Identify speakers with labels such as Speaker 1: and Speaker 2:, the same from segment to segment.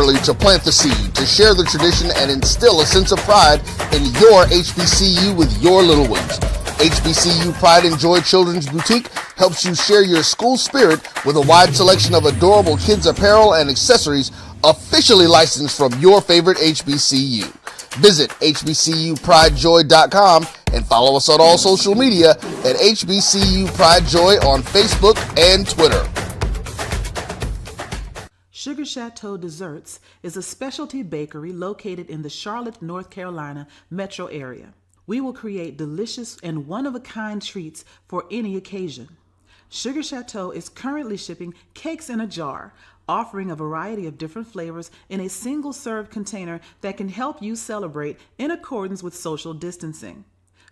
Speaker 1: early to plant the seed, to share the tradition, and instill a sense of pride in your HBCU with your little ones. HBCU Pride and Joy Children's Boutique helps you share your school spirit with a wide selection of adorable kids apparel and accessories officially licensed from your favorite HBCU. Visit hbcupridejoy.com and follow us on all social media at HBCU Pride Joy on Facebook and Twitter.
Speaker 2: Sugar Chateau Desserts is a specialty bakery located in the Charlotte, North Carolina metro area. We will create delicious and one-of-a-kind treats for any occasion. Sugar Chateau is currently shipping cakes in a jar, offering a variety of different flavors in a single-serve container that can help you celebrate in accordance with social distancing.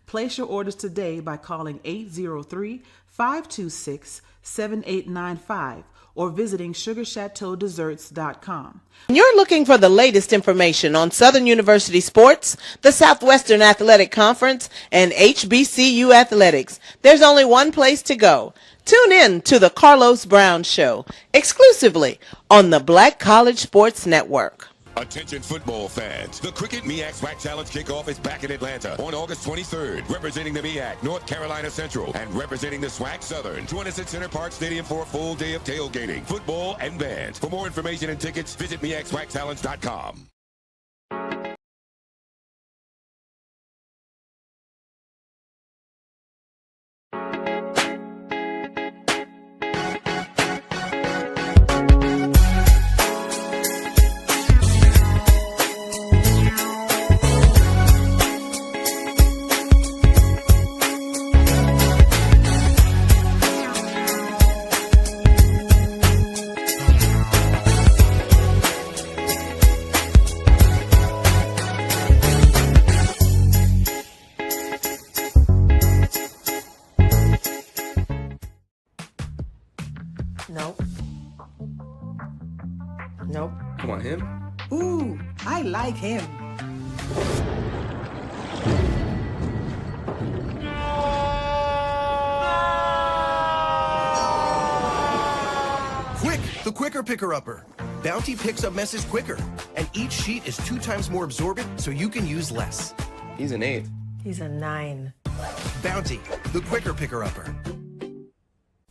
Speaker 2: Place your orders today by calling 803-526-7895 or visiting sugarchateaudesserts.com.
Speaker 3: You're looking for the latest information on Southern University sports, the Southwestern Athletic Conference, and HBCU athletics. There's only one place to go. Tune in to the Carlos Brown Show, exclusively on the Black College Sports Network.
Speaker 4: Attention football fans. The Cricket MEAC SWAC Challenge kickoff is back in Atlanta on August 23rd. Representing the MEAC, North Carolina Central, and representing the SWAC Southern. Join us at Center Park Stadium for a full day of tailgating, football, and bands. For more information and tickets, visit MEACSWACchallenge.com.
Speaker 5: Nope.
Speaker 6: Come on, him?
Speaker 5: Ooh, I like him.
Speaker 7: Quick, the quicker picker-upper. Bounty picks up messes quicker, and each sheet is 2 times more absorbent, so you can use less.
Speaker 6: He's an 8.
Speaker 5: He's a 9.
Speaker 7: Bounty, the quicker picker-upper.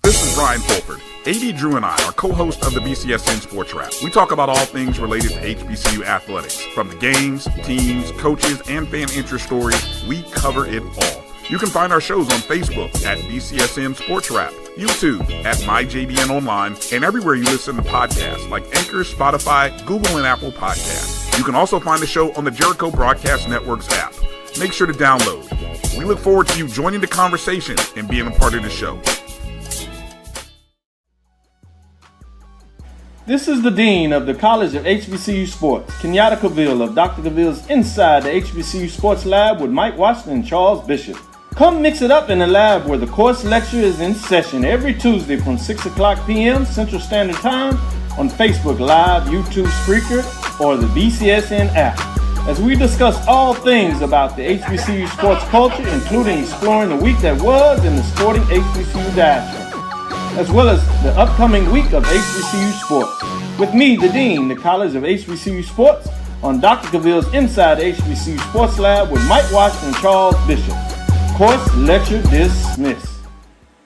Speaker 8: This is Brian Fulford. AD Drew and I are co-hosts of the BCSN Sports Wrap. We talk about all things related to HBCU athletics. From the games, teams, coaches, and fan interest stories, we cover it all. You can find our shows on Facebook at BCSN Sports Wrap, YouTube at MyJBN Online, and everywhere you listen to podcasts like Anchor, Spotify, Google, and Apple Podcasts. You can also find the show on the Jericho Broadcast Network's app. Make sure to download. We look forward to you joining the conversation and being a part of the show.
Speaker 9: This is the Dean of the College of HBCU Sports, Kenyatta Cavill of Dr. Cavill's Inside the HBCU Sports Lab with Mike Washington and Charles Bishop. Come mix it up in the lab where the course lecture is in session every Tuesday from 6 o'clock p.m. Central Standard Time on Facebook Live, YouTube Spreaker, or the BCSN app, as we discuss all things about the HBCU sports culture, including exploring the week that was in the sporting HBCU diaspora, as well as the upcoming week of HBCU sports. With me, the Dean, the College of HBCU Sports, on Dr. Cavill's Inside the HBCU Sports Lab with Mike Washington and Charles Bishop. Course lecture dismissed.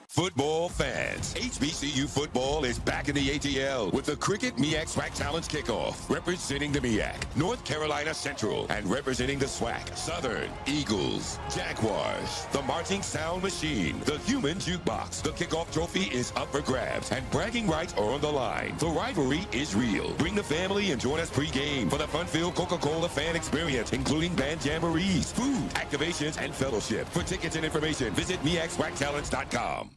Speaker 4: Football fans, HBCU football is back in the ATL with the Cricket MEAC SWAC Challenge kickoff. Representing the MEAC, North Carolina Central, and representing the SWAC, Southern, Eagles, Jaguars, the Marching Sound Machine, the Human Jukebox. The kickoff trophy is up for grabs, and bragging rights are on the line. The rivalry is real. Bring the family and join us pre-game for the fun-filled Coca-Cola fan experience, including band jamborees, food, activations, and fellowship. For tickets and information, visit MEACSWACchallenge.com.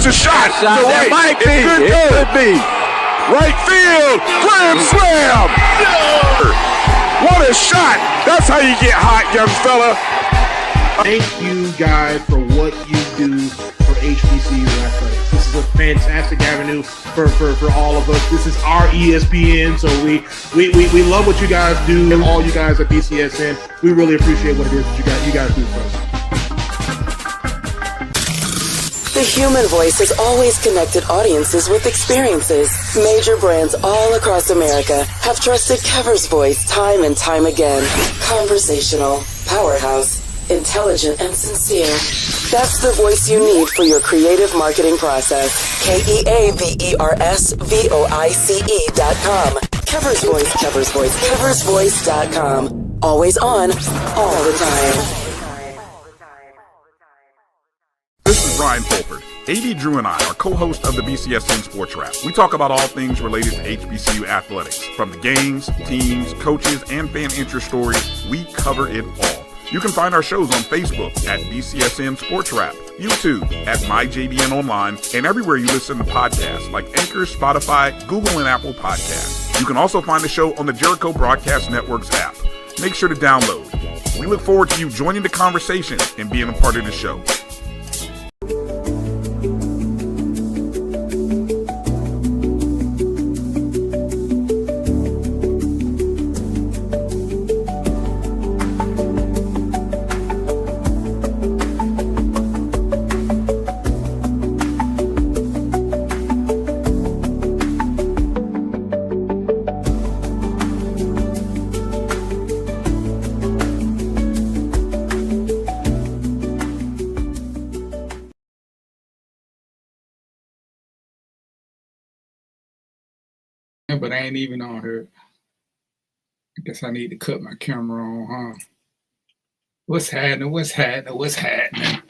Speaker 8: Here's a shot.
Speaker 6: Shot that might be. It could be.
Speaker 8: Right field. Grand slam. What a shot. That's how you get hot, young fella.
Speaker 10: Thank you guys for what you do for HBCU athletics. This is a fantastic avenue for all of us. This is our ESPN, so we love what you guys do, and all you guys at BCSN. We really appreciate what it is that you guys do for us.
Speaker 11: The human voice has always connected audiences with experiences. Major brands all across America have trusted Kever's voice time and time again. Conversational, powerhouse, intelligent, and sincere. That's the voice you need for your creative marketing process. KEAVERSVOICE.com. Kever's Voice, Kever's Voice, KeversVoice.com. Always on, all the time.
Speaker 8: This is Ryan Fulford. AD Drew and I are co-hosts of the BCSN Sports Wrap. We talk about all things related to HBCU athletics. From the games, teams, coaches, and fan interest stories, we cover it all. You can find our shows on Facebook at BCSN Sports Wrap, YouTube at MyJBN Online, and everywhere you listen to podcasts like Anchor, Spotify, Google, and Apple Podcasts. You can also find the show on the Jericho Broadcast Network's app. Make sure to download. We look forward to you joining the conversation and being a part of the show.
Speaker 12: But I ain't even on her. I guess I need to cut my camera on, huh? What's happening? What's happening? What's happening?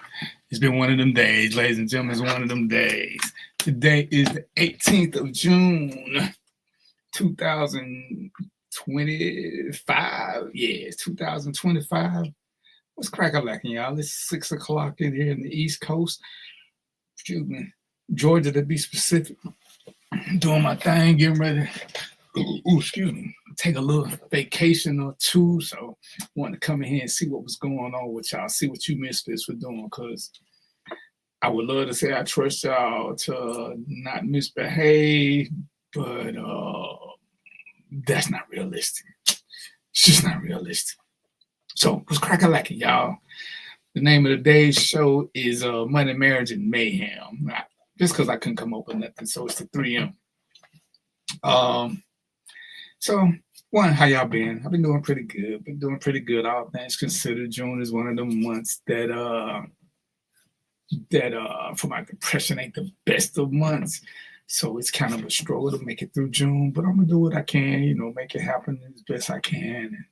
Speaker 12: It's been one of them days, ladies and gentlemen. It's one of them days. Today is the 18th of June, 2025. Yeah, it's 2025. What's crack-a-lacking, y'all? It's 6 o'clock in here in the East Coast. Excuse me. Georgia, to be specific. Doing my thing, getting ready. Excuse me. Take a little vacation or two. So, wanted to come in here and see what was going on with y'all. See what you misfits were doing, because I would love to say I trust y'all to not misbehave, but that's not realistic. It's just not realistic. So, what's crack-a-lacking, y'all? The name of the day's show is Money, Marriage, and Mayhem. Just because I couldn't come up with nothing, so it's the 3M. So, one, how y'all been? I've been doing pretty good. All things considered. June is one of them months that for my depression ain't the best of months. So it's kind of a struggle to make it through June, but I'm gonna do what I can, make it happen as best I can.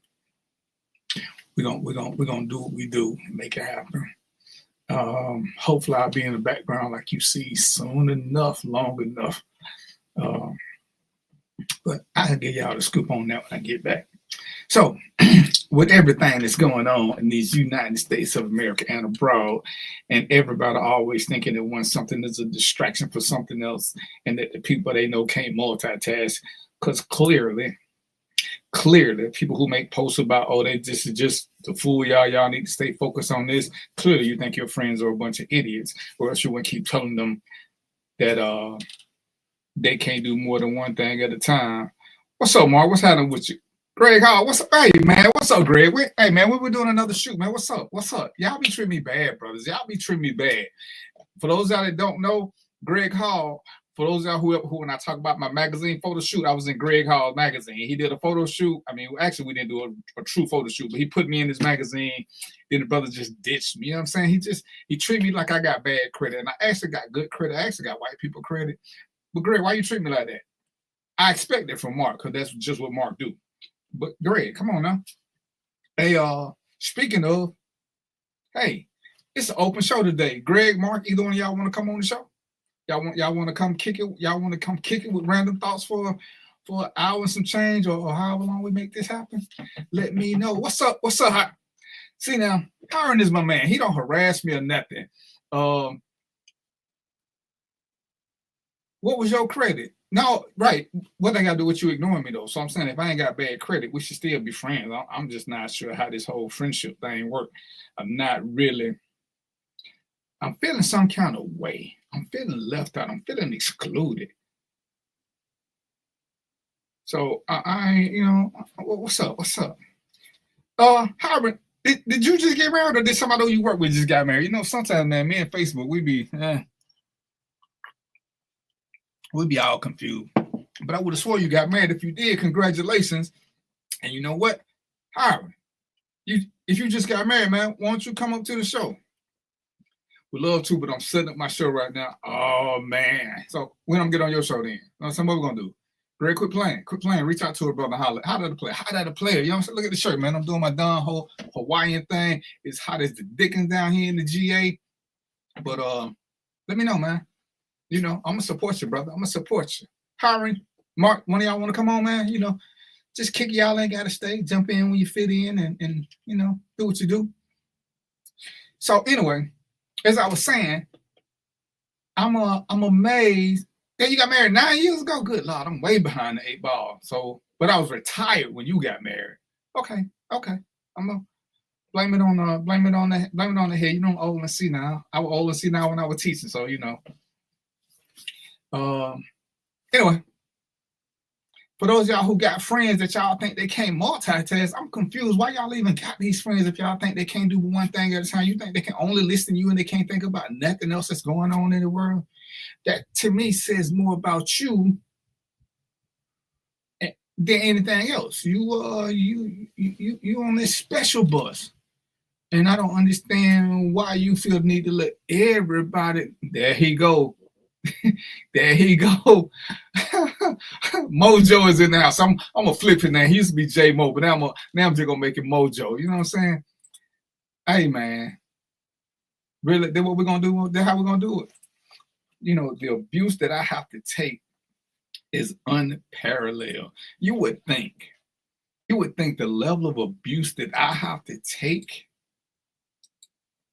Speaker 12: And we're gonna do what we do and make it happen. Hopefully I'll be in the background like you see soon enough, long enough. But I'll give y'all the scoop on that when I get back. So with everything that's going on in these United States of America and abroad, and everybody always thinking that when something is a distraction for something else, and that the people they know can't multitask, because clearly people who make posts about, this is just to fool y'all need to stay focused on this. Clearly you think your friends are a bunch of idiots, or else you wouldn't keep telling them that they can't do more than one thing at a time. What's up, Mark? What's happening with you? Greg Hall, what's up? Hey, man, what's up, Greg? Hey, man, we're doing another shoot, man. What's up? Y'all be treating me bad, brothers. Y'all be treating me bad. For those out that don't know, Greg Hall, for those out who when I talk about my magazine photo shoot, I was in Greg Hall's magazine. He did a photo shoot. I mean, actually, we didn't do a true photo shoot, but he put me in his magazine. Then the brother just ditched me. You know what I'm saying? He treated me like I got bad credit. And I actually got good credit. I actually got white people credit. But Greg, why you treat me like that? I expect it from Mark, because that's just what Mark do. But Greg, come on now. Hey, speaking of, hey, it's an open show today. Greg, Mark, either one of y'all want to come on the show? Y'all want to come kick it? Y'all want to come kick it with random thoughts for an hour and some change, or however long we make this happen? Let me know. What's up? See now, Kyron is my man. He don't harass me or nothing. What was your credit? No, right. What they got to do with you ignoring me, though? So I'm saying if I ain't got bad credit, we should still be friends. I'm just not sure how this whole friendship thing works. I'm feeling some kind of way. I'm feeling left out. I'm feeling excluded. So what's up? What's up? Howard, did you just get married or did somebody you work with just got married? You know, sometimes, man, me and Facebook, we be all confused. But I would have swore you got married. If you did, congratulations. And you know what? Howard, if you just got married, man, why don't you come up to the show? Would love to, but I'm setting up my show right now. Oh, man. So when I'm get on your show then? What we're going to do? Greg, quit playing. Quit playing. Reach out to her, brother. Holler. How did I play? How did I play? You know what I'm saying? Look at the shirt, man. I'm doing my Don whole Hawaiian thing. It's hot as the Dickens down here in the GA. But let me know, man. You know, I'm going to support you, brother. I'm going to support you. Hiring. Mark, one of y'all want to come on, man? You know, just kick y'all ain't got to stay. Jump in when you fit in and, you know, do what you do. So anyway, as I was saying, I'm amazed. Yeah, you got married 9 years ago? Good Lord, I'm way behind the 8 ball. So, but I was retired when you got married. Okay. I'm gonna blame it on the head. You know, I'm old and see now. I was old and see now when I was teaching, so you know. Anyway, for those of y'all who got friends that y'all think they can't multitask, I'm confused. Why y'all even got these friends if y'all think they can't do one thing at a time? You think they can only listen to you and they can't think about nothing else that's going on in the world? That to me says more about you than anything else. You on this special bus, and I don't understand why you feel the need to let everybody. There he go. There he go. Mojo is in the house. I'm gonna flip it now. He used to be J Mo, but now I'm just gonna make it Mojo. You know what I'm saying? Hey man, really? Then what we're gonna do? Then how we're gonna do it? You know, the abuse that I have to take is unparalleled. You would think the level of abuse that I have to take,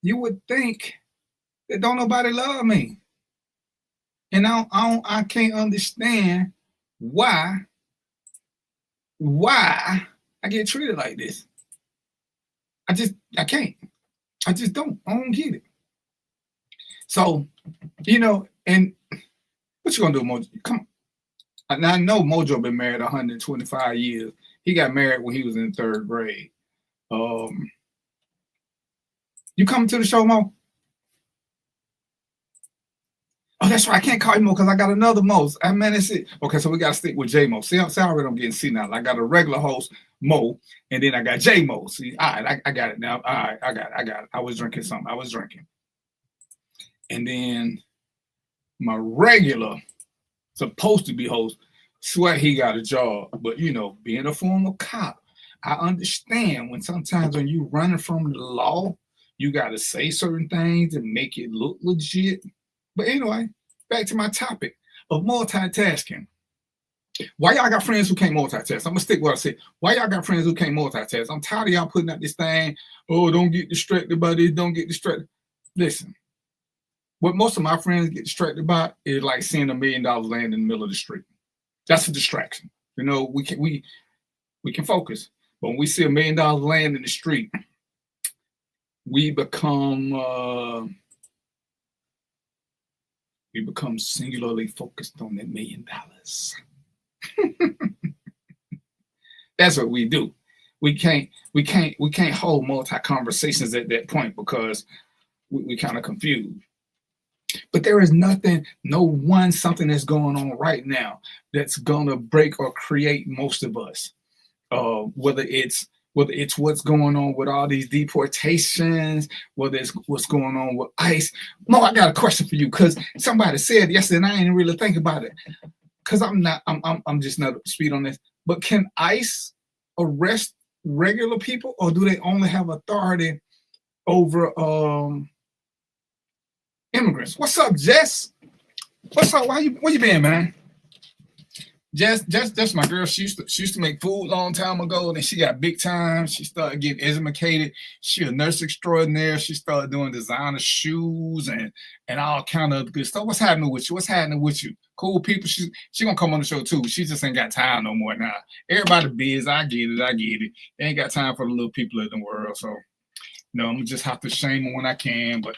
Speaker 12: you would think that don't nobody love me. And I can't understand why I get treated like this. I can't. I just don't. I don't get it. So, you know, and what you gonna do, Mojo? Come on. Now I know Mojo been married 125 years. He got married when he was in 3rd grade. You coming to the show, Mo? Oh, that's right. I can't call you Mo because I got another Mo. I mean, that's it. Okay, so we got to stick with J Mo. See, already I'm getting senile. I got a regular host, Mo, and then I got J Mo. See, all right, I got it now. All right, I got it. I was drinking something. And then my regular, supposed to be host, swear he got a job. But, you know, being a former cop, I understand when sometimes when you running from the law, you got to say certain things and make it look legit. But anyway, back to my topic of multitasking. Why y'all got friends who can't multitask? I'm going to stick with what I said. Why y'all got friends who can't multitask? I'm tired of y'all putting out this thing. Oh, don't get distracted by this. Don't get distracted. Listen, what most of my friends get distracted by is like seeing $1 million land in the middle of the street. That's a distraction. You know, we can focus. But when we see $1 million land in the street, we become singularly focused on that $1 million. That's what we do. We can't hold multi conversations at that point because we kind of confused. But there is something that's going on right now that's gonna break or create most of us. Whether it's what's going on with all these deportations, whether it's what's going on with ICE. Mo, I got a question for you because somebody said yesterday, and I didn't really think about it because I'm just not up to speed on this. But can ICE arrest regular people, or do they only have authority over immigrants? What's up, Jess? What's up? Where you been, man? Just my girl. She used to make food a long time ago, and then she got big time. She started getting educated. She a nurse extraordinaire. She started doing designer shoes and all kind of good stuff. What's happening with you? What's happening with you? Cool people. She gonna come on the show too. She just ain't got time no more now. Everybody busy. I get it. They ain't got time for the little people in the world. So, I'm gonna just have to shame them when I can. But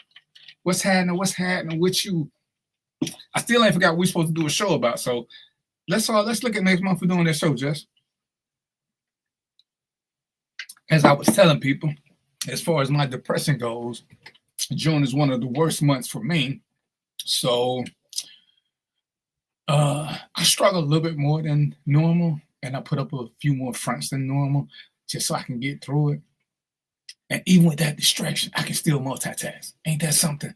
Speaker 12: what's happening? What's happening with you? I still ain't forgot what we're supposed to do a show about. So. Let's look at next month for doing that show, Jess. As I was telling people, as far as my depression goes, June is one of the worst months for me. So I struggle a little bit more than normal, and I put up a few more fronts than normal just so I can get through it. And even with that distraction, I can still multitask. Ain't that something?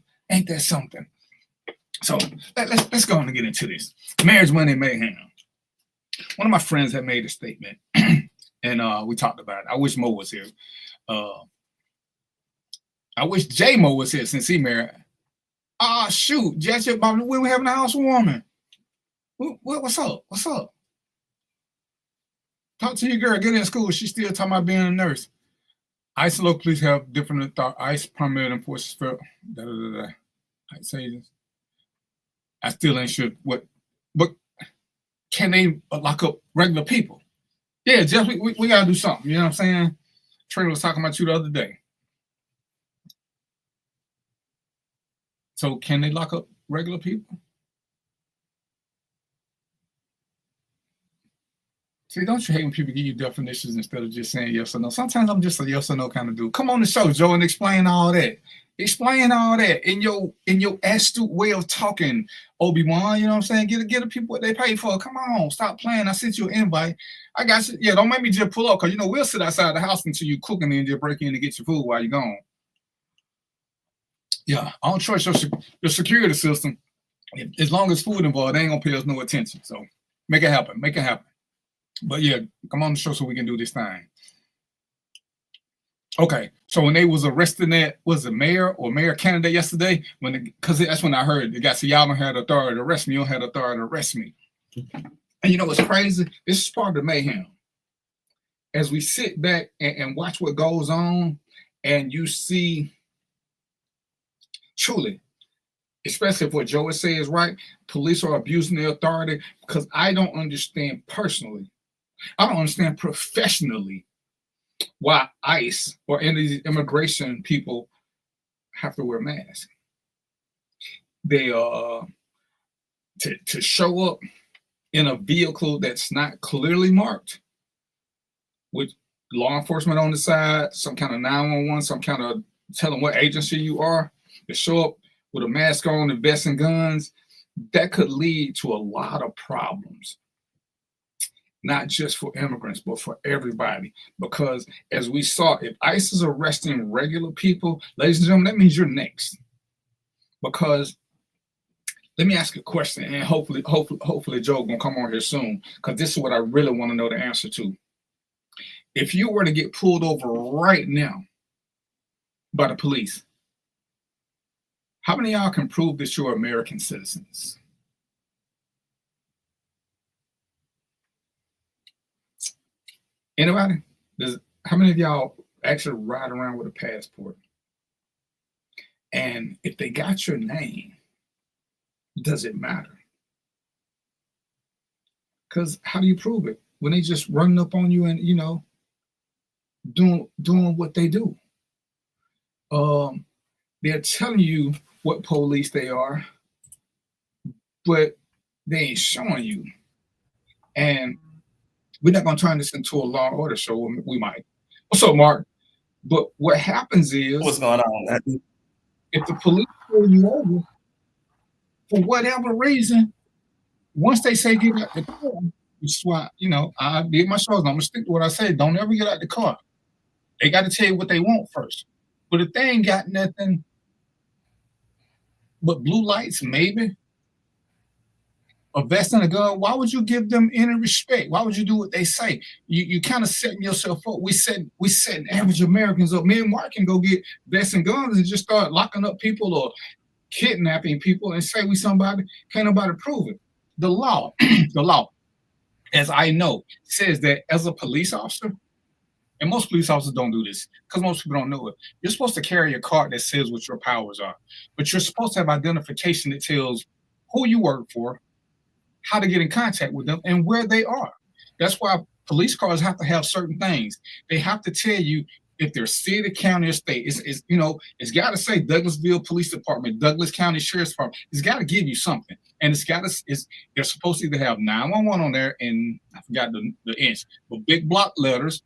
Speaker 12: So let's go on and get into this. Marriage, Money, Mayhem. One of my friends had made a statement, and we talked about it. I wish Mo was here. I wish J Mo was here since he married. Shoot, Jess, we were having a housewarming. What's up? Talk to your girl. Get in school. She's still talking about being a nurse. ICE local police have different authority. ICE primarily enforces federal. I say this. I still ain't sure what, but can they lock up regular people? Yeah, Jeff, we got to do something. You know what I'm saying? Trey was talking about you the other day. So can they lock up regular people? See, don't you hate when people give you definitions instead of just saying yes or no? Sometimes I'm just a yes or no kind of dude. Come on the show, Joe, and explain all that. Explain all that in your astute way of talking, Obi-Wan. You know what I'm saying? Get the people what they pay for. Come on, stop playing. I sent you an invite. I got you. Yeah, don't make me just pull up because we'll sit outside the house until you cooking and just break in and get your food while you're gone. Yeah, I don't trust your security system. As long as food involved, they ain't gonna pay us no attention. So make it happen. But yeah, come on the show so we can do this thing. Okay, so when they was arresting that, was it mayor candidate yesterday? Because that's when I heard the guy said, y'all don't have the authority to arrest me. You don't have the authority to arrest me. And you know what's crazy? This is part of the mayhem. As we sit back and watch what goes on, and you see, truly, especially if what Joe says is right, police are abusing their authority, because I don't understand personally. I don't understand professionally why ICE or any of these immigration people have to wear masks. They to show up in a vehicle that's not clearly marked with law enforcement on the side, some kind of 911, some kind of telling what agency you are, to show up with a mask on and vest and guns, that could lead to a lot of problems. Not just for immigrants, but for everybody. Because as we saw, if ICE is arresting regular people, ladies and gentlemen, that means you're next. Because let me ask a question, and hopefully Joe gonna come on here soon, because this is what I really want to know the answer to. If you were to get pulled over right now by the police, how many of y'all can prove that you're American citizens? Anybody? How many of y'all actually ride around with a passport? And if they got your name, does it matter? Because how do you prove it? When they just running up on you and, doing what they do. They're telling you what police they are, but they ain't showing you. And we're not going to turn this into a Law and Order show. We might. What's up, Mark? But what happens is,
Speaker 13: what's going on?
Speaker 12: If the police pull you over, for whatever reason, once they say get out the car, which is why, I did my shows. I'm going to stick to what I said. Don't ever get out the car. They got to tell you what they want first. But if they ain't got nothing but blue lights, maybe, a vest and a gun, why would you give them any respect? Why would you do what they say? You kind of setting yourself up. We setting average Americans up. Me and Mark can go get vests and guns and just start locking up people or kidnapping people and say we somebody. Can't nobody prove it. The law, the law. as I know, says that as a police officer, and most police officers don't do this because most people don't know it. You're supposed to carry a card that says what your powers are, but you're supposed to have identification that tells who you work for, how to get in contact with them, and where they are. That's why police cars have to have certain things. They have to tell you if they're city, county, or state. It's got to say Douglasville Police Department, Douglas County Sheriff's Department. It's got to give you something, and they're supposed to either have 911 on there, and I forgot the inch, but big block letters,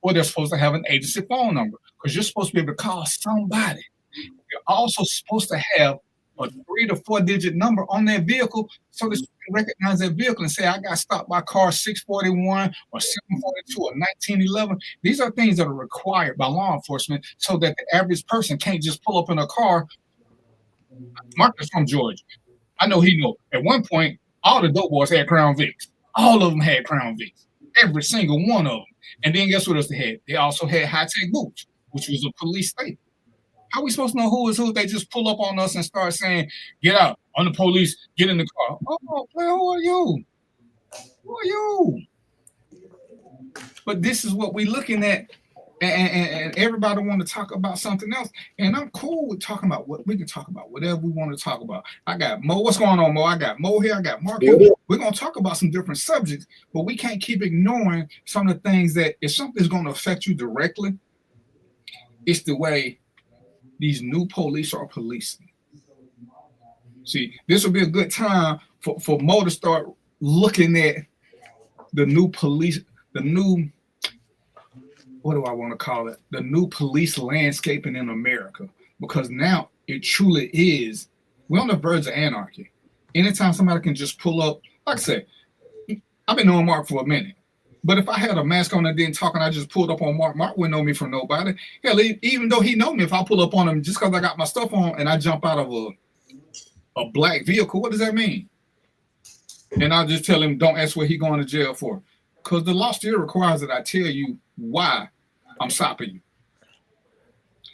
Speaker 12: or they're supposed to have an agency phone number because you're supposed to be able to call somebody. You're also supposed to have a 3 to 4 digit number on their vehicle so that you can recognize that vehicle and say, I got stopped by car 641 or 742 or 1911. These are things that are required by law enforcement so that the average person can't just pull up in a car. Mark is from Georgia. I know he know. At one point, all the dope boys had Crown Vics. All of them had Crown Vics. Every single one of them. And then guess what else they had? They also had high-tech boots, which was a police state. How are we supposed to know who is who? They just pull up on us and start saying, get out, on the police, get in the car. Oh, player, who are you? Who are you? But this is what we're looking at, and everybody want to talk about something else. And I'm cool with talking about what we can talk about, whatever we want to talk about. I got Mo. What's going on, Mo? I got Mo here. I got Mark here. We're going to talk about some different subjects, but we can't keep ignoring some of the things that if something's going to affect you directly, it's the way these new police are policing. See, this will be a good time for Mo to start looking at the new police, the new, what do I want to call it? The new police landscaping in America. Because now it truly is, we're on the verge of anarchy. Anytime somebody can just pull up, like I said, I've been knowing Mark for a minute. But if I had a mask on and didn't talk and I just pulled up on Mark, Mark wouldn't know me from nobody. Hell, even though he know me, if I pull up on him just because I got my stuff on and I jump out of a black vehicle, what does that mean? And I'll just tell him, don't ask what he going to jail for. Because the law still requires that I tell you why I'm stopping you.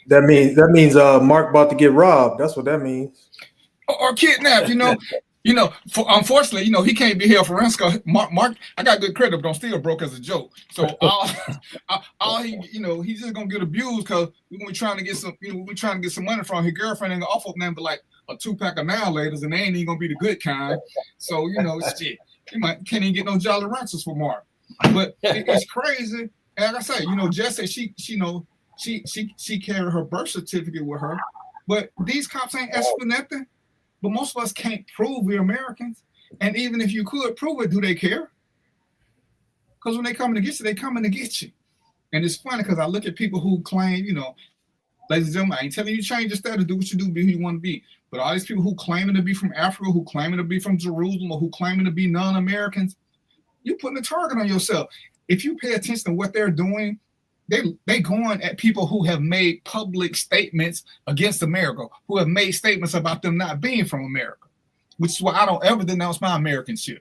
Speaker 9: That means Mark about to get robbed. That's what that means.
Speaker 12: Or kidnapped, unfortunately, he can't be held for ransom. Mark, I got good credit, but don't steal broke as a joke. So all he's just gonna get abused because we're trying to get some money from his girlfriend and offer them like a 2-pack of now laters, and they ain't even gonna be the good kind. So shit, can't even get no Jolly Ranchers for Mark. But it's crazy. And like I say, Jess said she carried her birth certificate with her, but these cops ain't asked for nothing. But most of us can't prove we're Americans. And even if you could prove it, do they care? Because when they coming to get you, they coming to get you. And it's funny because I look at people who claim, ladies and gentlemen, I ain't telling you to change your status, do what you do, be who you want to be. But all these people who claiming to be from Africa, who claiming to be from Jerusalem, or who claiming to be non-Americans, you're putting a target on yourself. If you pay attention to what they're doing, they going at people who have made public statements against America, who have made statements about them not being from America, which is why I don't ever denounce my Americanship.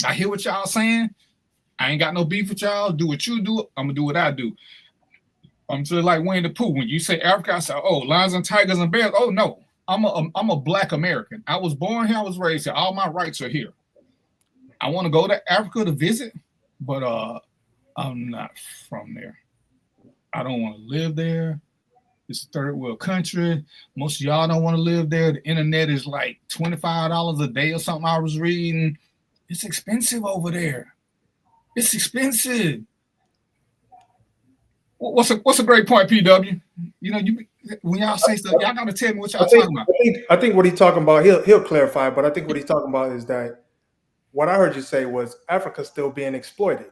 Speaker 12: I hear what y'all saying. I ain't got no beef with y'all. Do what you do. I'm going to do what I do. I'm just like Winnie the Pooh. When you say Africa, I say, oh, lions and tigers and bears. Oh, no. I'm a Black American. I was born here. I was raised here. All my rights are here. I want to go to Africa to visit, but I'm not from there. I don't want to live there. It's a third world country. Most of y'all don't want to live there. The internet is like $25 a day or something I was reading. It's expensive over there. It's expensive. What's a great point, PW? When y'all say stuff, y'all got to tell me what y'all talking about.
Speaker 9: I think what he's talking about, he'll clarify, but I think what he's talking about is that what I heard you say was Africa's still being exploited.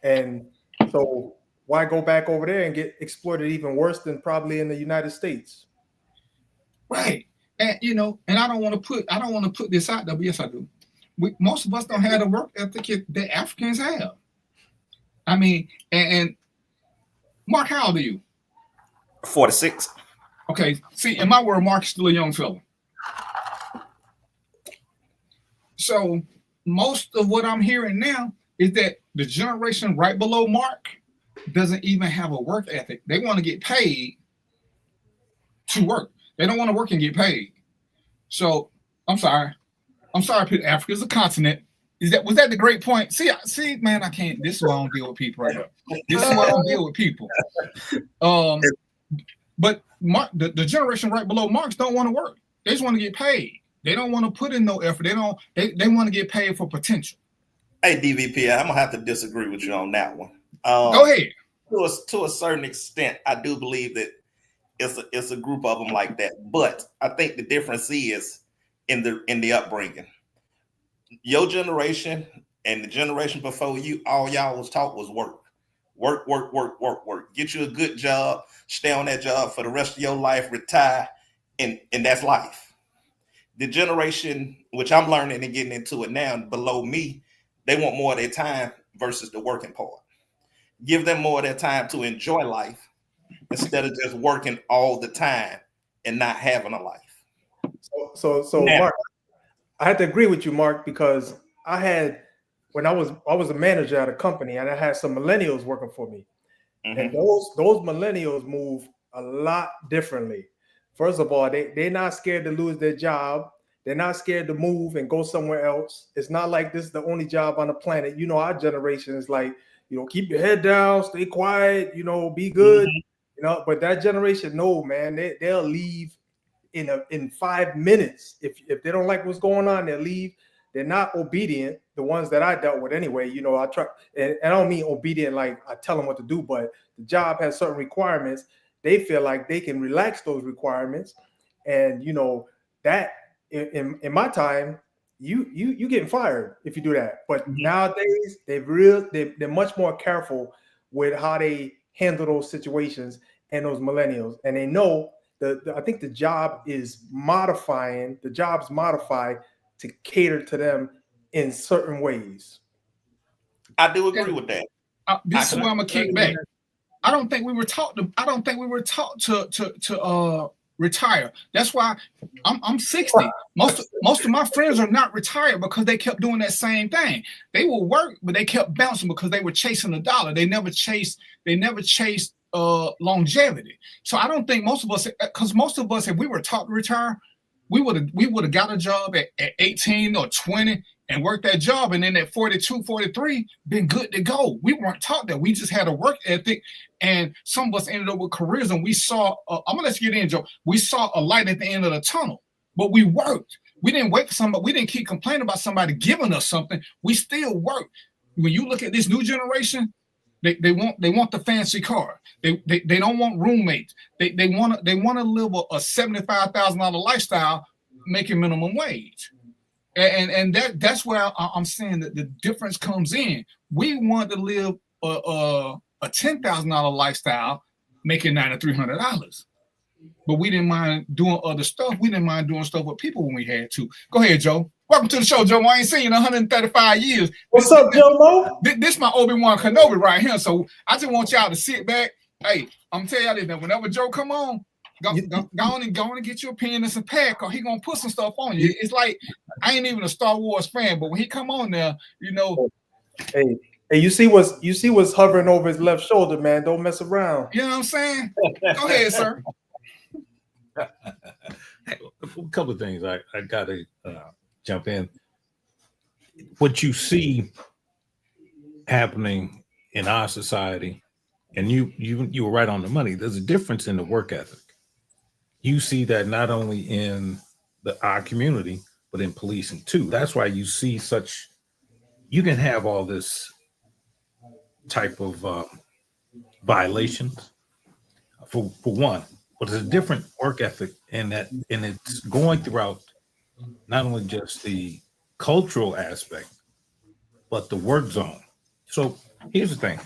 Speaker 9: And so why go back over there and get exploited even worse than probably in the United States?
Speaker 12: Right. And and I don't want to put this out there, but yes, I do. Most of us don't have the work ethic that Africans have. I mean, and Mark, how old are you?
Speaker 13: 46.
Speaker 12: Okay. See, in my world, Mark's still a young fella. So most of what I'm hearing now is that the generation right below Mark doesn't even have a work ethic. They want to get paid to work. They don't want to work and get paid. So I'm sorry, Africa is a continent. Was that the great point? See, man, I can't. This is why I don't deal with people right now. This is why I don't deal with people. But Mark, the generation right below Marks don't want to work. They just want to get paid. They don't want to put in no effort. They want to get paid for potential.
Speaker 13: Hey, DVP, I'm gonna have to disagree with you on that one.
Speaker 12: Go ahead.
Speaker 13: To a certain extent, I do believe that it's a group of them like that. But I think the difference is in the upbringing. Your generation and the generation before you, all y'all was taught was work. Work. Get you a good job, stay on that job for the rest of your life, retire, and that's life. The generation, which I'm learning and getting into it now, below me, they want more of their time versus the working part. Give them more of their time to enjoy life instead of just working all the time and not having a life.
Speaker 9: So now, Mark, I had to agree with you, Mark, because when I was a manager at a company and I had some millennials working for me. Mm-hmm. And those millennials move a lot differently. First of all, they're not scared to lose their job. They're not scared to move and go somewhere else. It's not like this is the only job on the planet. You know, our generation is like, keep your head down, stay quiet, be good. Mm-hmm. But that generation, no, man, they'll leave in 5 minutes. If they don't like what's going on, they'll leave. They're not obedient. The ones that I dealt with anyway, I try, and I don't mean obedient like I tell them what to do, but the job has certain requirements. They feel like they can relax those requirements, and that in my time, you getting fired if you do that. But nowadays, they're much more careful with how they handle those situations and those millennials, and they know I think the job is modified to cater to them in certain ways.
Speaker 13: I do agree with that.
Speaker 12: This is where I'm gonna kick back. I don't think we were taught to retire. That's why I'm 60. Most of my friends are not retired because they kept doing that same thing. They will work, but they kept bouncing because they were chasing the dollar. They never chased longevity. So I don't think most of us, if we were taught to retire, we would have got a job at 18 or 20 and worked that job, and then at 42, 43, been good to go. We weren't taught that. We just had a work ethic, and some of us ended up with careers, and we saw, I'm gonna let you get in, Joe. We saw a light at the end of the tunnel, but we worked. We didn't wait for somebody. We didn't keep complaining about somebody giving us something. We still worked. When you look at this new generation, they want the fancy car. They don't want roommates. They want to live a $75,000 lifestyle, making minimum wage. And that's where I'm saying that the difference comes in. We want to live a $10,000 lifestyle, making $9,300, but we didn't mind doing other stuff. We didn't mind doing stuff with people when we had to. Go ahead, Joe. Welcome to the show, Joe. I ain't seen you in 135 years.
Speaker 9: What's up, Joe Mo?
Speaker 12: This my Obi-Wan Kenobi right here. So I just want y'all to sit back. Hey, I'm telling y'all this, that whenever Joe come on, go on and get your opinion and some pad, because he gonna put some stuff on you. It's like I ain't even a Star Wars fan, but when he come on there,
Speaker 9: Hey, you see what's hovering over his left shoulder, man. Don't mess around.
Speaker 12: You know what I'm saying? Go ahead, sir.
Speaker 14: A couple of things I gotta jump in. What you see happening in our society, and you were right on the money. There's a difference in the work ethic. You see that not only in our community, but in policing too. That's why you see you can have all this type of violations for one, but there's a different work ethic in that, and it's going throughout not only just the cultural aspect, but the work zone. So here's the thing.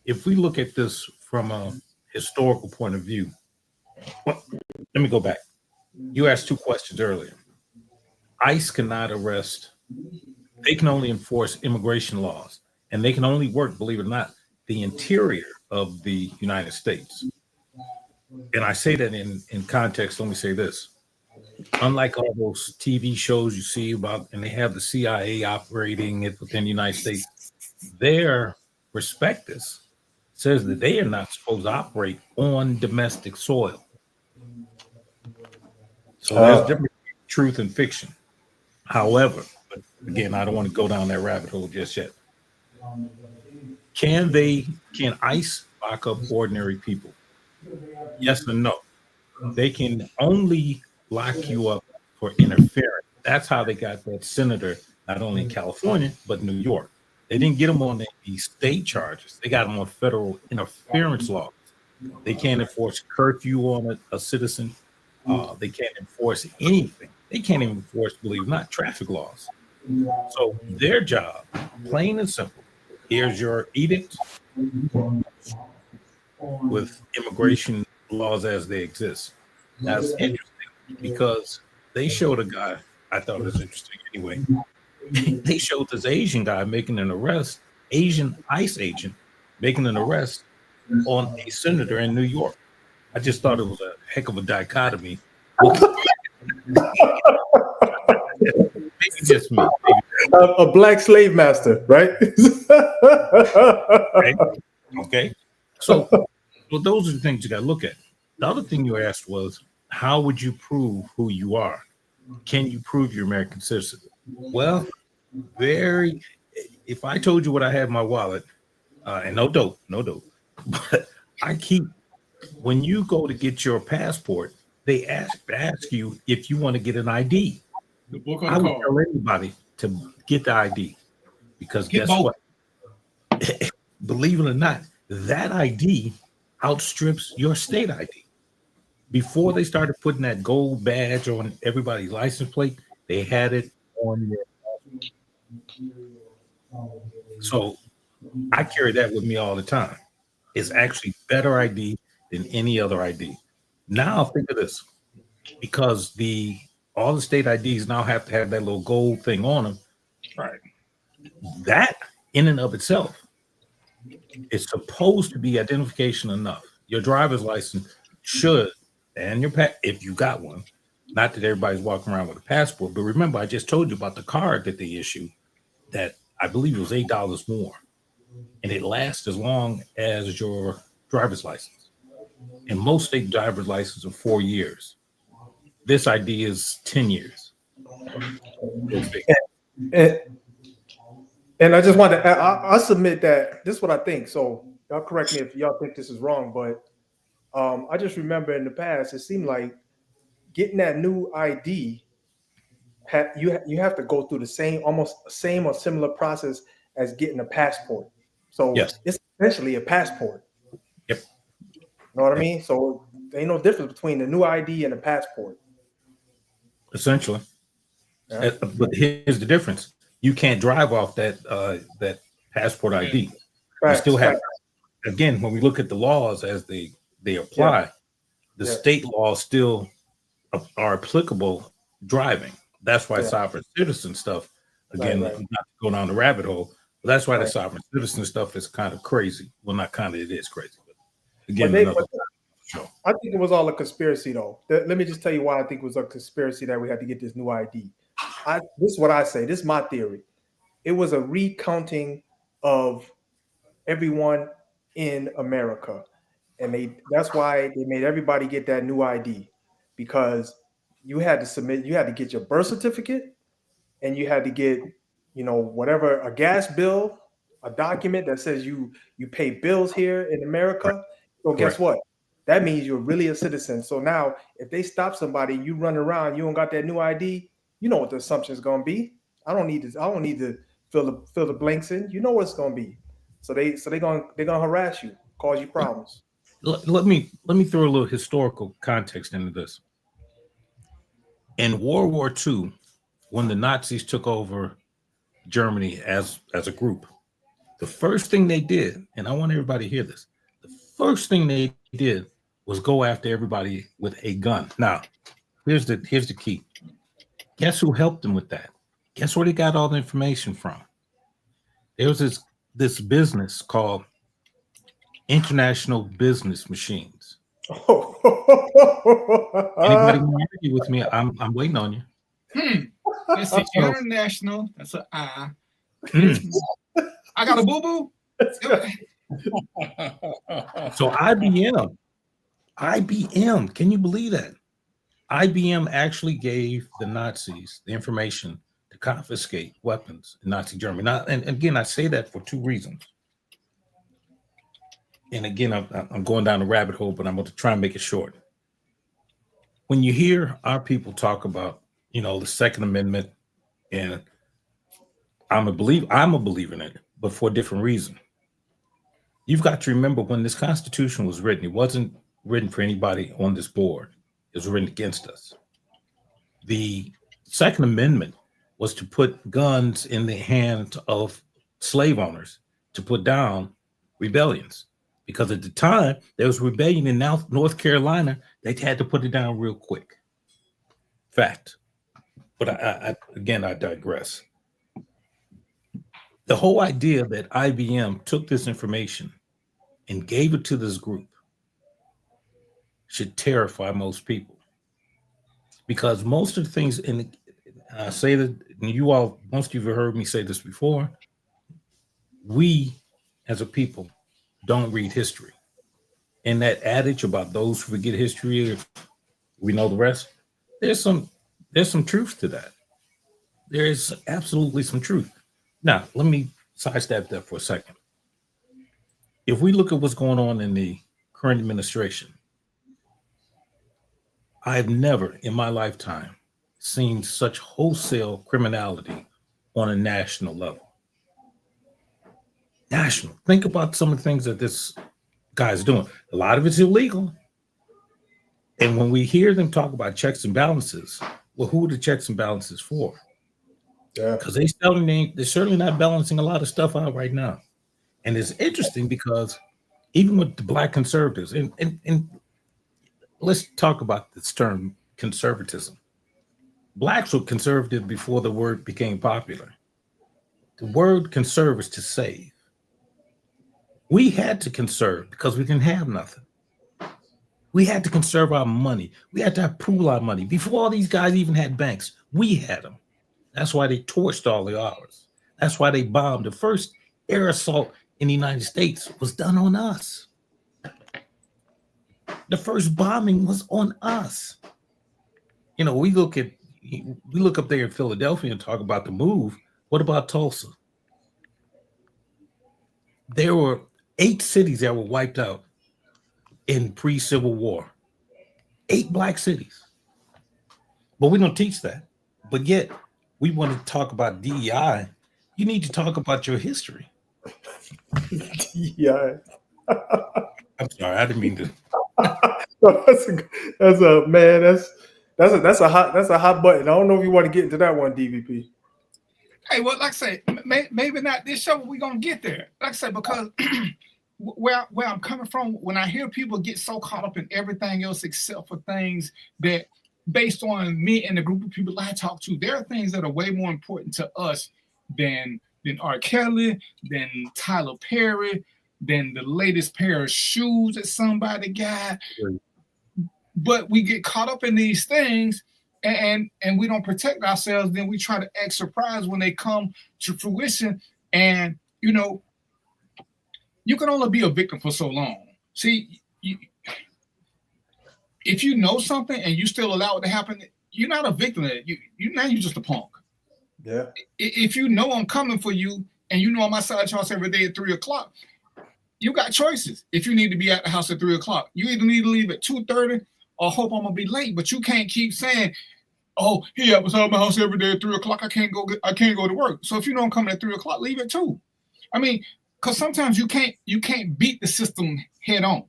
Speaker 14: If we look at this from a historical point of view, well, let me go back. You asked two questions earlier. ICE cannot arrest. They can only enforce immigration laws, and they can only work, believe it or not, the interior of the United States. And I say that in context. Let me say this. Unlike all those TV shows you see about, and they have the CIA operating it within the United States, their prospectus says that they are not supposed to operate on domestic soil. So there's different truth and fiction. However, Again, I don't want to go down that rabbit hole just yet. Can ICE lock up ordinary people? Yes and no. They can only lock you up for interference. That's how they got that senator, not only in California, but New York. They didn't get him on the state charges. They got him on federal interference laws. They can't enforce curfew on a citizen. They can't enforce anything. They can't even enforce, believe it or not, traffic laws. So their job, plain and simple, here's your edict with immigration laws as they exist. That's interesting because they showed a guy, I thought it was interesting anyway. They showed this Asian guy making an arrest, Asian ICE agent making an arrest on a senator in New York. I just thought it was a heck of a dichotomy. Maybe just me.
Speaker 9: A black slave master, right?
Speaker 14: Okay. So those are the things you got to look at. The other thing you asked was, how would you prove who you are? Can you prove you're American citizen? Well, if I told you what I have in my wallet, and no dope, but I keep, when you go to get your passport, they ask you if you want to get an ID.
Speaker 12: The book
Speaker 14: I would tell anybody to get the ID because guess what? Believe it or not, that ID outstrips your state ID. Before they started putting that gold badge on everybody's license plate, they had it on their. So I carry that with me all the time. It's actually better ID than any other ID. Now think of this, because all the state IDs now have to have that little gold thing on them.
Speaker 12: Right.
Speaker 14: That in and of itself is supposed to be identification enough. Your driver's license should, and your if you got one, not that everybody's walking around with a passport, but remember I just told you about the card that they issue that I believe it was $8 more, and it lasts as long as your driver's license. And most state driver's licenses are 4 years. This ID is 10 years.
Speaker 9: And I just want to, I submit that this is what I think. So y'all correct me if y'all think this is wrong, but I just remember in the past, it seemed like getting that new ID, you have to go through the same or similar process as getting a passport. So
Speaker 14: yes,
Speaker 9: it's essentially a passport.
Speaker 14: Yep.
Speaker 9: You know what I mean? So there ain't no difference between the new ID and a passport.
Speaker 14: Essentially. Yeah. But here's the difference. You can't drive off that passport ID. Right. You still have, again, when we look at the laws as they apply, the state laws still are applicable driving. That's why sovereign citizen stuff, again, not to go down the rabbit hole, but that's why the sovereign citizen stuff is kind of crazy. Well, not kind of, it is crazy. But again,
Speaker 9: I think it was all a conspiracy, though. Let me just tell you why I think it was a conspiracy that we had to get this new ID. This is what I say. This is my theory. It was a recounting of everyone in America. And that's why they made everybody get that new ID, because you had to get your birth certificate, and you had to get, whatever, a gas bill, a document that says you pay bills here in America. So guess what? That means you're really a citizen. So now if they stop somebody, you run around, you don't got that new ID, you know what the assumption is going to be. I don't need to fill the blanks in. You know what it's going to be. So they're going to harass you, cause you problems.
Speaker 14: Let me throw a little historical context into this. In World War II, when the Nazis took over Germany as a group, the first thing they did, and I want everybody to hear this, the first thing they did was go after everybody with a gun. Now, here's the key. Guess who helped them with that? Guess where they got all the information from? There was this business called International Business Machines. Anybody want to argue with me? I'm waiting on you.
Speaker 12: It's the international. That's an I. I got a boo-boo.
Speaker 14: So IBM, can you believe that? IBM actually gave the Nazis the information to confiscate weapons in Nazi Germany. Now, and again, I say that for two reasons. And again, I'm going down the rabbit hole, but I'm going to try and make it short. When you hear our people talk about, the Second Amendment, and I'm a believer in it, but for a different reason. You've got to remember when this Constitution was written, it wasn't written for anybody on this board. It was written against us. The Second Amendment was to put guns in the hands of slave owners to put down rebellions. Because at the time, there was rebellion in North Carolina. They had to put it down real quick. Fact. But I digress. The whole idea that IBM took this information and gave it to this group should terrify most people. Because most of the things, and I say that, and most of you have heard me say this before, we as a people don't read history. And that adage about those who forget history, we know the rest, there's some truth to that. There is absolutely some truth. Now, let me sidestep that for a second. If we look at what's going on in the current administration, I've never in my lifetime seen such wholesale criminality on a national level. National. Think about some of the things that this guy's doing. A lot of it's illegal. And when we hear them talk about checks and balances, well, who are the checks and balances for? Yeah. Because they're certainly not balancing a lot of stuff out right now. And it's interesting because even with the Black conservatives, and let's talk about this term conservatism. Blacks were conservative before the word became popular. The word conserve is to save. We had to conserve because we didn't have nothing. We had to conserve our money. We had to pool our money. Before all these guys even had banks, we had them. That's why they torched all the ours. That's why they bombed. The first air assault in the United States was done on us. The first bombing was on us. We look up there in Philadelphia and talk about the move. What about Tulsa? There were 8 cities that were wiped out in pre-Civil War. 8 Black cities. But we don't teach that. But yet, we want to talk about DEI. You need to talk about your history.
Speaker 9: DEI.
Speaker 14: I'm sorry, I didn't mean to.
Speaker 9: That's a hot button. I don't know if you want to get into that one, DVP.
Speaker 12: Hey, well, like I say, maybe not this show, but we're gonna get there. Like I said, because where I'm coming from, when I hear people get so caught up in everything else except for things that, based on me and the group of people I talk to, there are things that are way more important to us than R. Kelly, than Tyler Perry, than the latest pair of shoes that somebody got. Right. But we get caught up in these things and we don't protect ourselves. Then we try to act surprised when they come to fruition. And, you can only be a victim for so long. See, if you know something and you still allow it to happen, you're not a victim of it. You're just a punk. Yeah. If you know I'm coming for you and you know I'm outside your house every day at 3:00, you got choices. If you need to be at the house at 3:00, you either need to leave at 2:30 or hope I'm gonna be late. But you can't keep saying, "Oh, he outside my house every day at 3:00. I can't go to work." So if you know I'm coming at 3:00, leave at 2. I mean, because sometimes you can't beat the system head on.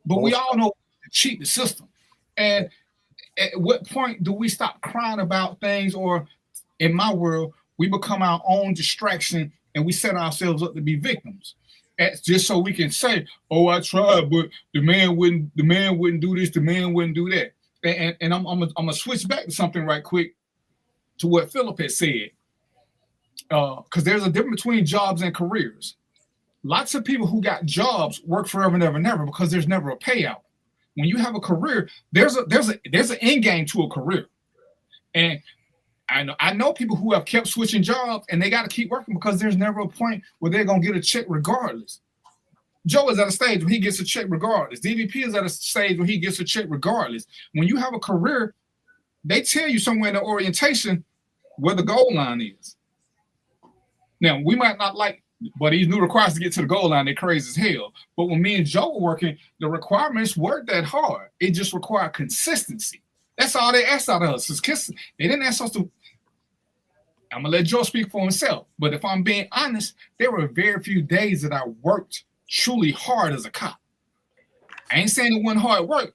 Speaker 12: But we all know to cheat the system. And at what point do we stop crying about things, or in my world, we become our own distraction and we set ourselves up to be victims? Just so we can say, "Oh, I tried, but the man wouldn't do this, the man wouldn't do that." And I'm gonna switch back to something right quick to what Philip had said. Because there's a difference between jobs and careers. Lots of people who got jobs work forever and ever and ever because there's never a payout. When you have a career, there's an end game to a career. And I know people who have kept switching jobs and they got to keep working because there's never a point where they're going to get a check regardless. Joe is at a stage where he gets a check regardless. DVP is at a stage where he gets a check regardless. When you have a career, they tell you somewhere in the orientation, where the goal line is. Now, we might not like, but these new requirements to get to the goal line, they're crazy as hell. But when me and Joe were working, the requirements weren't that hard. It just required consistency. That's all they asked out of us. They didn't ask us to. I'm going to let Joe speak for himself. But if I'm being honest, there were very few days that I worked truly hard as a cop. I ain't saying it wasn't hard work,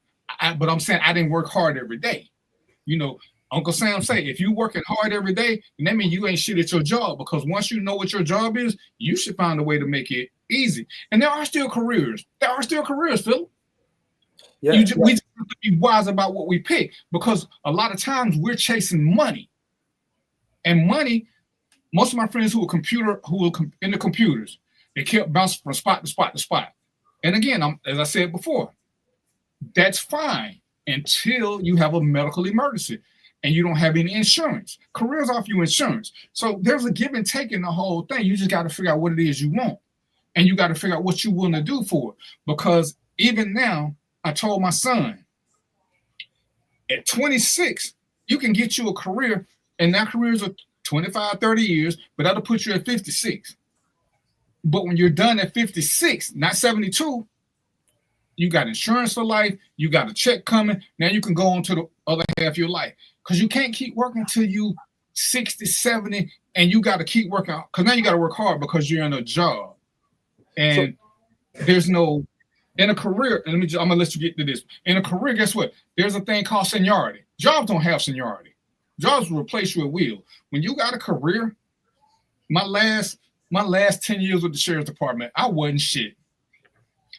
Speaker 12: but I'm saying I didn't work hard every day. You know, Uncle Sam say, if you working hard every day, then that means you ain't shit at your job, because once you know what your job is, you should find a way to make it easy. And there are still careers. Phil.
Speaker 15: Yeah,
Speaker 12: we just have to be wise about what we pick, because a lot of times we're chasing money. And money, most of my friends who were in the computers, they kept bouncing from spot to spot to spot. And again, as I said before, that's fine until you have a medical emergency and you don't have any insurance. Careers offer you insurance. So there's a give and take in the whole thing. You just got to figure out what it is you want. And you got to figure out what you're willing to do for it. Because even now, I told my son, at 26, you can get you a career, and that career is 25, 30 years, but that'll put you at 56. But when you're done at 56, not 72, you got insurance for life, you got a check coming, now you can go on to the other half of your life. Because you can't keep working until you 60, 70, and you got to keep working, because now you got to work hard because you're in a job. And there's no, in a career, and I'm gonna let you get to this. In a career, guess what? There's a thing called seniority. Jobs don't have seniority. Jobs will replace you at will. When you got a career, my last 10 years with the sheriff's department, I wasn't shit.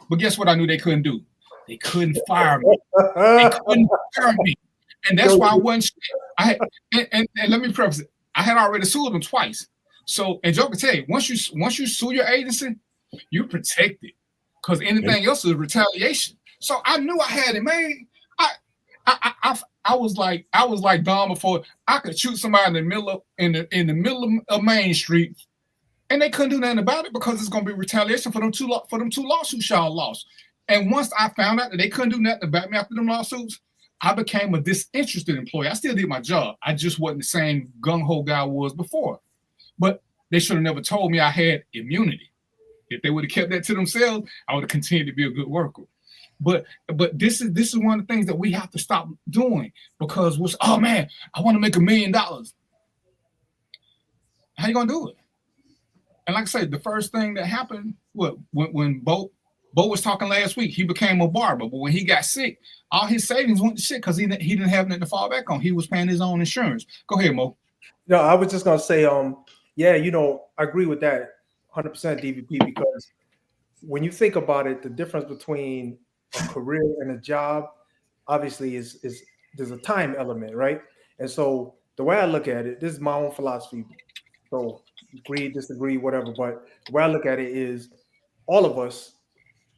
Speaker 12: But guess what I knew they couldn't do? They couldn't fire me. And that's why I wasn't shit. And let me preface it. I had already sued them twice. So, and Joe can tell you, once you sue your agency, you're protected. Because anything else is retaliation. So I knew I had it, man. I was like Don before. I could shoot somebody in the middle of Main Street, and they couldn't do nothing about it because it's gonna be retaliation for them two lawsuits y'all lost. And once I found out that they couldn't do nothing to back me after them lawsuits, I became a disinterested employee. I still did my job. I just wasn't the same gung-ho guy I was before. But they should have never told me I had immunity. If they would have kept that to themselves, I would have continued to be a good worker. But this is one of the things that we have to stop doing, because oh man, I want to make $1 million. How you gonna do it? And like I said, the first thing that happened, when Bo was talking last week, he became a barber. But when he got sick, all his savings went to shit because he didn't have nothing to fall back on. He was paying his own insurance. Go ahead, Mo.
Speaker 15: No, I was just gonna say, yeah, I agree with that 100% DVP, because when you think about it, the difference between a career and a job obviously is there's a time element, right? And so the way I look at it, this is my own philosophy. So agree, disagree, whatever. But the way I look at it is all of us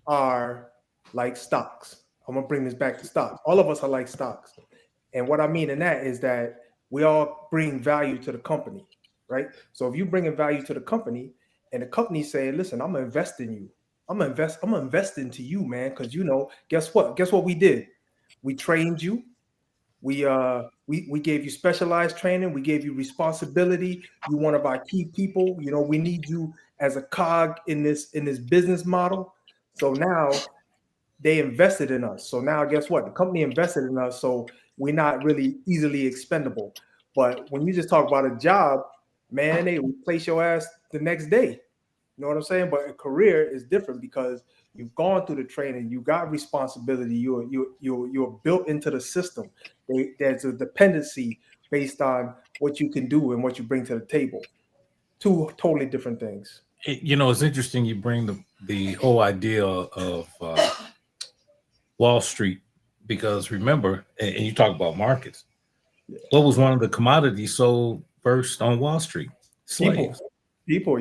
Speaker 15: are like stocks. I'm gonna bring this back to stocks. All of us are like stocks. And what I mean in that is that we all bring value to the company, right? So if you bring in value to the company, and the company saying, listen, I'm gonna invest in you. I'm gonna invest into you, man. Because guess what? Guess what we did? We trained you. We gave you specialized training. We gave you responsibility. You're one of our key people. We need you as a cog in this business model. So now they invested in us. So now guess what? The company invested in us. So we're not really easily expendable. But when you just talk about a job, man, they replace your ass the next day. You know what I'm saying? But a career is different because you've gone through the training, you got responsibility, you're built into the system. There's a dependency based on what you can do and what you bring to the table. Two totally different things.
Speaker 14: It's interesting you bring the whole idea of Wall Street, because remember, and you talk about markets, what was one of the commodities sold first on Wall Street? Slaves.
Speaker 15: People.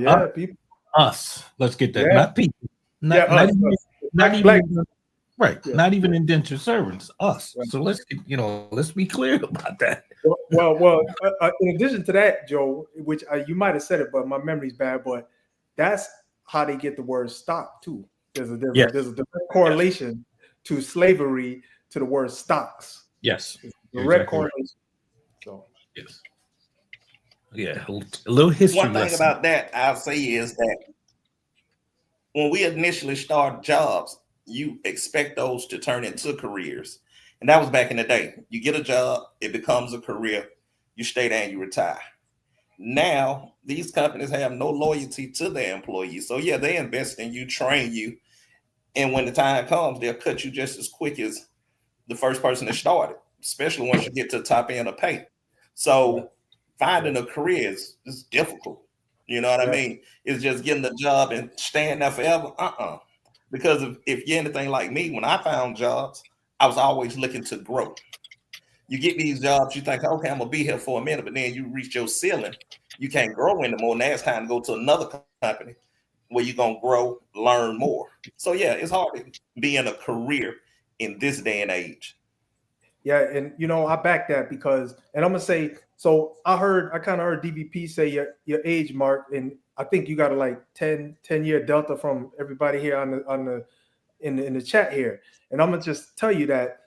Speaker 14: Us. Let's get that.
Speaker 15: Yeah.
Speaker 14: Not people. Not even right. Yeah. Not even indentured servants. Us. Right. So let's be clear about that.
Speaker 15: Well. In addition to that, Joe, which you might have said it, but my memory's bad. But that's how they get the word stock too. There's a direct correlation to slavery to the word stocks.
Speaker 14: Yes.
Speaker 15: Direct correlation. Right. So
Speaker 14: yes. Yeah, a little history
Speaker 13: One thing
Speaker 14: lesson.
Speaker 13: about that I'll say is that when we initially start jobs, you expect those to turn into careers. And that was back in the day. You get a job, it becomes a career, you stay there and you retire. Now, these companies have no loyalty to their employees. So, yeah, they invest in you, train you. And when the time comes, they'll cut you just as quick as the first person that started, especially once you get to the top end of pay. So, finding a career is difficult. You know what I mean? It's just getting a job and staying there forever. Because if you're anything like me, when I found jobs, I was always looking to grow. You get these jobs, you think, okay, I'm gonna be here for a minute, but then you reach your ceiling, you can't grow anymore. Now it's time to go to another company where you're gonna grow, learn more. So yeah, it's hard to be in a career in this day and age.
Speaker 15: Yeah, and I back that because, and I'm gonna say, so I kind of heard DVP say your age, Mark, and I think you got a like 10-year delta from everybody here in the chat here. And I'm gonna just tell you that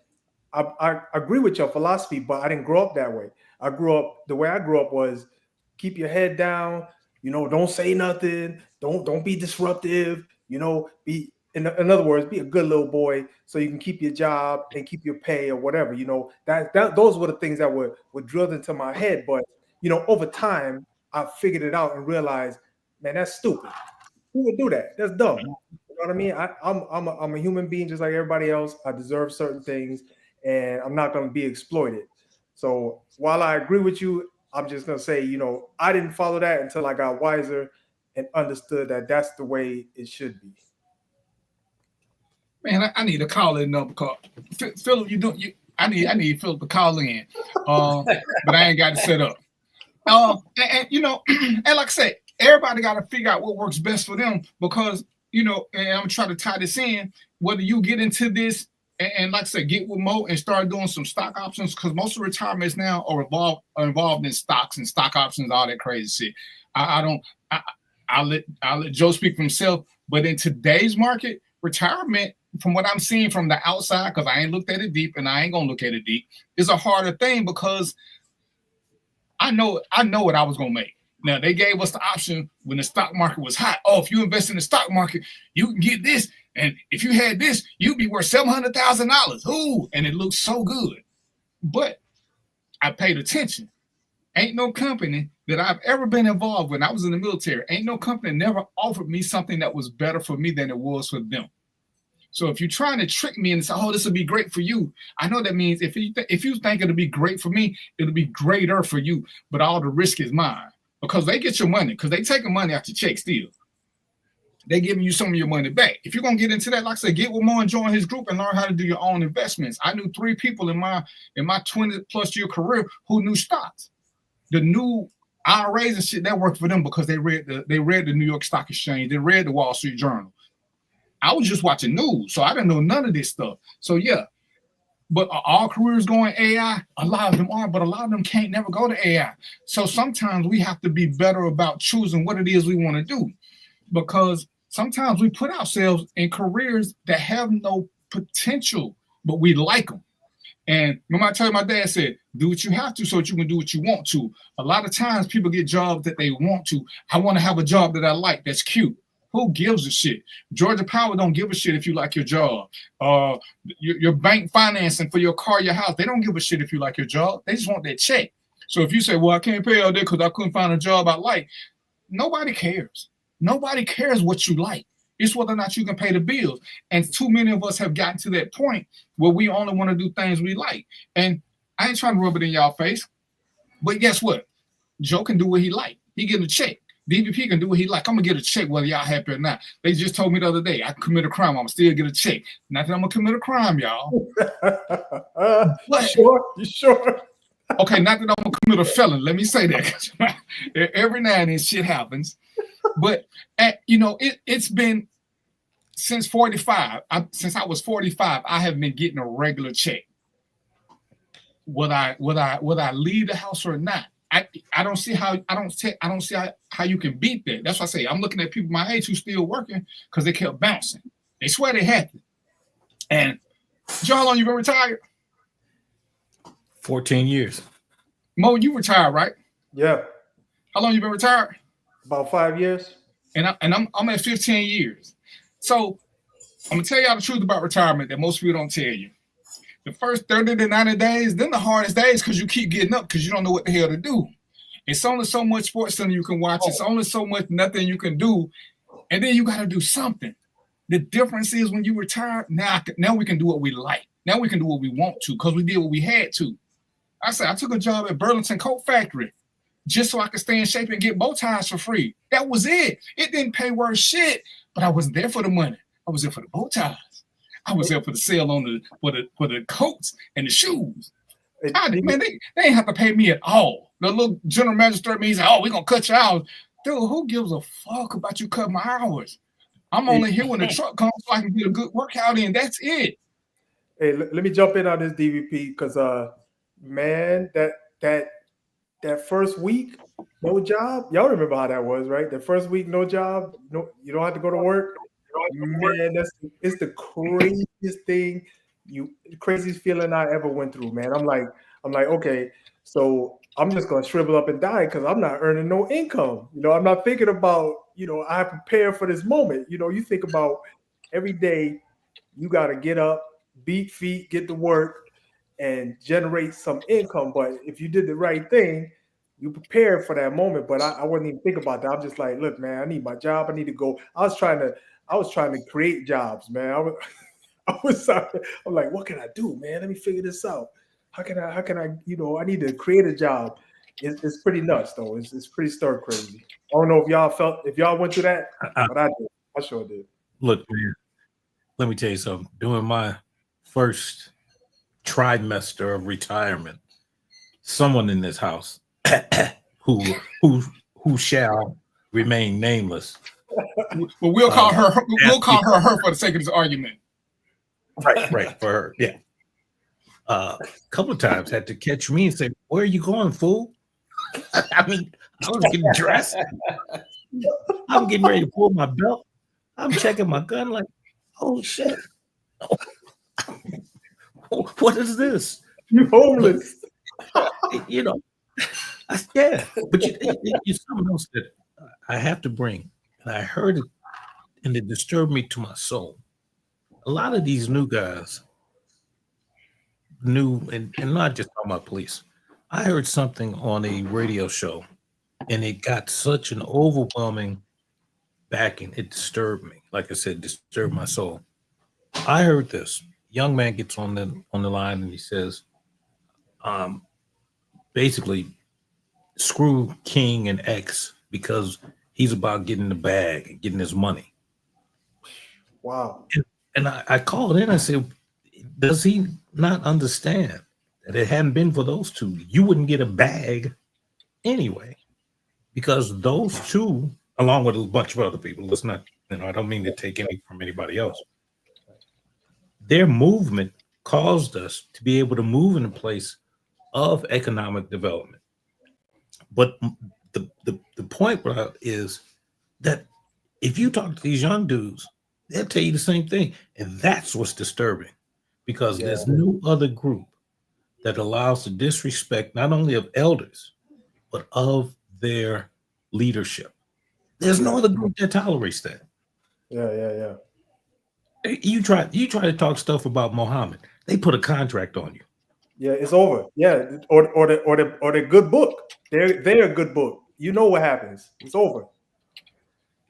Speaker 15: I agree with your philosophy, but I didn't grow up that way. The way I grew up was keep your head down, don't say nothing, don't be disruptive, be in other words, be a good little boy so you can keep your job and keep your pay or whatever. Those were the things that were drilled into my head. But over time, I figured it out and realized, man, that's stupid. Who would do that? That's dumb. You know what I mean? I'm a human being just like everybody else. I deserve certain things, and I'm not going to be exploited. So while I agree with you, I'm just going to say, I didn't follow that until I got wiser and understood that that's the way it should be.
Speaker 12: Man, I need to call in number call. Philip, I need Philip to call in, but I ain't got it set up. And like I said, everybody got to figure out what works best for them because and I'm trying to tie this in. Whether you get into this and like I said, get with Mo and start doing some stock options because most of retirements now are involved in stocks and stock options, all that crazy shit. I'll let Joe speak for himself, but in today's market, retirement, from what I'm seeing from the outside, because I ain't looked at it deep and I ain't gonna look at it deep, is a harder thing because I know what I was gonna make. Now they gave us the option when the stock market was hot. Oh, if you invest in the stock market, you can get this, and if you had this, you'd be worth $700,000. Ooh, and it looks so good. But I paid attention. Ain't no company that I've ever been involved with. I was in the military. Ain't no company never offered me something that was better for me than it was for them. So if you're trying to trick me and say, "Oh, this will be great for you," I know that means if you think it'll be great for me, it'll be greater for you. But all the risk is mine because they get your money because they taking money out your check still. They giving you some of your money back. If you're gonna get into that, like I said, get with Mo and join his group and learn how to do your own investments. I knew 3 people in my 20+ year career who knew stocks. The new IRAs and shit that worked for them because they read the New York Stock Exchange, they read the Wall Street Journal. I was just watching news, so I didn't know none of this stuff. So yeah, but are all careers going AI? A lot of them are, but a lot of them can't never go to AI. So sometimes we have to be better about choosing what it is we want to do, because sometimes we put ourselves in careers that have no potential, but we like them. And remember I told you my dad said, do what you have to so that you can do what you want to. A lot of times people get jobs that they want to. I want to have a job that I like, that's cute. Who gives a shit? Georgia Power don't give a shit if you like your job. Your bank financing for your car, your house, they don't give a shit if you like your job. They just want that check. So if you say, well, I can't pay all that because I couldn't find a job I like, nobody cares. Nobody cares what you like. It's whether or not you can pay the bills. And too many of us have gotten to that point where we only want to do things we like. And I ain't trying to rub it in y'all face, but guess what? Joe can do what he like. He getting a check. DVP can do what he like. I'm going to get a check whether y'all happy or not. They just told me the other day, I commit a crime, I'm going to still get a check. Not that I'm going to commit a crime, y'all.
Speaker 15: You sure?
Speaker 12: Okay, not that I'm going to commit a felony. Let me say that. Every now and then shit happens. But, it's been since 45. Since I was 45, I have been getting a regular check. Would I leave the house or not? I don't see how you can beat that. That's why I say I'm looking at people my age who still working because they kept bouncing. They swear they happy. And Joe, how long you been retired?
Speaker 14: 14 years.
Speaker 12: Mo, you retired, right?
Speaker 15: Yeah.
Speaker 12: How long you been retired?
Speaker 15: About 5 years.
Speaker 12: And I'm at 15 years. So I'm gonna tell y'all the truth about retirement that most people don't tell you. The first 30 to 90 days, then the hardest days because you keep getting up because you don't know what the hell to do. It's only so much sports center you can watch. It's only so much nothing you can do. And then you got to do something. The difference is when you retire, now we can do what we like. Now we can do what we want to because we did what we had to. I said, I took a job at Burlington Coat Factory just so I could stay in shape and get bow ties for free. That was it. It didn't pay worth shit, but I wasn't there for the money. I was there for the bow ties. I was there for the sale on for the coats and the shoes. Man, they ain't have to pay me at all. The little general magistrate means, oh, we're going to cut your hours. Dude, who gives a fuck about you cutting my hours? I'm only here when the truck comes so I can get a good workout in. That's it.
Speaker 15: Hey, let me jump in on this DVP because, man, that first week, no job. Y'all remember how that was, right? The first week, no job. No, you don't have to go to work. Man, it's the craziest thing, the craziest feeling I ever went through, man. I'm like, okay, so I'm just gonna shrivel up and die because I'm not earning no income. I'm not thinking about, I prepare for this moment. You think about every day you gotta get up, beat feet, get to work, and generate some income. But if you did the right thing, you prepared for that moment. But I wouldn't even think about that. I'm just like, look, man, I need my job. I need to go. I was trying to create jobs, man. I'm like, what can I do, man? Let me figure this out. How can I, I need to create a job. It's pretty nuts though. It's pretty stir crazy. I don't know if y'all went through that, but I did. I sure did.
Speaker 14: Look, man, let me tell you something. During my first trimester of retirement, someone in this house who shall remain nameless.
Speaker 12: Well, we'll call her for the sake of this argument.
Speaker 14: Right, for her, yeah. A couple of times had to catch me and say, "Where are you going, fool?" I mean, I was getting dressed. I'm getting ready to pull my belt. I'm checking my gun like, oh shit. What is this?
Speaker 15: You homeless.
Speaker 14: Yeah. But it's something else that I have to bring. And I heard it and it disturbed me to my soul. A lot of these new guys, and not just talking about police. I heard something on a radio show and it got such an overwhelming backing. It disturbed me. Like I said, disturbed my soul. I heard this. Young man gets on the line and he says, basically, screw King and X because he's about getting the bag and getting his money.
Speaker 15: Wow.
Speaker 14: And I called in. I said, does he not understand that it hadn't been for those two, you wouldn't get a bag anyway? Because those two, along with a bunch of other people, let's not, I don't mean to take any from anybody else. Their movement caused us to be able to move in a place of economic development. But the point is that if you talk to these young dudes, they'll tell you the same thing. And that's what's disturbing, because there's no other group that allows the disrespect, not only of elders, but of their leadership. There's no other group that tolerates that.
Speaker 15: Yeah.
Speaker 14: You try to talk stuff about Muhammad, they put a contract on you.
Speaker 15: Yeah, it's over. Yeah, or the good book. They're a good book. You know what happens. It's over.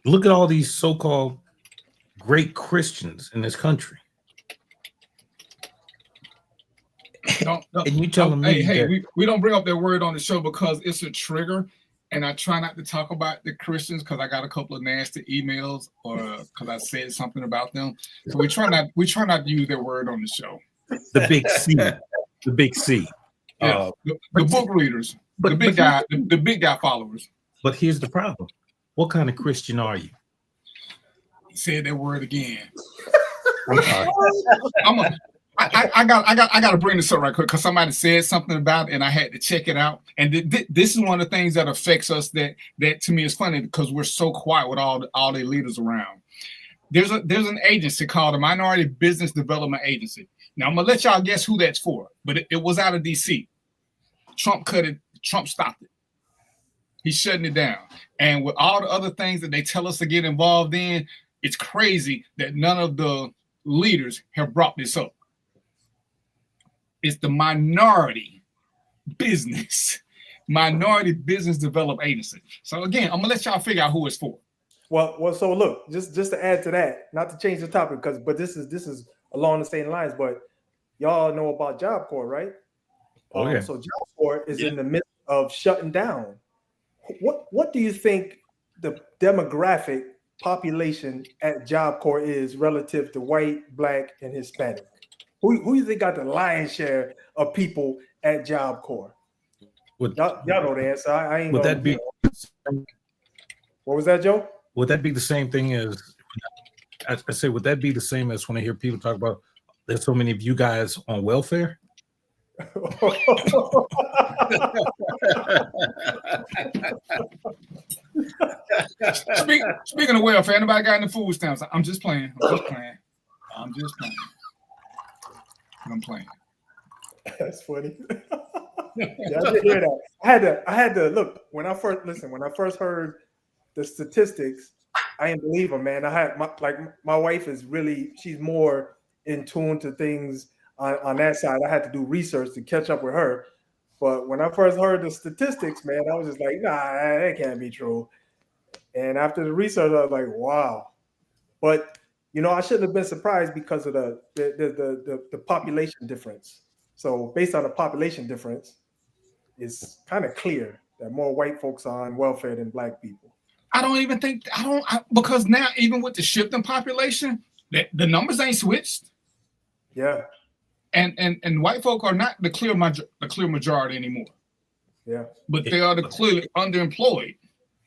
Speaker 14: Look at all these so-called great Christians in this country. And you telling me,
Speaker 12: hey, we don't bring up that word on the show because it's a trigger, and I try not to talk about the Christians because I got a couple of nasty emails or because I said something about them. So we try not to use that word on the show.
Speaker 14: The big C, the big C.
Speaker 12: Yeah, the book readers, the big guy followers.
Speaker 14: But here's the problem: what kind of Christian are you?
Speaker 12: He said that word again. I got to bring this up right quick because somebody said something about it and I had to check it out. And this is one of the things that affects us that to me is funny because we're so quiet with all the leaders around. There's an agency called the Minority Business Development Agency. Now I'm gonna let y'all guess who that's for, but it was out of DC. Trump cut it. Trump stopped it. He's shutting it down. And with all the other things that they tell us to get involved in, it's crazy that none of the leaders have brought this up. It's the minority business development agency. So again, I'm gonna let y'all figure out who it's for.
Speaker 15: Well. So look, just to add to that, not to change the topic, but this is along the same lines. But y'all know about Job Corps, right?
Speaker 14: Oh yeah.
Speaker 15: So Job Corps is in the midst of shutting down. What do you think the demographic population at Job Corps is relative to white, black, and Hispanic? Who do you think got the lion's share of people at Job Corps? Y'all know the answer. I ain't.
Speaker 14: Would that be?
Speaker 15: What was that, Joe?
Speaker 14: Would that be the same thing as? I say, would that be the same as when I hear people talk about there's so many of you guys on welfare?
Speaker 12: Speaking of welfare, anybody got any food stamps? I'm just playing. I'm playing.
Speaker 15: That's funny. Yeah, I did hear that. I had to look when I first heard the statistics. I didn't believe them, man. I had my wife is really, she's more in tune to things on that side. I had to do research to catch up with her. But when I first heard the statistics, man, I was just like, nah, that can't be true. And after the research, I was like, wow. But I shouldn't have been surprised because of the population difference. So based on the population difference, it's kind of clear that more white folks are on welfare than black people.
Speaker 12: Because now even with the shift in population, the numbers ain't switched.
Speaker 15: Yeah.
Speaker 12: And white folk are not the clear majority anymore.
Speaker 15: Yeah.
Speaker 12: But they are the clearly underemployed.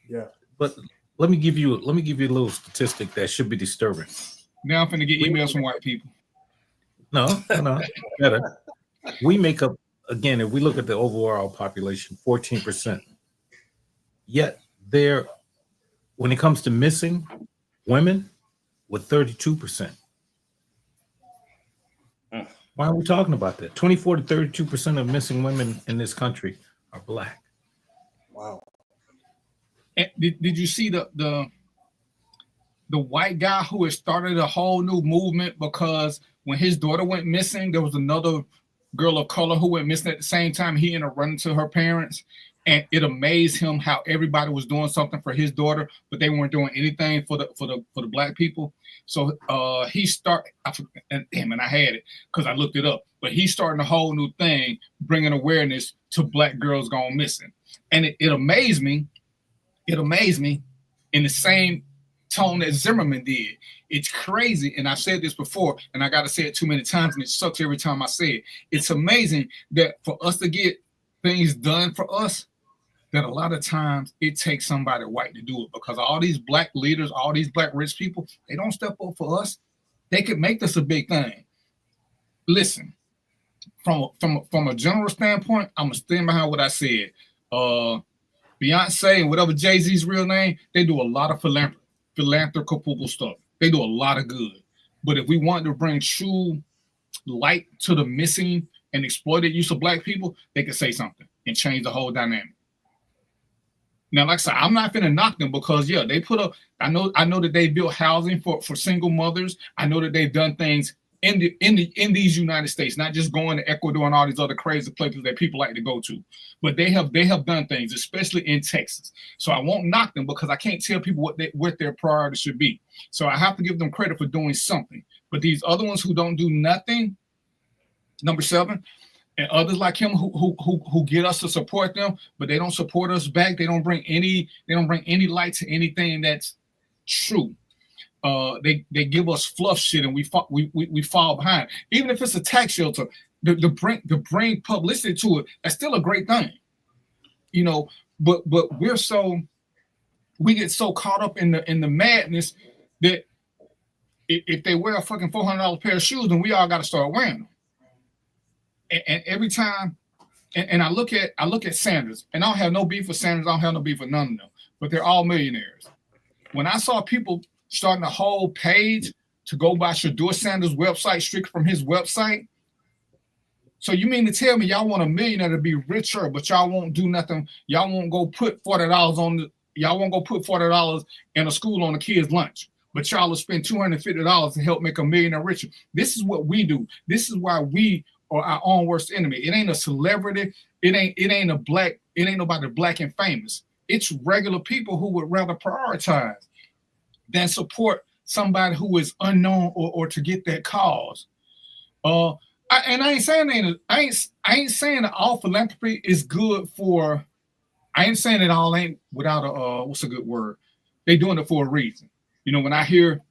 Speaker 15: Yeah.
Speaker 14: But let me give you a little statistic that should be disturbing.
Speaker 12: Now I'm finna get emails from white people.
Speaker 14: No, better. We make up, again, if we look at the overall population, 14%. Yet when it comes to missing women, with 32%. Why are we talking about that? 24 to 32% of missing women in this country are black.
Speaker 15: Wow.
Speaker 12: And did you see the white guy who had started a whole new movement because when his daughter went missing, there was another girl of color who went missing at the same time. He ended up running to her parents, and it amazed him how everybody was doing something for his daughter, but they weren't doing anything for the black people. So he started, and I had it because I looked it up. But he's starting a whole new thing, bringing awareness to black girls gone missing, and it amazed me. It amazed me in the same tone that Zimmerman did. It's crazy, and I've said this before, and I got to say it too many times, and it sucks every time I say it. It's amazing that for us to get things done for us, that a lot of times it takes somebody white to do it, because all these black leaders, all these black rich people, they don't step up for us. They could make this a big thing. Listen, from a general standpoint, I'm gonna stand behind what I said. Beyonce and whatever Jay-Z's real name, they do a lot of philanthropical stuff. They do a lot of good. But if we want to bring true light to the missing and exploited use of black people, they could say something and change the whole dynamic. Now, like I said, I'm not finna knock them because they put up. I know that they built housing for single mothers. I know that they've done things in these United States, not just going to Ecuador and all these other crazy places that people like to go to. But they have done things, especially in Texas. So I won't knock them because I can't tell people what their priority should be. So I have to give them credit for doing something. But these other ones who don't do nothing, number 7, and others like him who get us to support them, but they don't support us back. They don't bring any light to anything that's true. They give us fluff shit and we fall behind. Even if it's a tax shelter, to bring publicity to it, that's still a great thing. But we get so caught up in the madness that if they wear a fucking $400 pair of shoes, then we all got to start wearing them. And every time, and I look at Sanders, and I don't have no beef with Sanders. I don't have no beef with none of them, but they're all millionaires. When I saw people starting a whole page to go by Shedeur Sanders' website, strictly from his website, So you mean to tell me y'all want a millionaire to be richer, but y'all won't do nothing? Y'all won't go put $40 in a school on a kid's lunch, but y'all will spend $250 to help make a millionaire richer. This is what we do. This is why we are our own worst enemy. It ain't a celebrity. It ain't nobody black and famous. It's regular people who would rather prioritize than support somebody who is unknown or to get that cause. I ain't saying that all philanthropy is good for. I ain't saying it all ain't without a what's a good word. They doing it for a reason. You know, when I hear,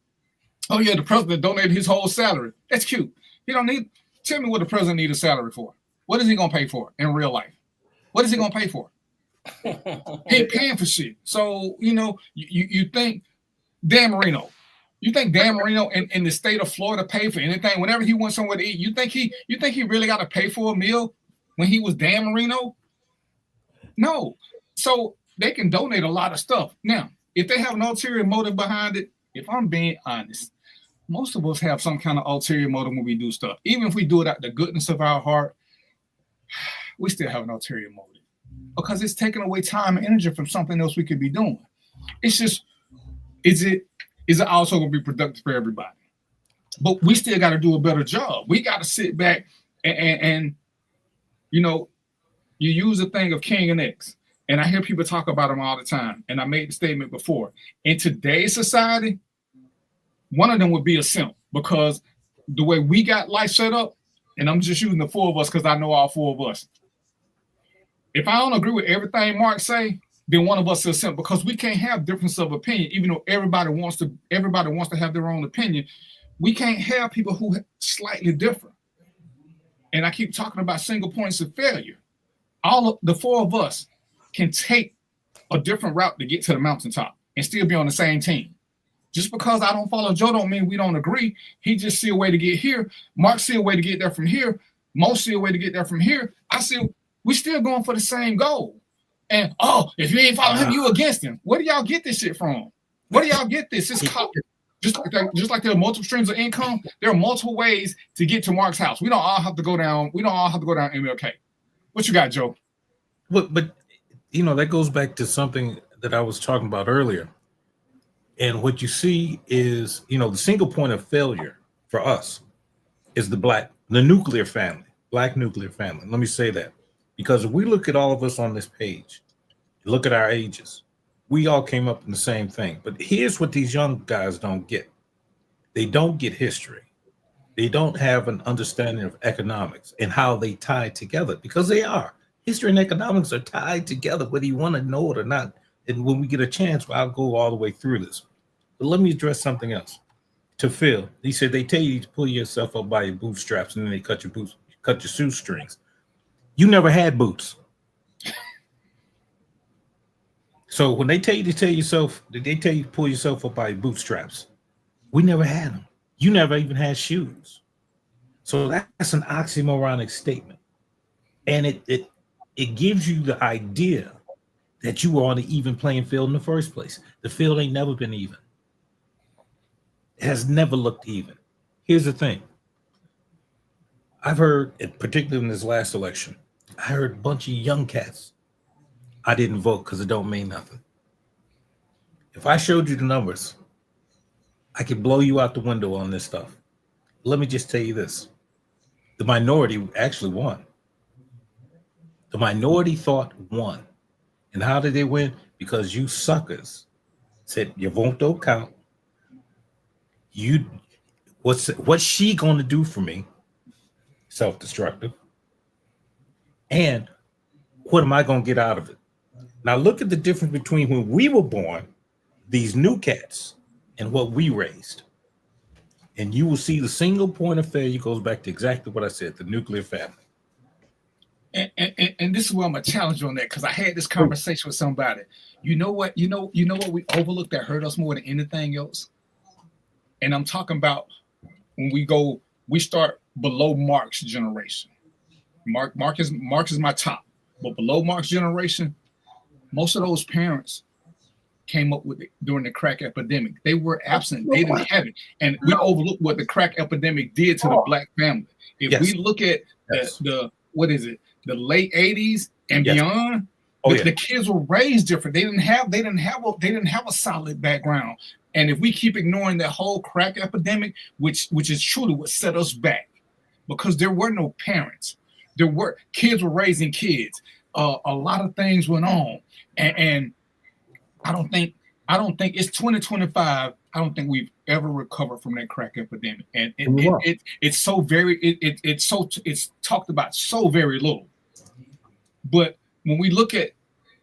Speaker 12: oh yeah, the president donated his whole salary. That's cute. He don't need. Tell me what the president need a salary for. What is he gonna pay for in real life? What is he gonna pay for? He ain't paying for shit. So you know, you think Dan Marino. You think Dan Marino in the state of Florida paid for anything? Whenever he went somewhere to eat, you think he really got to pay for a meal when he was Dan Marino? No. So they can donate a lot of stuff. Now, if they have an ulterior motive behind it, if I'm being honest, most of us have some kind of ulterior motive when we do stuff. Even if we do it out the goodness of our heart, we still have an ulterior motive because it's taking away time and energy from something else we could be doing. It's just, is it also going to be productive for everybody? But we still got to do a better job. We got to sit back and you know, you use the thing of King and X. And I hear people talk about them all the time. And I made the statement before. In today's society, one of them would be a simp because the way we got life set up, and I'm just using the four of us because I know all four of us. If I don't agree with everything Mark say, then one of us is a simp because we can't have difference of opinion, even though everybody wants to have their own opinion. We can't have people who are slightly different. And I keep talking about single points of failure. All of the four of us can take a different route to get to the mountaintop and still be on the same team. Just because I don't follow Joe don't mean we don't agree. He just see a way to get here. Mark see a way to get there from here. Mo see a way to get there from here. We still going for the same goal. And if you ain't following him, you against him. Where do y'all get this shit from? Where do y'all get this? It's just like there are multiple streams of income. There are multiple ways to get to Mark's house. We don't all have to go down. We don't all have to go down MLK. What you got, Joe?
Speaker 14: But you know that goes back to something that I was talking about earlier. And what you see is, you know, the single point of failure for us is the nuclear family, black nuclear family. Let me say that. Because if we look at all of us on this page, look at our ages, we all came up in the same thing. But here's what these young guys don't get. They don't get history. They don't have an understanding of economics and how they tie together because they are. History and economics are tied together, whether you want to know it or not. And when we get a chance, I'll go all the way through this. But let me address something else. To Phil, he said they tell you to pull yourself up by your bootstraps and then they cut your shoestrings. You never had boots. So when they tell you to pull yourself up by your bootstraps, we never had them. You never even had shoes. So that's an oxymoronic statement. And it gives you the idea that you were on an even playing field in the first place. The field ain't never been even. It has never looked even. Here's the thing. I've heard, particularly in this last election, I heard a bunch of young cats. I didn't vote because it don't mean nothing. If I showed you the numbers, I could blow you out the window on this stuff. Let me just tell you this. The minority actually won. The minority thought won. And how did they win? Because you suckers said your vote don't count. What's she going to do for me? Self-destructive. And what am I going to get out of it? Now look at the difference between when we were born, these new cats, and what we raised. And you will see the single point of failure goes back to exactly what I said, the nuclear family.
Speaker 12: And this is where I'm gonna challenge you on that because I had this conversation with somebody. You know what we overlooked that hurt us more than anything else? And I'm talking about when we start below Mark's generation. Mark is my top, but below Mark's generation, most of those parents came up with it during the crack epidemic. They were absent. They didn't have it. And we overlooked what the crack epidemic did to the black family. If we look at the what is it? The late 80s and beyond. The kids were raised different. They didn't have a solid background. And if we keep ignoring that whole crack epidemic, which is truly what set us back, because there were no parents, kids were raising kids. A lot of things went on, and I don't think it's 2025. I don't think we've ever recovered from that crack epidemic, and it's talked about so very little. But when we look at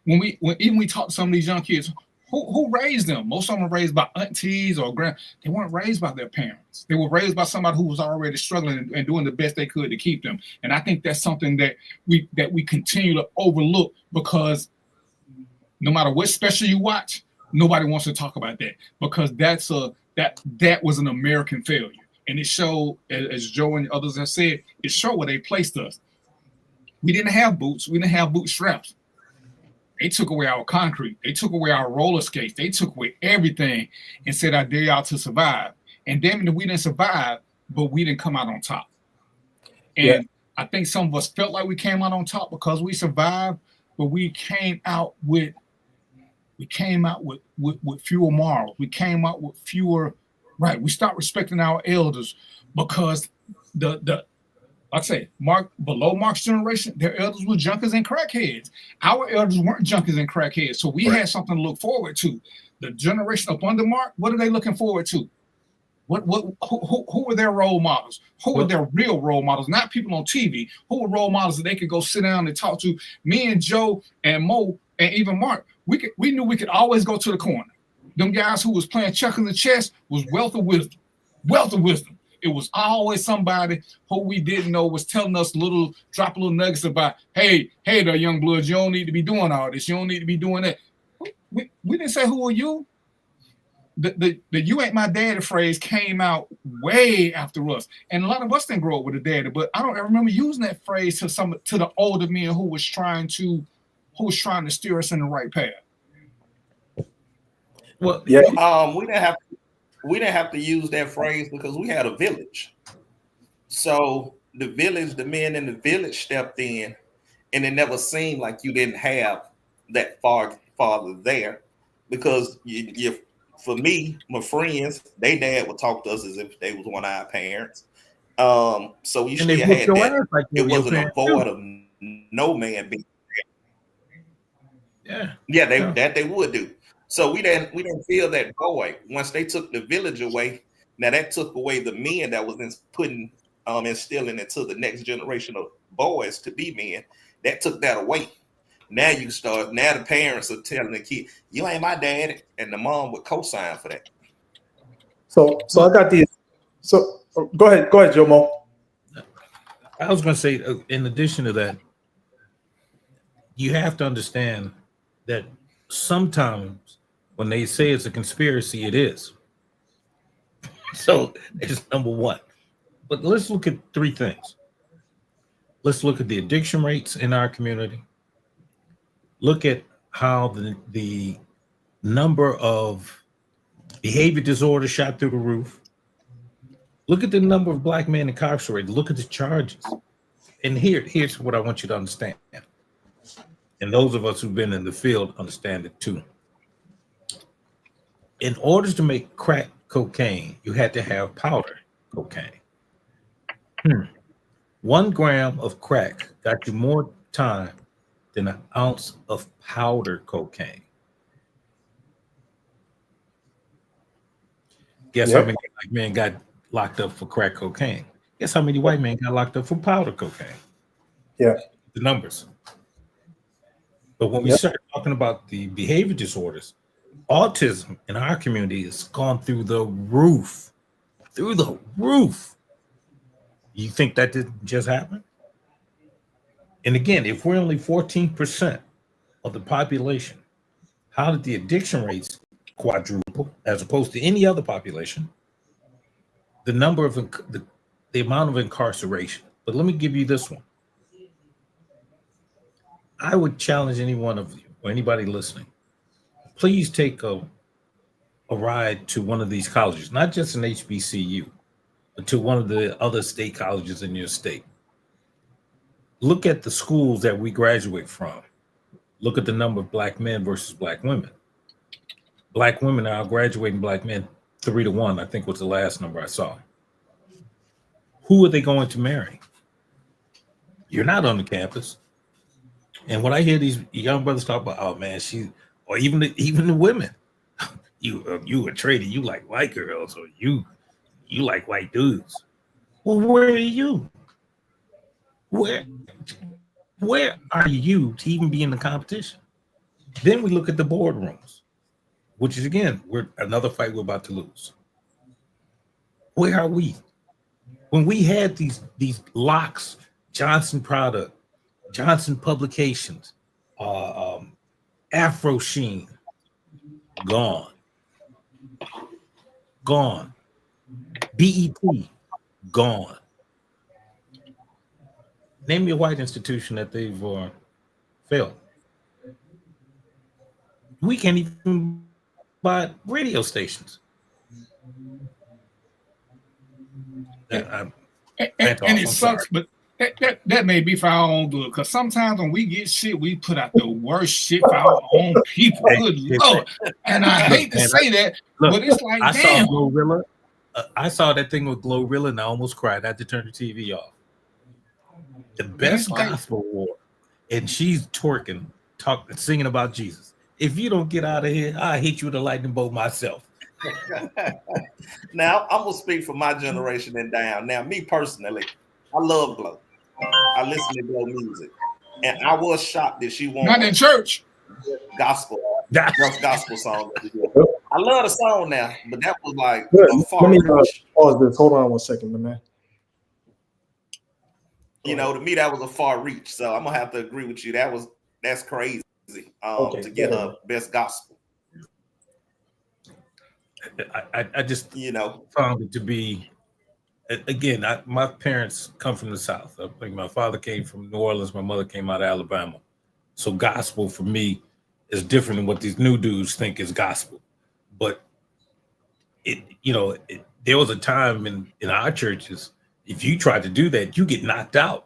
Speaker 12: when we talk to some of these young kids, who raised them? Most of them were raised by aunties or grand. They weren't raised by their parents. They were raised by somebody who was already struggling and doing the best they could to keep them. And I think that's something that we continue to overlook, because no matter what special you watch, nobody wants to talk about that, because that was an American failure. And it showed, as Joe and others have said, it showed where they placed us. We didn't have boots. We didn't have boot straps. They took away our concrete. They took away our roller skates. They took away everything and said, I dare y'all to survive. And damn it, we didn't survive, but we didn't come out on top. And I think some of us felt like we came out on top because we survived, but we came out with fewer morals. We came out with fewer, right. We stopped respecting our elders because I'd say below Mark's generation, their elders were junkies and crackheads. Our elders weren't junkies and crackheads. So we had something to look forward to. The generation up under Mark, what are they looking forward to? Who were their role models? Who were their real role models? Not people on TV. Who were role models that they could go sit down and talk to? Me and Joe and Mo and even Mark, we knew we could always go to the corner. Them guys who was playing checkers and chess was wealth of wisdom. Wealth of wisdom. It was always somebody who we didn't know was telling us drop little nuggets about, hey there, young bloods, you don't need to be doing all this. You don't need to be doing that. We didn't say, who are you? The you ain't my daddy phrase came out way after us. And a lot of us didn't grow up with a daddy, but I don't ever remember using that phrase to the older men who was trying to steer us in the right path.
Speaker 13: Well, we didn't have to use that phrase because we had a village. So the men in the village stepped in, and it never seemed like you didn't have that father there, because for me, my friends, they dad would talk to us as if they was one of our parents. So we still had that. Like it wasn't a void of no man being there. Yeah, they would do. So we didn't feel that void. Once they took the village away, now that took away the men that was instilling into the next generation of boys to be men. That took that away. Now the parents are telling the kid, you ain't my daddy, and the mom would co-sign for that.
Speaker 15: So I got these. So go ahead, Jomo.
Speaker 14: I was going to say, in addition to that, you have to understand that sometimes when they say it's a conspiracy, it is. So it's number one. But let's look at three things. Let's look at the addiction rates in our community. Look at how the number of behavior disorders shot through the roof. Look at the number of black men incarcerated. Look at the charges. And here's what I want you to understand. And those of us who've been in the field understand it too. In order to make crack cocaine, you had to have powder cocaine. 1 gram of crack got you more time than an ounce of powder cocaine. Guess how many black men got locked up for crack cocaine? Guess how many white men got locked up for powder cocaine?
Speaker 15: Yeah.
Speaker 14: The numbers. But when we start talking about the behavior disorders, autism in our community has gone through the roof. Through the roof. You think that didn't just happen? And again, if we're only 14% of the population, how did the addiction rates quadruple as opposed to any other population? The number of the amount of incarceration. But let me give you this one. I would challenge any one of you or anybody listening, please take a ride to one of these colleges, not just an HBCU, but to one of the other state colleges in your state. look at the schools that we graduate from. Look at the number of black men versus black women. Black women are graduating black men 3-1, I think was the last number I saw. Who are they going to marry? You're not on the campus. And when I hear these young brothers talk about, oh man, or even the women, you a trader, you like white girls, or you like white dudes. Well, where are you? Where are you to even be in the competition? Then we look at the boardrooms, which is again, we're another fight we're about to lose. Where are we? When we had these locks, Johnson Product, Johnson Publications, Afro Sheen, gone. BET, gone. Name me a white institution that they've failed. We can't even buy radio stations.
Speaker 12: And it sucks, but that may be for our own good. Because sometimes when we get shit, we put out the worst shit for our own people. Good Lord. And I hate to say that, but it's like, damn.
Speaker 14: I saw that thing with Glorilla and I almost cried. I had to turn the TV off. The best gospel war, and she's twerking, singing about Jesus. If you don't get out of here, I'll hit you with a lightning bolt myself.
Speaker 13: Now, I'm going to speak for my generation and down. Now, me personally, I love Glow. I listen to Glow music. And I was shocked that she won't.
Speaker 12: Not in church.
Speaker 13: Gospel. Gospel song. I love the song now, but that was like
Speaker 15: a far reach. Pause this. Hold on 1 second, man.
Speaker 13: You know, to me, that was a far reach. So I'm going to have to agree with you. That's crazy to get her best gospel.
Speaker 14: I just found it to be, again, my parents come from the South. I think my father came from New Orleans. My mother came out of Alabama. So gospel for me is different than what these new dudes think is gospel. But there was a time in our churches, if you tried to do that, you get knocked out.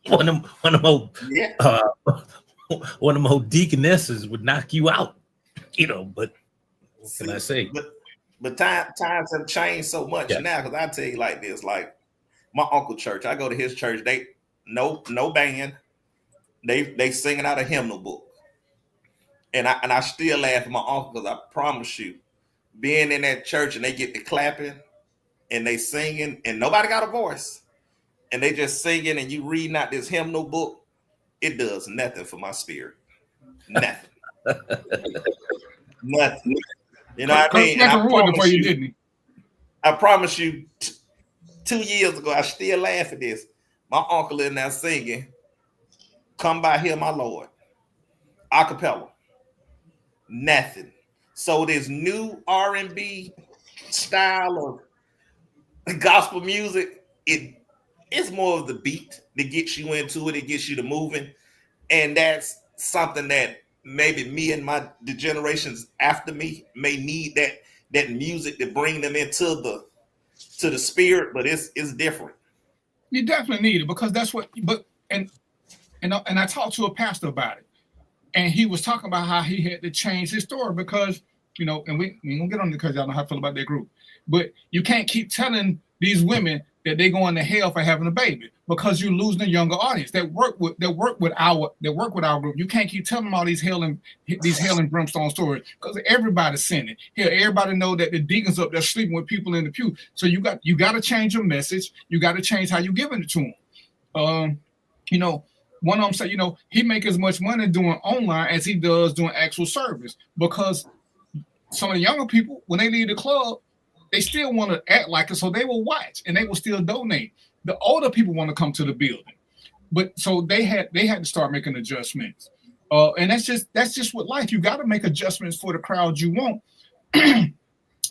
Speaker 14: One of them old deaconesses would knock you out. But what can I say?
Speaker 13: But times have changed so much now. Because I tell you like this, like my uncle church, I go to his church. They no band. They singing out a hymnal book, and I still laugh at my uncle because I promise you, being in that church and they get to clapping and they singing and nobody got a voice and they just singing and you reading out this hymnal book, it does nothing for my spirit. Nothing. Nothing. You know what I mean? I promise you, 2 years ago, I still laugh at this. My uncle in there singing, "Come by here, my Lord," a cappella. Nothing. So this new R&B style of gospel music, it's more of the beat that gets you into it. It gets you to moving, and that's something that maybe me and the generations after me may need, that music to bring them into the spirit. But it's different.
Speaker 12: You definitely need it because that's what. And I talked to a pastor about it, and he was talking about how he had to change his story because and we ain't gonna get on it because y'all know how I feel about that group. But you can't keep telling these women that they're going to hell for having a baby because you're losing a younger audience that work with our group. You can't keep telling them all these hell and brimstone stories because everybody's sinning. Here, everybody know that the deacons up there sleeping with people in the pew. So you got to change your message. You got to change how you giving it to them. One of them said, he make as much money doing online as he does doing actual service because some of the younger people, when they leave the club, they still want to act like it, so they will watch and they will still donate. The older people want to come to the building, but so they had to start making adjustments. And that's just what life. You got to make adjustments for the crowd you want. I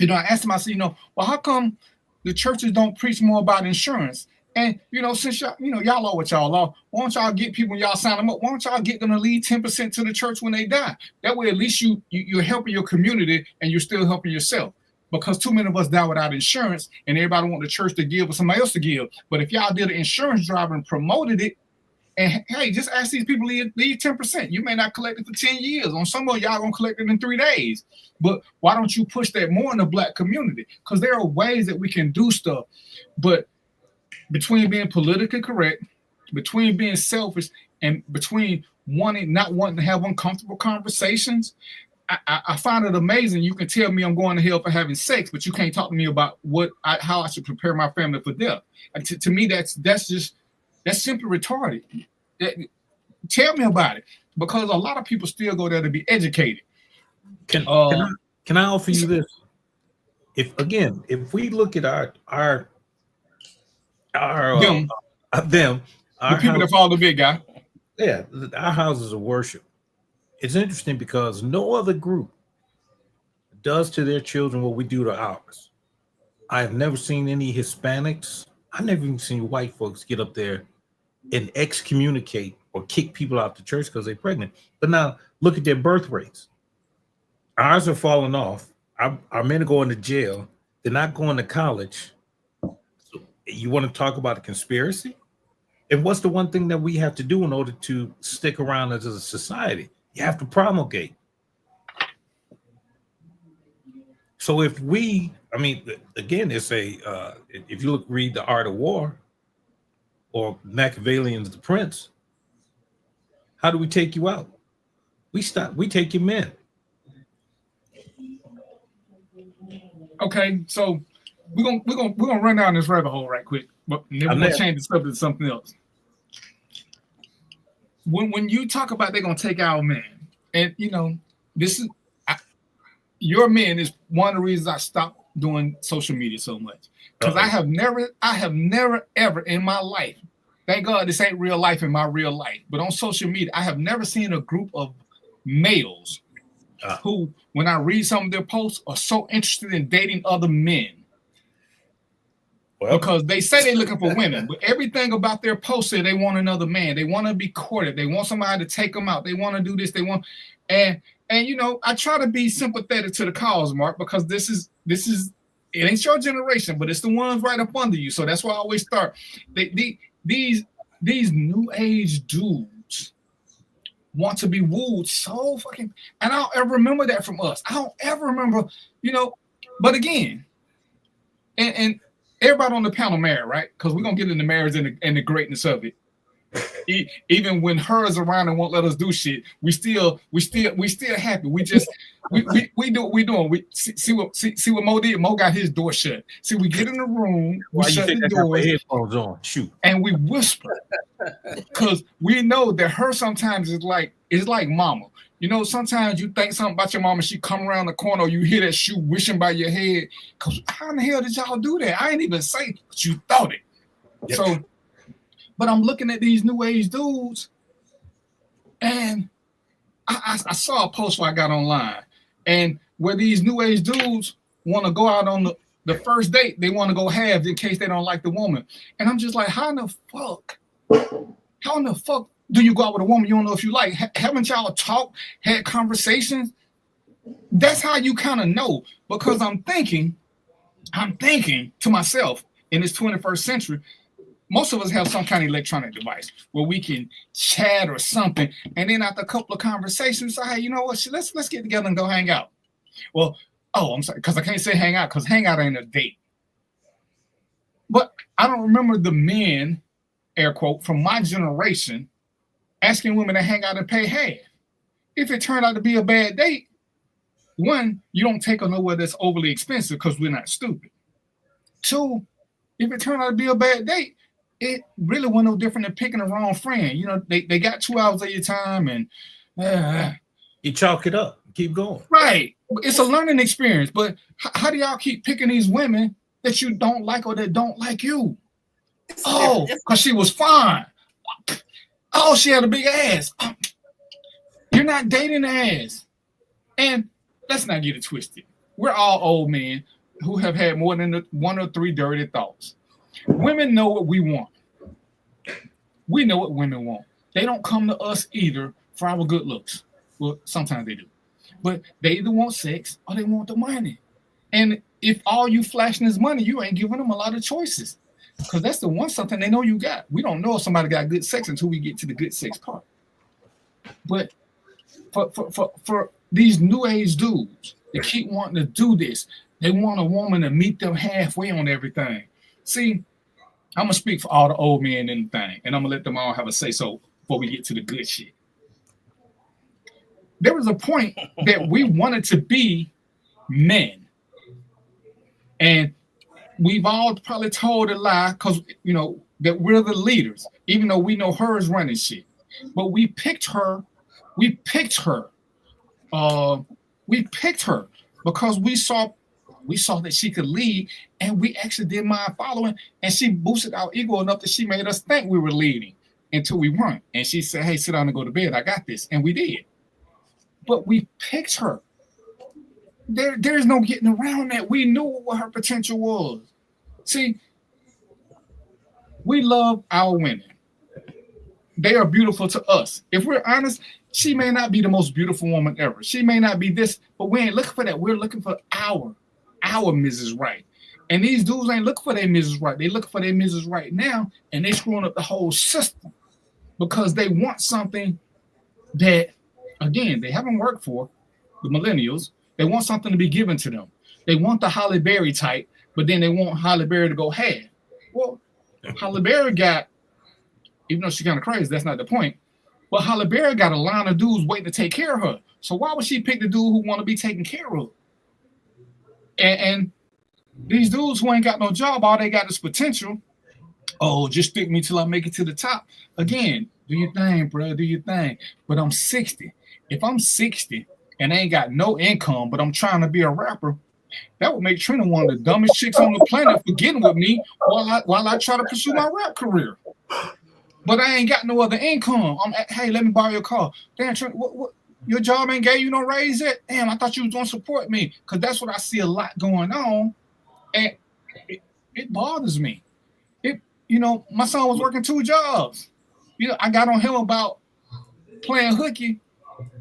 Speaker 12: asked him, I said, well, how come the churches don't preach more about insurance? And since y'all are what y'all are, why don't y'all get people, y'all sign them up? Why don't y'all get them to leave 10% to the church when they die? That way, at least you're helping your community and you're still helping yourself. Because too many of us die without insurance, and everybody want the church to give or somebody else to give. But if y'all did an insurance drive and promoted it, And hey, just ask these people leave 10%. You may not collect it for 10 years. On some of y'all gonna collect it in 3 days. But why don't you push that more in the Black community? Because there are ways that we can do stuff. But between being politically correct, between being selfish, and between not wanting to have uncomfortable conversations, I find it amazing. You can tell me I'm going to hell for having sex, but you can't talk to me about how I should prepare my family for death. To me, that's simply retarded. Tell me about it, because a lot of people still go there to be educated.
Speaker 14: Can I offer you this? If we look at our the people that follow the big guy, yeah, our houses of worship. It's interesting because no other group does to their children what we do to ours. I have never seen any Hispanics. I've never even seen white folks get up there and excommunicate or kick people out the church because they're pregnant. But now look at their birth rates. Ours are falling off. Our men are going to jail. They're not going to college. So you want to talk about a conspiracy? And what's the one thing that we have to do in order to stick around as a society? You have to promulgate. So if again, it's if you read The Art of War or Machiavellian's The Prince, how do we take you out? We take your men.
Speaker 12: Okay, so we're gonna run down this rabbit hole right quick, but then we're gonna change the subject to something else. When you talk about they're gonna take our men, and this is your men is one of the reasons I stopped doing social media so much, because I have never ever in my life, thank God this ain't real life in my real life, but on social media I have never seen a group of males who, when I read some of their posts, are so interested in dating other men. Because they say they're looking for women, but everything about their post said they want another man. They want to be courted. They want somebody to take them out. They want to do this. They want, and I try to be sympathetic to the cause, Mark, because this is it ain't your generation, but it's the ones right up under you. So that's why I always start. These new age dudes want to be wooed so fucking, and I don't ever remember that from us. I don't ever remember, but again, and everybody on the panel married, right? Because we're gonna get into marriage and the greatness of it. Even when her is around and won't let us do shit, we still happy. We just we do what we doing. We see what Mo did. Mo got his door shut. See, we get in the room, we shut the doors,
Speaker 14: headphones on, shoot,
Speaker 12: and we whisper, because we know that her sometimes is like mama. Sometimes you think something about your mama, she come around the corner, or you hear that shoe wishing by your head. Cause how in the hell did y'all do that? I ain't even say, but you thought it. Yep. So, but I'm looking at these new age dudes, and I saw a post where I got online, and where these new age dudes want to go out on the first date, they want to go halves in case they don't like the woman. And I'm just like, how in the fuck do you go out with a woman you don't know if you like? Haven't y'all talked, had conversations? That's how you kind of know. Because I'm thinking to myself, in this 21st century, most of us have some kind of electronic device where we can chat or something, and then after a couple of conversations, say, hey, you know what? Let's get together and go hang out. Well, I'm sorry, because I can't say hang out, because hang out ain't a date. But I don't remember the men, air quote, from my generation asking women to hang out and pay half. If it turned out to be a bad date, one, you don't take her nowhere that's overly expensive because we're not stupid. Two, if it turned out to be a bad date, it really wasn't no different than picking the wrong friend. They got 2 hours of your time, and
Speaker 14: you chalk it up, keep going.
Speaker 12: Right. It's a learning experience, but how do y'all keep picking these women that you don't like or that don't like you? Because she was fine. Oh, she had a big ass. You're not dating the ass. And let's not get it twisted. We're all old men who have had more than 1 or 3 dirty thoughts. Women know what we want. We know what women want. They don't come to us either for our good looks. Well, sometimes they do. But they either want sex or they want the money. And if all you flashing is money, you ain't giving them a lot of choices. Because that's the one something they know you got. We don't know if somebody got good sex until we get to the good sex part. But for these new age dudes, they keep wanting to do this. They want a woman to meet them halfway on everything. See, I'm gonna speak for all the old men in the thing, and I'm gonna let them all have a say so before we get to the good shit. There was a point that we wanted to be men, and we've all probably told a lie because that we're the leaders, even though we know her is running shit. But we picked her. We picked her because we saw that she could lead, and we actually did mind following, and she boosted our ego enough that she made us think we were leading until we weren't. And she said, "Hey, sit down and go to bed. I got this," and we did. But we picked her. There's no getting around that. We knew what her potential was. See, we love our women. They are beautiful to us. If we're honest, she may not be the most beautiful woman ever. She may not be this, but we ain't looking for that. We're looking for our Mrs. Right. And these dudes ain't looking for their Mrs. Right. They looking for their Mrs. Right now, and they screwing up the whole system because they want something that, again, they haven't worked for, the millennials. They want something to be given to them. They want the Halle Berry type, but then they want Halle Berry to go half. Well, Halle Berry got, even though she's kind of crazy, that's not the point. But Halle Berry got a line of dudes waiting to take care of her. So why would she pick the dude who want to be taken care of? And these dudes who ain't got no job, all they got is potential. Oh, just stick me till I make it to the top. Again, do your thing, bro. Do your thing. But I'm 60. If I'm 60 and I ain't got no income, but I'm trying to be a rapper, that would make Trina one of the dumbest chicks on the planet for getting with me while I try to pursue my rap career. But I ain't got no other income. Hey, let me borrow your car. Damn, Trina, what? Your job ain't gave you no raise yet? Damn, I thought you was going to support me. Because that's what I see a lot going on. And it bothers me. My son was working 2 jobs. I got on him about playing hooky.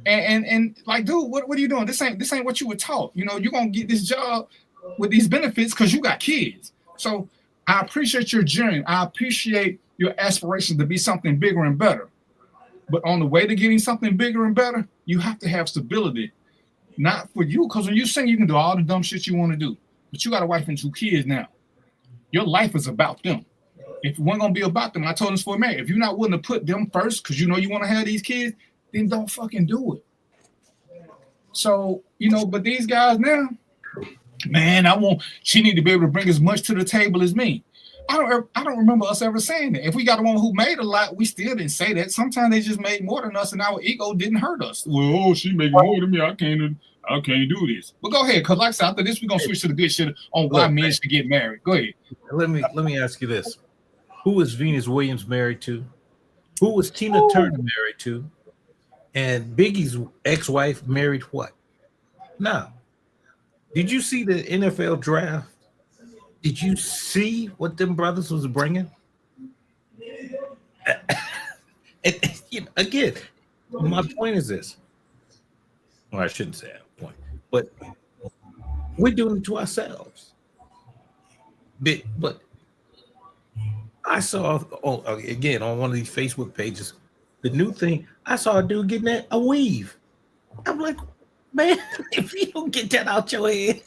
Speaker 12: And like, dude, what are you doing? This ain't what you were taught. You're going to get this job with these benefits because you got kids. So I appreciate your journey. I appreciate your aspiration to be something bigger and better. But on the way to getting something bigger and better, you have to have stability. Not for you, because when you sing, you can do all the dumb shit you want to do. But you got a wife and 2 kids now. Your life is about them. If it wasn't going to be about them, I told this for a man, if you're not willing to put them first because you want to have these kids, then don't fucking do it. So, but these guys now, man, she need to be able to bring as much to the table as me. I don't remember us ever saying that. If we got a woman who made a lot, we still didn't say that. Sometimes they just made more than us, and our ego didn't hurt us. Well, she making more than me. I can't do this. But go ahead, because like I said, after this, we're gonna switch to the good shit on why men should get married. Go ahead.
Speaker 14: Let me ask you this: who was Venus Williams married to? Who was Tina Turner married to? And Biggie's ex-wife married what? Now, did you see the NFL draft? Did you see what them brothers was bringing? Again, my point is this. Well, I shouldn't say that point, but we're doing it to ourselves. But I saw, again, on one of these Facebook pages, the new thing, I saw a dude getting a weave. I'm like, man, if you don't get that out your head,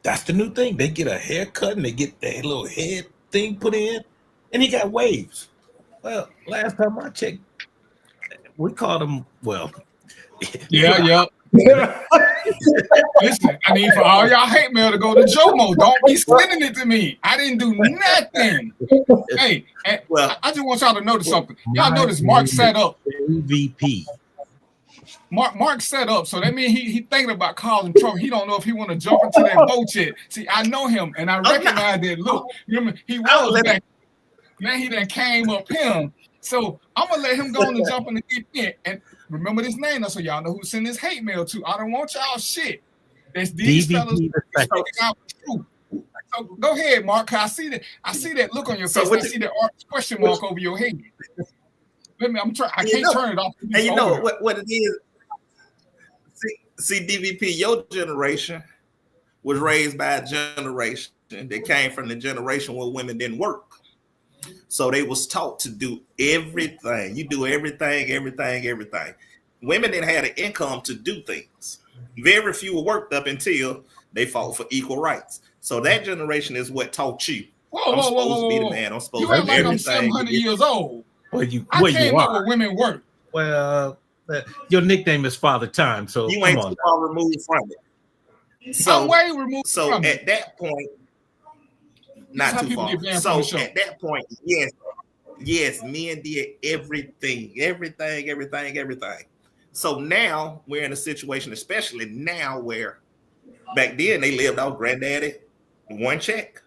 Speaker 14: that's the new thing. They get a haircut and they get that little head thing put in, and he got waves. Well, last time I checked, we called them,
Speaker 12: Yeah. Listen, I need for all y'all hate mail to go to Jomo. Don't be sending it to me. I didn't do nothing. Hey, I just want y'all to notice something. Y'all notice Mark set up.
Speaker 14: MVP.
Speaker 12: Mark set up, so that means he thinking about calling Trump. He don't know if he want to jump into that boat yet. See, I know him, and I recognize that look. Remember, he was back. Now he done came up him. So I'm gonna let him go on and jump in the deep end. And remember this name, so y'all know who send this hate mail to. I don't want y'all shit. It's these fellas out the truth. So go ahead, Mark. I see that look on your face. I see that question mark over your head. I'm trying. I can't turn it off.
Speaker 13: And you know what it is. See, DVP, your generation, was raised by a generation that came from the generation where women didn't work. So they was taught to do everything. You do everything. Women didn't have the income to do things. Very few were worked up until they fought for equal rights. So that generation is what taught you. I'm supposed to be the man. I'm supposed to do
Speaker 12: like
Speaker 13: everything.
Speaker 12: I'm 700 years old.
Speaker 14: Well, you
Speaker 12: I came up with women work.
Speaker 14: Well, your nickname is Father Time, so
Speaker 13: you ain't too far removed from it. So
Speaker 12: I'm way removed
Speaker 13: so
Speaker 12: from
Speaker 13: at that point, not too far. So at that point, yes, men did everything. So now we're in a situation, especially now, where back then they lived off granddaddy one check.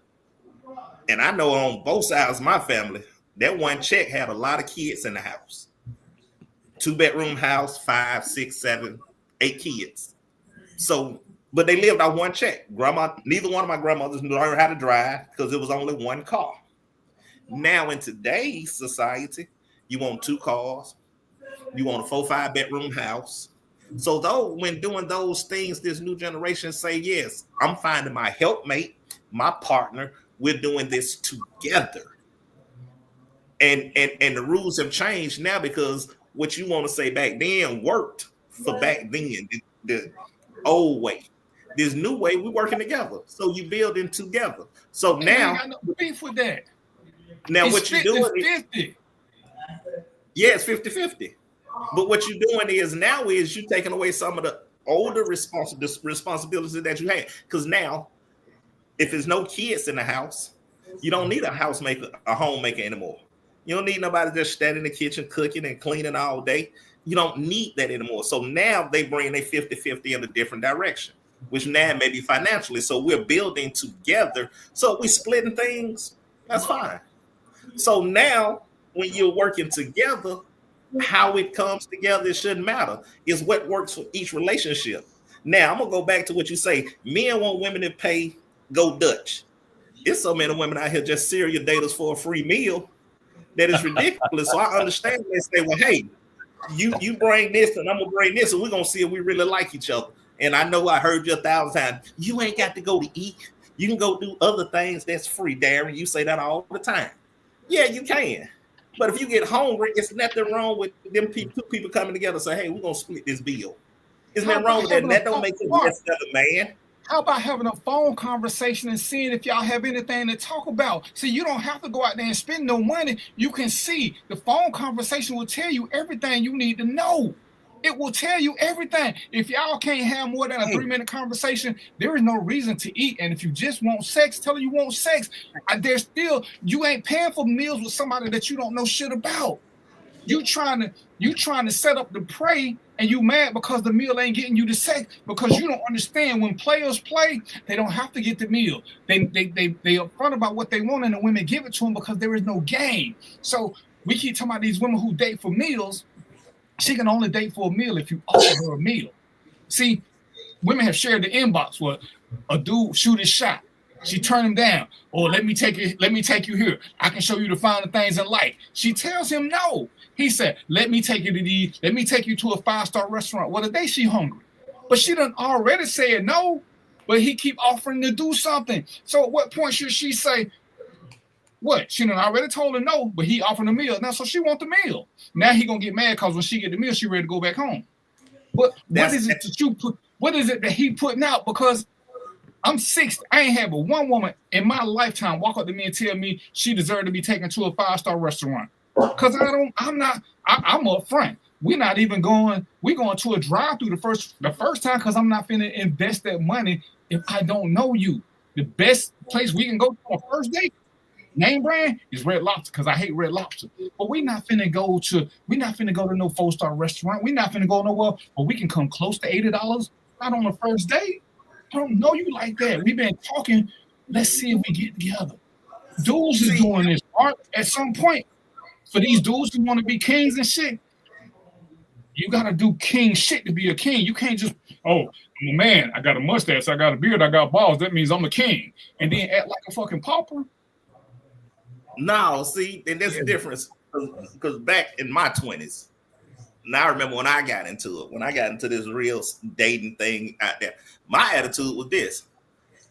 Speaker 13: And I know on both sides of my family, that one check had a lot of kids in the house. 2-bedroom house, 5, 6, 7, 8 kids. So, but they lived on one check. Neither one of my grandmothers learned how to drive because it was only one car. Now in today's society, you want 2 cars, you want a 4, 5-bedroom house. So though when doing those things, this new generation say, yes, I'm finding my helpmate, my partner, we're doing this together. And the rules have changed now because what you want to say back then worked for back then, the old way. This new way, we're working together. So you building together. So now,
Speaker 12: I got no beef with that.
Speaker 13: Now
Speaker 12: it's
Speaker 13: what you're doing
Speaker 12: is 50.
Speaker 13: Yeah, it's 50-50. But what you're doing is now is you're taking away some of the older responsibilities that you had. Because now, if there's no kids in the house, you don't need a homemaker anymore. You don't need nobody just standing in the kitchen cooking and cleaning all day. You don't need that anymore. So now they bring their 50-50 in a different direction, which now may be financially. So we're building together. So we're splitting things. That's fine. So now when you're working together, how it comes together, it shouldn't matter. It's what works for each relationship. Now I'm gonna go back to what you say. Men want women to go Dutch. There's so many women out here just serial daters for a free meal that is ridiculous. So I understand they say, well, hey, you bring this and I'm gonna bring this, and we're gonna see if we really like each other. And I know I heard you 1,000 times. You ain't got to go to eat. You can go do other things that's free, Darren. You say that all the time. Yeah, you can. But if you get hungry, it's nothing wrong with them two people coming together and say, hey, we're gonna split this bill. Isn't that wrong with that? That don't make it less than a man.
Speaker 12: How about having a phone conversation and seeing if y'all have anything to talk about? See, you don't have to go out there and spend no money. You can see the phone conversation will tell you everything you need to know. It will tell you everything. If y'all can't have more than a 3-minute conversation, there is no reason to eat. And if you just want sex, tell her you want sex. You ain't paying for meals with somebody that you don't know shit about. You trying to set up the prey, and you mad because the meal ain't getting you the sex, because you don't understand when players play, they don't have to get the meal. They upfront about what they want, and the women give it to them because there is no game. So we keep talking about these women who date for meals. She can only date for a meal if you offer her a meal. See, women have shared the inbox where a dude shoot his shot. She turned him down. Oh, let me take you here. I can show you the finer things in life. She tells him no. He said, let me take you to a 5-star restaurant. Well, today she hungry. But she done already said no, but he keep offering to do something. So at what point should she say, what? She done already told her no, but he offered a meal. Now, so she want the meal. Now he gonna get mad because when she get the meal, she ready to go back home. But what is it that he putting out? Because I'm 60. I ain't had but one woman in my lifetime walk up to me and tell me she deserved to be taken to a 5-star restaurant. Because I'm up front. We're not even going, we're going to a drive-through the first time because I'm not finna invest that money if I don't know you. The best place we can go to a first date, name brand, is Red Lobster, because I hate Red Lobster. But we're not finna go to no 4-star restaurant. We're not finna go nowhere, but we can come close to $80 not on the first date. I don't know you like that. We've been talking. Let's see if we get together. Dudes is doing this. At some point, for these dudes who want to be kings and shit, you got to do king shit to be a king. You can't just, I'm a man. I got a mustache. I got a beard. I got balls. That means I'm a king. And then act like a fucking pauper.
Speaker 13: No, see, and there's a difference. Because back in my 20s, now I remember when I got into it, when I got into this real dating thing out there, my attitude was this.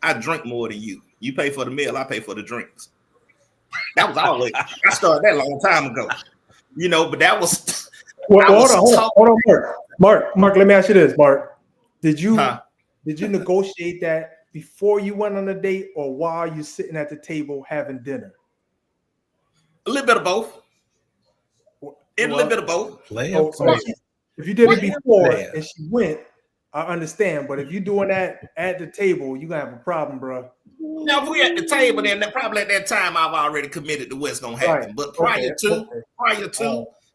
Speaker 13: I drink more than you. You pay for the meal, I pay for the drinks. That was always. I started that a long time ago. You know, but that was.
Speaker 15: Well, hold on, Mark. Mark, let me ask you this, Mark. Did you negotiate that before you went on a date, or while you sitting at the table having dinner?
Speaker 13: A little bit of both. A little bit of both.
Speaker 15: So if you did it before and she went, I understand. But if you're doing that at the table, you're gonna have a problem, bro.
Speaker 13: Now, if we at the table, then probably at that time I've already committed to what's gonna happen. Right. But prior to,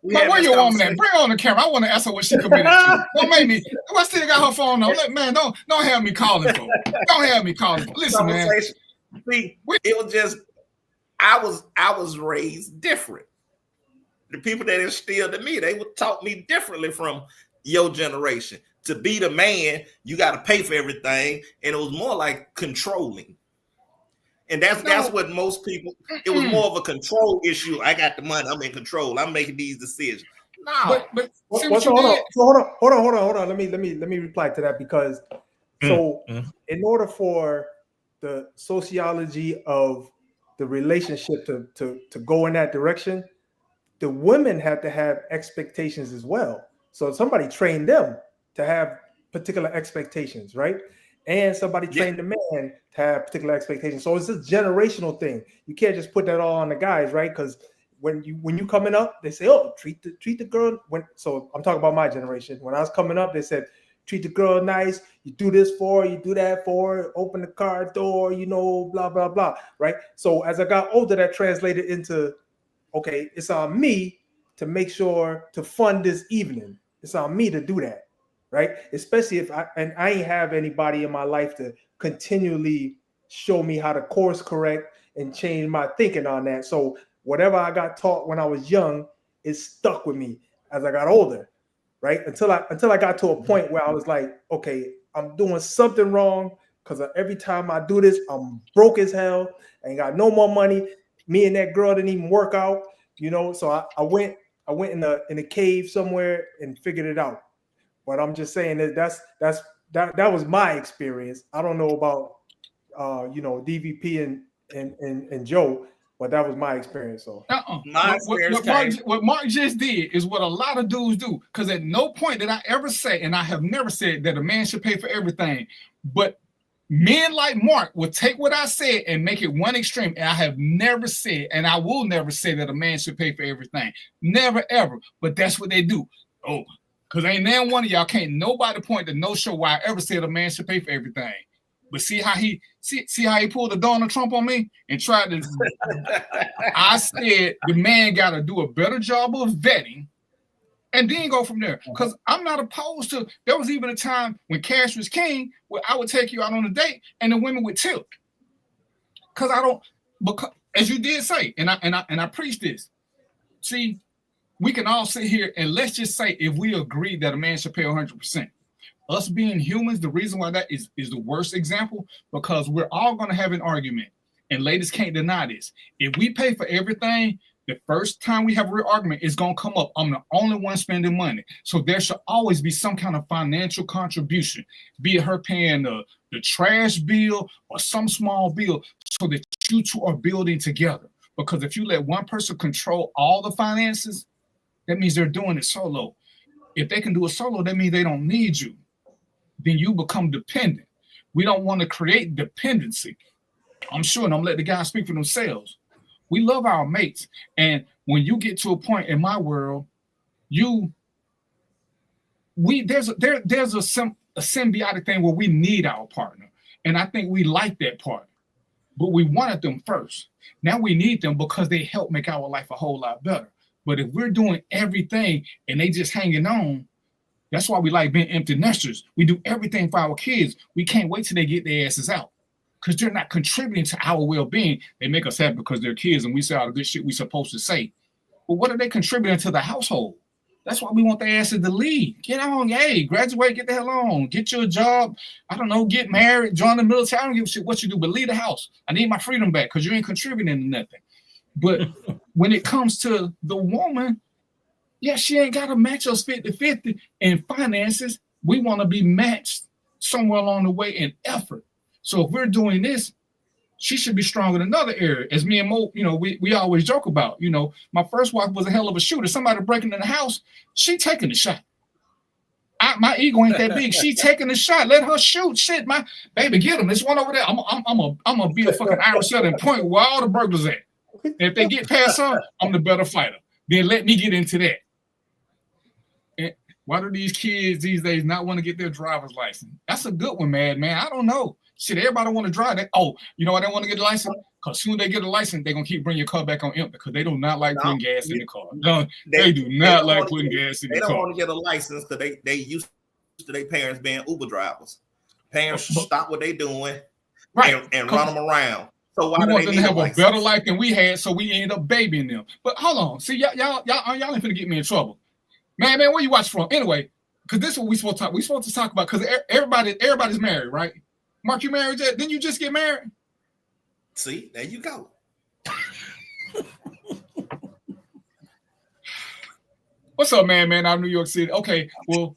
Speaker 12: but where your woman at? Bring her on the camera. I want to ask her what she committed to. Don't make me. I still got her phone on. Man, don't have me calling for. Don't have me calling. Listen, man.
Speaker 13: See, it was just I was raised different. The people that instilled in me, they would talk me differently from your generation. To be the man, you got to pay for everything, and it was more like controlling. And that's what most people. It was more of a control issue. I got the money. I'm in control. I'm making these decisions. No,
Speaker 12: but
Speaker 15: hold on. Let me reply to that because in order for the sociology of the relationship to go in that direction, the women have to have expectations as well. So somebody trained them to have particular expectations, right? And somebody trained the man to have particular expectations. So it's a generational thing. You can't just put that all on the guys, right? Because when you coming up, they say, "Oh, treat the girl." So I'm talking about my generation. When I was coming up, they said, "Treat the girl nice. You do this for her, you do that for her. Open the car door, blah blah blah." Right. So as I got older, that translated into, okay, it's on me to make sure to fund this evening. It's on me to do that. Right, especially if I ain't have anybody in my life to continually show me how to course correct and change my thinking on that. So whatever I got taught when I was young, it stuck with me as I got older, right? Until I got to a point where I was like, okay, I'm doing something wrong because every time I do this, I'm broke as hell. I ain't got no more money. Me and that girl didn't even work out, So I went in a cave somewhere and figured it out. But I'm just saying that was my experience. I don't know about DVP and Joe, but that was my experience. So
Speaker 12: what Mark just did is what a lot of dudes do. Because at no point did I ever say, and I have never said, that a man should pay for everything. But men like Mark will take what I said and make it one extreme. And I have never said, and I will never say that a man should pay for everything. Never, ever. But that's what they do. Oh, because ain't now one of y'all can't nobody point to no show where I ever said a man should pay for everything. But see how he pulled a Donald Trump on me and tried to. I said the man got to do a better job of vetting, and then go from there. Because I'm not opposed to. There was even a time when cash was king, where I would take you out on a date, and the women would tip. Because as you did say, and I preach this. See. We can all sit here and let's just say if we agree that a man should pay 100%. Us being humans, the reason why that is the worst example, because we're all going to have an argument. And ladies can't deny this. If we pay for everything, the first time we have a real argument, it's going to come up. I'm the only one spending money. So there should always be some kind of financial contribution, be it her paying the trash bill or some small bill, so that you two are building together. Because if you let one person control all the finances, that means they're doing it solo. If they can do it solo, that means they don't need you. Then you become dependent. We don't want to create dependency. I'm sure, and I'm letting the guys speak for themselves. We love our mates. And when you get to a point in my world, there's a symbiotic thing where we need our partner. And I think we like that part. But we wanted them first. Now we need them because they help make our life a whole lot better. But if we're doing everything and they just hanging on, that's why we like being empty nesters. We do everything for our kids. We can't wait till they get their asses out because they're not contributing to our well-being. They make us happy because they're kids and we say all the good shit we're supposed to say. But what are they contributing to the household? That's why we want their asses to leave. Get on, graduate, get the hell on. Get you a job. I don't know, get married, join the military. I don't give a shit what you do, but leave the house. I need my freedom back because you ain't contributing to nothing. But when it comes to the woman, she ain't got to match us 50-50 in finances. We want to be matched somewhere along the way in effort. So if we're doing this, she should be strong in another area. As me and Mo, we always joke about, my first wife was a hell of a shooter. Somebody breaking in the house, she taking the shot. My ego ain't that big. She taking the shot. Let her shoot. Shit, my baby, get him. There's one over there. I'm gonna be a fucking Irish setter and point where all the burglars at. And if they get past her, I'm the better fighter. Then let me get into that. And why do these kids these days not want to get their driver's license? That's a good one, man. I don't know. Shit, everybody want to drive that. Oh, you know why they want to get a license? Because soon they get a license, they're gonna keep bringing your car back on empty because they do not like putting gas in the car. No, they do not like putting gas in the car.
Speaker 13: They don't want to get a license because they used to their parents being Uber drivers. Parents stop what they doing and run them around. So why
Speaker 12: we
Speaker 13: do
Speaker 12: want
Speaker 13: they
Speaker 12: them to have
Speaker 13: a
Speaker 12: a better life than we had, so we end up babying them. But hold on, see y'all ain't finna get me in trouble, man. Where you watch from anyway? Because this is what we supposed to talk. We supposed to talk about because everybody's married, right? Mark, you married yet? Didn't you just get married?
Speaker 13: See, there you go.
Speaker 12: What's up, man? Out of New York City. Okay, well,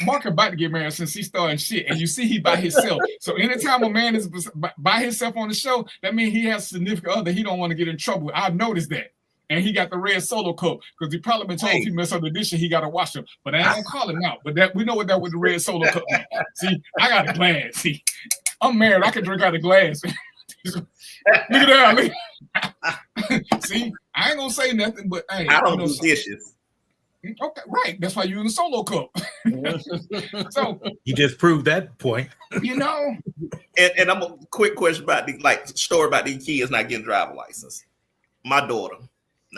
Speaker 12: Mark about to get married since he started shit, and you see he by himself. So anytime a man is by himself on the show, that means he has a significant other. He don't want to get in trouble. I've noticed that. And he got the red Solo cup because he probably been told if he mess up the dishes, he got to wash them. But I ain't gonna call him out. But that we know what that with the red Solo cup means. See, I got a glass. See, I'm married. I can drink out of glass. Look at that. See, I ain't gonna say nothing, but hey,
Speaker 13: I don't do dishes.
Speaker 12: Okay, right. That's why you're in the Solo cup. So
Speaker 14: you just proved that point.
Speaker 12: And
Speaker 13: I'm a quick question about story about these kids not getting driver license. My daughter,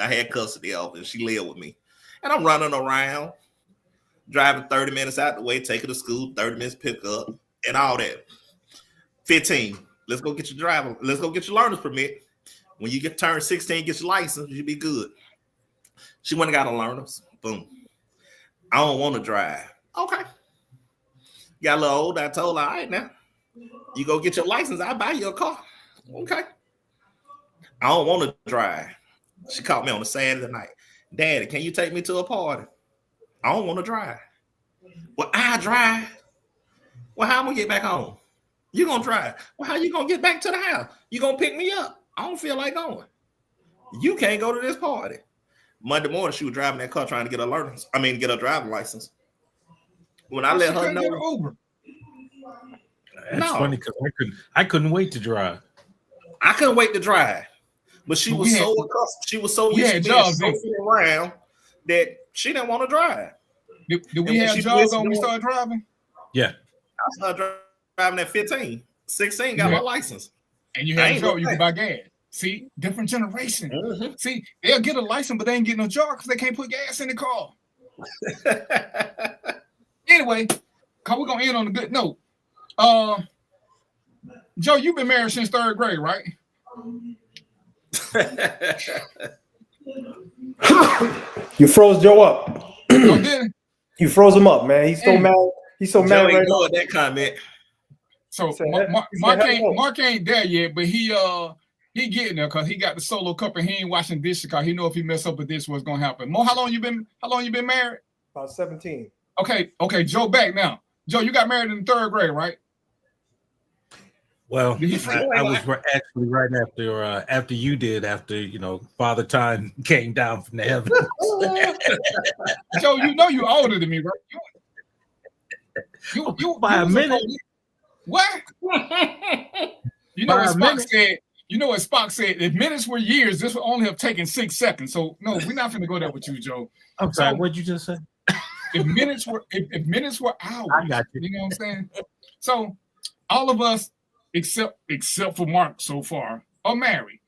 Speaker 13: I had custody of her, and she lived with me. And I'm running around, driving 30 minutes out the way, taking her to school, 30 minutes pick up, and all that. 15. Let's go get your driver. Let's go get your learner's permit. When you turn 16, get your license, you'll be good. She went and got a learner's. Boom. I don't want to drive. Okay. Got a little older. I told her, all right, now, you go get your license. I'll buy you a car. Okay. I don't want to drive. She called me on a Saturday night. Daddy, can you take me to a party? I don't want to drive. Well, I drive. Well, how am I going to get back home? You going to drive. Well, how you going to get back to the house? You going to pick me up? I don't feel like going. You can't go to this party. Monday morning, she was driving that car trying to get get a driving license. When I let her know,
Speaker 14: that's funny because I couldn't wait to drive.
Speaker 13: I couldn't wait to drive, but she was so accustomed. She was so used to being so around that she didn't want to drive.
Speaker 12: Did we have jobs when we started driving?
Speaker 14: Yeah,
Speaker 13: I started driving at 15, 16, got my license,
Speaker 12: and you had a job. You could buy gas. See, different generation. Mm-hmm. See, they'll get a license, but they ain't getting no job because they can't put gas in the car. Anyway, we're gonna end on a good note. Joe, you've been married since 3rd grade, right?
Speaker 15: You froze Joe up. You froze him up, man. He's so mad. He's so mad right now.
Speaker 13: That comment.
Speaker 12: So Mark ain't there yet, but he getting there because he got the Solo cup and he ain't washing dishes because he know if he mess up with this, what's gonna happen. Mo, how long you been married?
Speaker 15: About 17.
Speaker 12: Okay, Joe, back now. Joe, you got married in the 3rd grade, right?
Speaker 14: Well, I was actually right after you did. After Father Time came down from the heavens.
Speaker 12: Joe, you know you're older than me, right? You
Speaker 14: by a minute.
Speaker 12: What? You know what Spock said? You know what Spock said? If minutes were years, this would only have taken 6 seconds. So no, we're not going to go there with you, Joe.
Speaker 14: I'm sorry. What'd you just say?
Speaker 12: If minutes were hours,
Speaker 14: I got you.
Speaker 12: You know what I'm saying? So all of us, except for Mark so far, are married.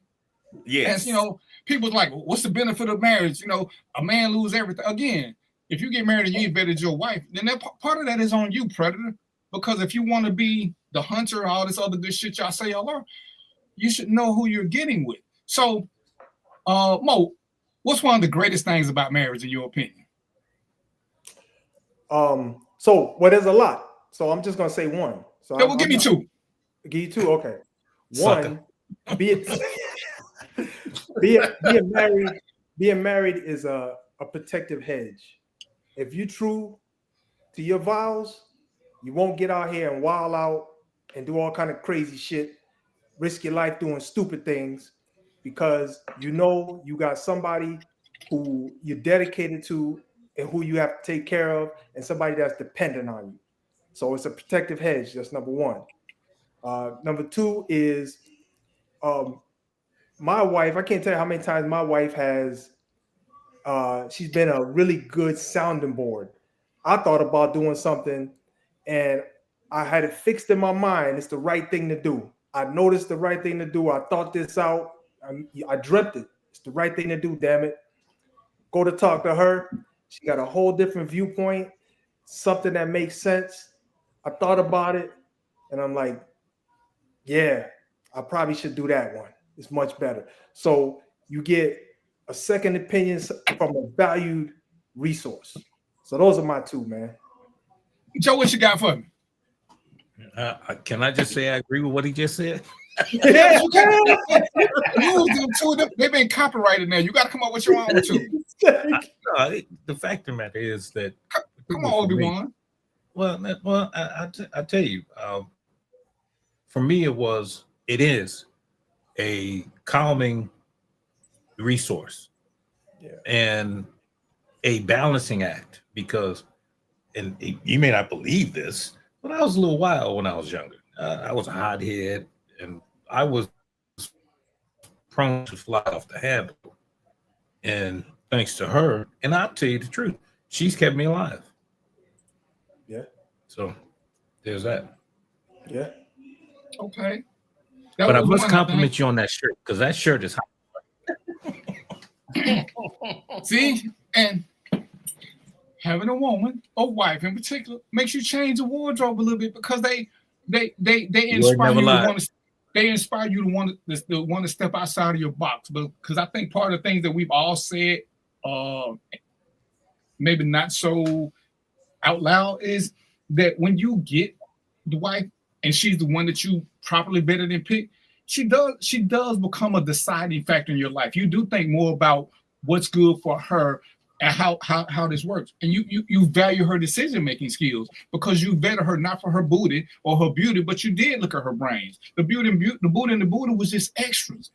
Speaker 13: Yes.
Speaker 12: And people's like, what's the benefit of marriage? A man lose everything. Again, if you get married and you ain't vetted your wife, then that part of that is on you, predator. Because if you want to be the hunter, all this other good shit y'all say y'all are, you should know who you're getting with. So, Mo, what's one of the greatest things about marriage in your opinion?
Speaker 15: So there's a lot. So I'm just gonna say one. So
Speaker 12: yeah, well, give me 2.
Speaker 15: Give you 2, okay. One, being married is a protective hedge. If you're true to your vows, you won't get out here and wild out and do all kind of crazy shit, risk your life doing stupid things because you know you got somebody who you're dedicated to and who you have to take care of and somebody that's dependent on you. So it's a protective hedge. That's number one. Number two is my wife. I can't tell you how many times my wife has she's been a really good sounding board. I thought about doing something and I had it fixed in my mind. It's the right thing to do. I noticed the right thing to do. I thought this out. I dreamt it. It's the right thing to do, damn it. Go to talk to her. She got a whole different viewpoint, something that makes sense. I thought about it and I'm like, yeah, I probably should do that one. It's much better. So you get a second opinion from a valued resource. So those are my two, man.
Speaker 12: Joe, what you got for me?
Speaker 14: Can I just say I agree with what he just said?
Speaker 12: Yes, you can. They've been copyrighted now. You got to come up with your own too.
Speaker 14: The fact of the matter is that.
Speaker 12: Come on, Obi-Wan.
Speaker 14: Well, I tell you, for me, it is a calming resource and a balancing act because, and you may not believe this, but I was a little wild when I was younger. I was a hothead and I was prone to fly off the handle. And thanks to her, and I'll tell you the truth, she's kept me alive.
Speaker 15: Yeah.
Speaker 14: So there's that.
Speaker 15: Yeah.
Speaker 12: Okay.
Speaker 14: But I must compliment you on that shirt because that shirt is hot.
Speaker 12: See, and having a woman, a wife in particular, makes you change the wardrobe a little bit because they inspire you to want to. They inspire you to want to step outside of your box, but because I think part of the things that we've all said, maybe not so out loud, is that when you get the wife and she's the one that you properly vetted and picked, she does become a deciding factor in your life. You do think more about what's good for her and how this works. And you value her decision-making skills because you vetted her not for her booty or her beauty, but you did look at her brains. The booty and the booty was just extras.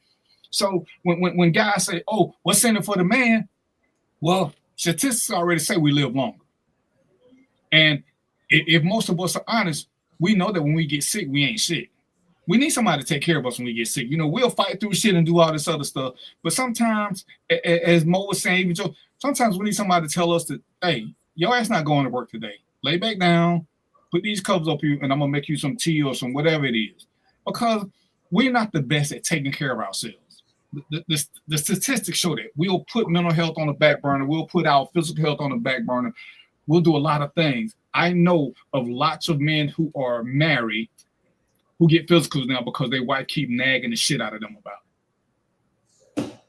Speaker 12: So when guys say, oh, what's in it for the man? Well, statistics already say we live longer. And if most of us are honest, we know that when we get sick, we ain't shit. We need somebody to take care of us when we get sick. You know, we'll fight through shit and do all this other stuff. But sometimes, as Mo was saying, even Joe, sometimes we need somebody to tell us that, hey, your ass not going to work today. Lay back down, put these covers up you, and I'm going to make you some tea or some whatever it is. Because we're not the best at taking care of ourselves. The statistics show that. We'll put mental health on the back burner. We'll put our physical health on the back burner. We'll do a lot of things. I know of lots of men who are married who get physicals now because their wife keep nagging the shit out of them about it.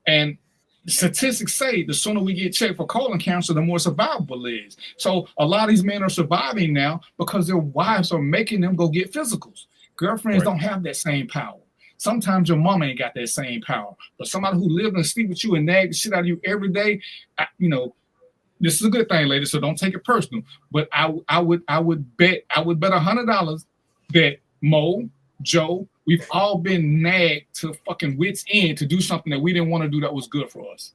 Speaker 12: And statistics say the sooner we get checked for colon cancer, the more survivable it is. So a lot of these men are surviving now because their wives are making them go get physicals. Girlfriends don't have that same power. Sometimes your mama ain't got that same power. But somebody who lives and sleep with you and nag the shit out of you every day, this is a good thing, ladies, so don't take it personal. But I would bet $100 that Mo, Joe, we've all been nagged to fucking wits end to do something that we didn't want to do that was good for us.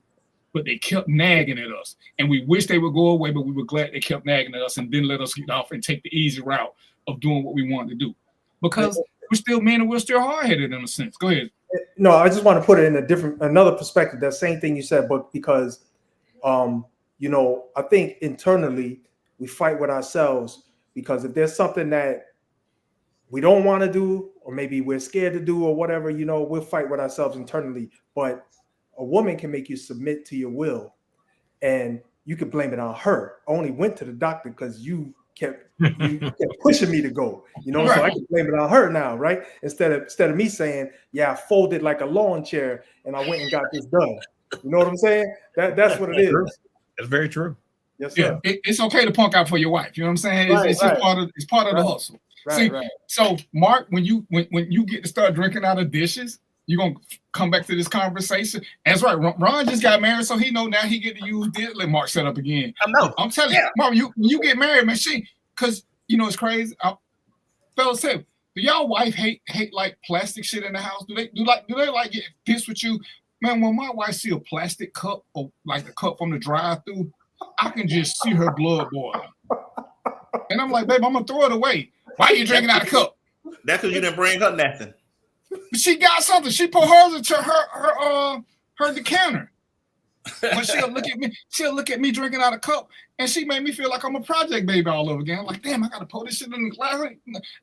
Speaker 12: But they kept nagging at us. And we wish they would go away, but we were glad they kept nagging at us and didn't let us get off and take the easy route of doing what we wanted to do. Because we're still men and we're still hard-headed in a sense. Go ahead.
Speaker 15: No, I just want to put it in another perspective. That same thing you said, but because I think internally we fight with ourselves because if there's something that we don't want to do, or maybe we're scared to do, or whatever, we'll fight with ourselves internally. But a woman can make you submit to your will, and you can blame it on her. I only went to the doctor because you kept pushing me to go,
Speaker 12: Right.
Speaker 15: So I can blame it on her now, right? Instead of me saying, yeah, I folded like a lawn chair and I went and got this done. You know what I'm saying? That's what it is.
Speaker 14: That's very true.
Speaker 15: Yes, sir.
Speaker 12: Yeah, it's okay to punk out for your wife. You know what I'm saying? It's just part of the hustle.
Speaker 15: Right,
Speaker 12: See, so Mark, when you get to start drinking out of dishes, you're gonna come back to this conversation. That's right. Ron just got married, so he know now he get to use this. Let Mark set up again.
Speaker 13: I know.
Speaker 12: I'm telling you, Mark, when you get married, man, because it's crazy. Fellas said Do y'all wife hate like plastic shit in the house? Do they like get pissed with you? Man, when my wife see a plastic cup or like the cup from the drive-through, I can just see her blood boiling. And I'm like, babe, I'm gonna throw it away. Why are you drinking out of cup?
Speaker 13: That's because you didn't bring her nothing.
Speaker 12: But she got something. She put hers into her decanter. But she'll look at me drinking out of cup, and she made me feel like I'm a project baby all over again. I'm like, damn, I gotta pour this shit in the glass.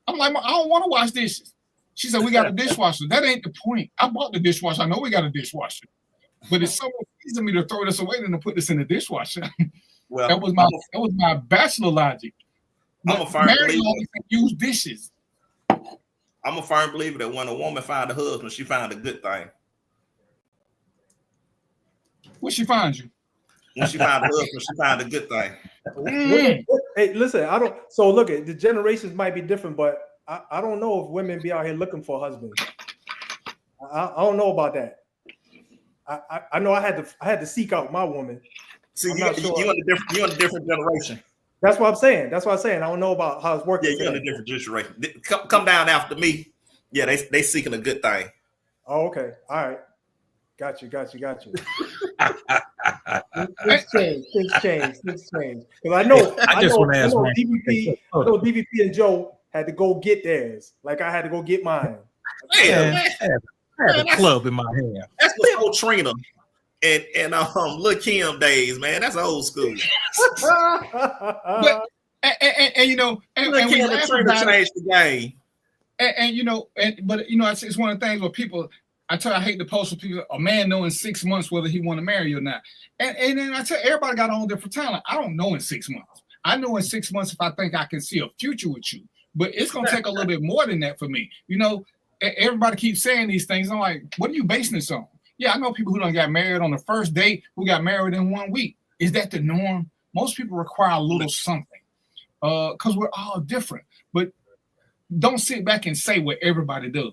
Speaker 12: I'm like, I don't want to wash dishes. She said, we got a dishwasher. That ain't the point. I bought the dishwasher. I know we got a dishwasher. But it's so easy to me to throw this away than to put this in the dishwasher.
Speaker 13: Well,
Speaker 12: that was my bachelor logic.
Speaker 13: I'm a firm believer.
Speaker 12: Use dishes.
Speaker 13: I'm a firm believer that when a woman find a husband, she found a good thing.
Speaker 12: What she finds you?
Speaker 13: When she found a husband, she found a good thing.
Speaker 15: Hey, listen, I don't. So look, at the generations might be different, but I don't know if women be out here looking for husbands. I don't know about that. I know I had to seek out my woman.
Speaker 13: See, you're in a different generation.
Speaker 15: That's what I'm saying. I don't know about how it's working.
Speaker 13: Yeah, you're in a different generation. Come down after me. Yeah, they seeking a good thing.
Speaker 15: Oh, okay. All right. Got you. Things change. Because I know DVP and Joe had to go get theirs. Like I had to go get mine.
Speaker 14: Man, I had a club in my hand.
Speaker 13: That's before Trina and Lil' Kim days, man. That's old school.
Speaker 12: But you know, and we laugh about
Speaker 13: changed the game.
Speaker 12: But it's one of the things where people. I hate to post with people, a man know in 6 months whether he want to marry you or not. And then I tell you, everybody got on different talent. I don't know in 6 months. I know in 6 months if I think I can see a future with you. But it's going to take a little bit more than that for me. You know, everybody keeps saying these things. I'm like, what are you basing this on? Yeah, I know people who done got married on the first date who got married in 1 week. Is that the norm? Most people require a little something because we're all different. But don't sit back and say what everybody does.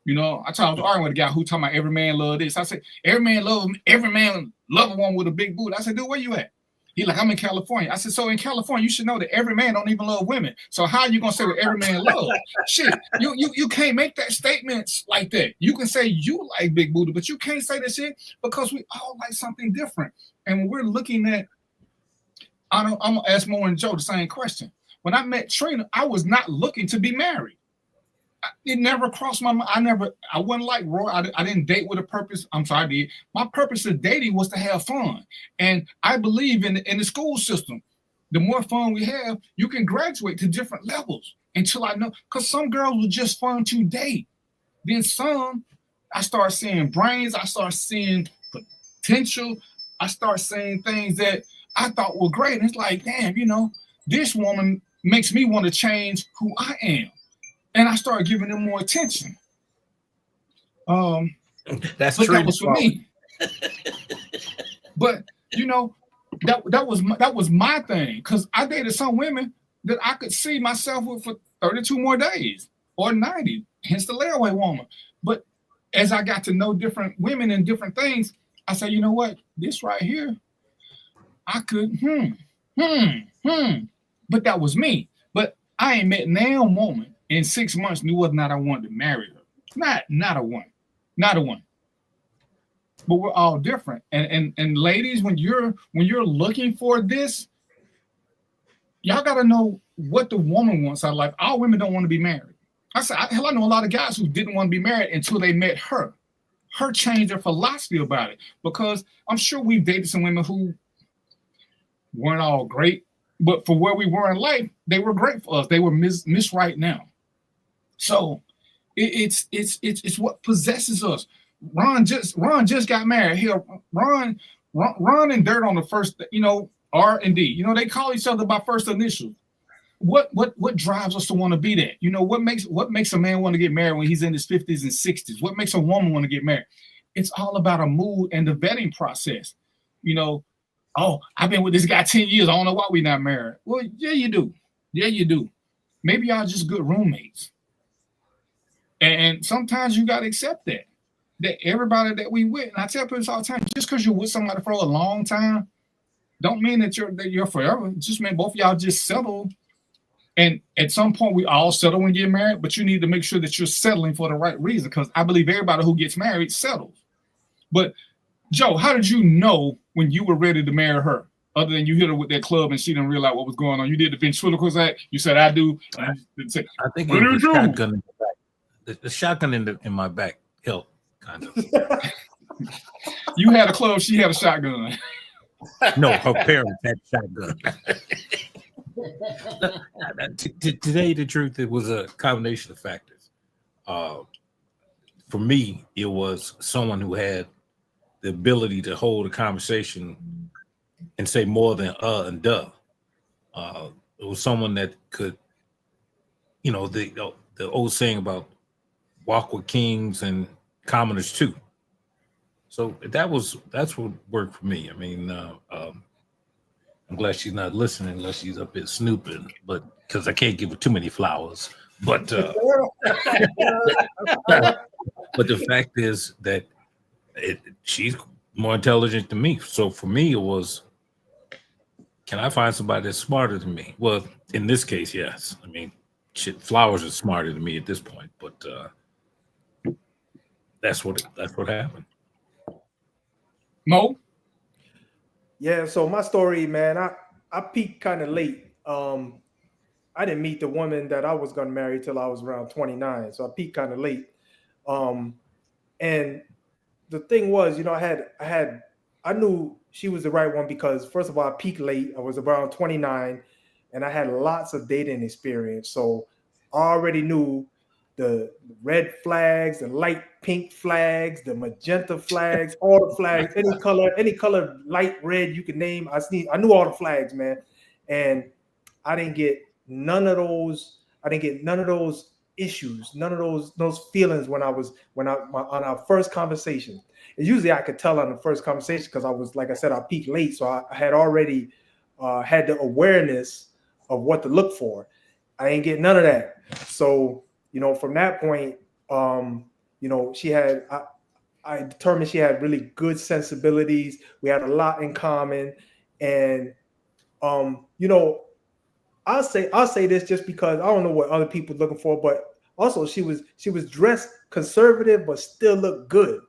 Speaker 12: You know, I was arguing with a guy who talking about every man love this. I said, every man love a woman with a big booty. I said, dude, where you at? He like, I'm in California. I said, so in California, you should know that every man don't even love women. So how are you gonna say what every man love? Shit, you can't make that statements like that. You can say you like big booty, but you can't say that shit because we all like something different. And when we're looking at, I'm gonna ask Mo and Joe the same question. When I met Trina, I was not looking to be married. It never crossed my mind. I wasn't like Roy. I didn't date with a purpose. I'm sorry, I did. My purpose of dating was to have fun. And I believe in the school system. The more fun we have, you can graduate to different levels until I know. Because some girls were just fun to date. Then some, I start seeing brains. I start seeing potential. I start seeing things that I thought were great. And it's like, damn, you know, this woman makes me want to change who I am. And I started giving them more attention.
Speaker 14: That's true.
Speaker 12: That was for me. But you know, that was my thing because I dated some women that I could see myself with for 32 more days or 90. Hence the layaway woman. But as I got to know different women and different things, I said, you know what? This right here, I could But that was me. But I ain't met now woman. In 6 months, knew whether or not I wanted to marry her. Not a one. But we're all different. And ladies, when you're looking for this, y'all gotta know what the woman wants out of life. All women don't want to be married. I know a lot of guys who didn't want to be married until they met her. Her changed their philosophy about it. Because I'm sure we've dated some women who weren't all great, but for where we were in life, they were great for us. They were miss right now. So it's what possesses us. Ron just got married. Here, Ron and Dirt on the first, R&D. You know, they call each other by first initials. What drives us to want to be that? You know, what makes a man want to get married when he's in his 50s and 60s? What makes a woman want to get married? It's all about a mood and the vetting process. You know, oh, I've been with this guy 10 years. I don't know why we're not married. Well, yeah, you do. Yeah, you do. Maybe y'all just good roommates. And sometimes you got to accept that everybody that we with, and I tell people this all the time, just because you're with somebody for a long time, don't mean that you're forever. It just mean both of y'all just settled And at some point, we all settle when you get married, but you need to make sure that you're settling for the right reason, because I believe everybody who gets married settles. But, Joe, how did you know when you were ready to marry her, other than you hit her with that club and she didn't realize what was going on? You did the ventriloquist act. You said, I do.
Speaker 14: I think it was the shotgun in the back. The shotgun in my back helped, kind of.
Speaker 12: You had a club, she had a shotgun.
Speaker 14: No, her parents had a shotgun. To tell you the truth, it was a combination of factors. For me, it was someone who had the ability to hold a conversation and say more than and duh. It was someone that could, the old saying about walk with kings and commoners too. So that's what worked for me. I mean, I'm glad she's not listening unless she's up here snooping, but because I can't give her too many flowers. But but the fact is that she's more intelligent than me. So for me, it was, can I find somebody that's smarter than me? Well, in this case, yes. I mean, flowers are smarter than me at this point, but that's what happened.
Speaker 12: Mo?
Speaker 15: Yeah, so my story, man, I peaked kind of late. I didn't meet the woman that I was going to marry till I was around 29. So I peaked kind of late. And the thing was, I knew she was the right one because, first of all, I peaked late. I was around 29 and I had lots of dating experience. So I already knew the red flags, the light pink flags, the magenta flags, all the flags, any color light red you can name. I knew all the flags, man. And I didn't get none of those. I didn't get none of those issues, none of those feelings on our first conversation. And usually I could tell on the first conversation because I was, like I said, I peaked late. So I had already had the awareness of what to look for. I ain't get none of that. So, from that point, I determined she had really good sensibilities. We had a lot in common. And, I'll say this just because I don't know what other people are looking for, but also she was dressed conservative, but still looked good.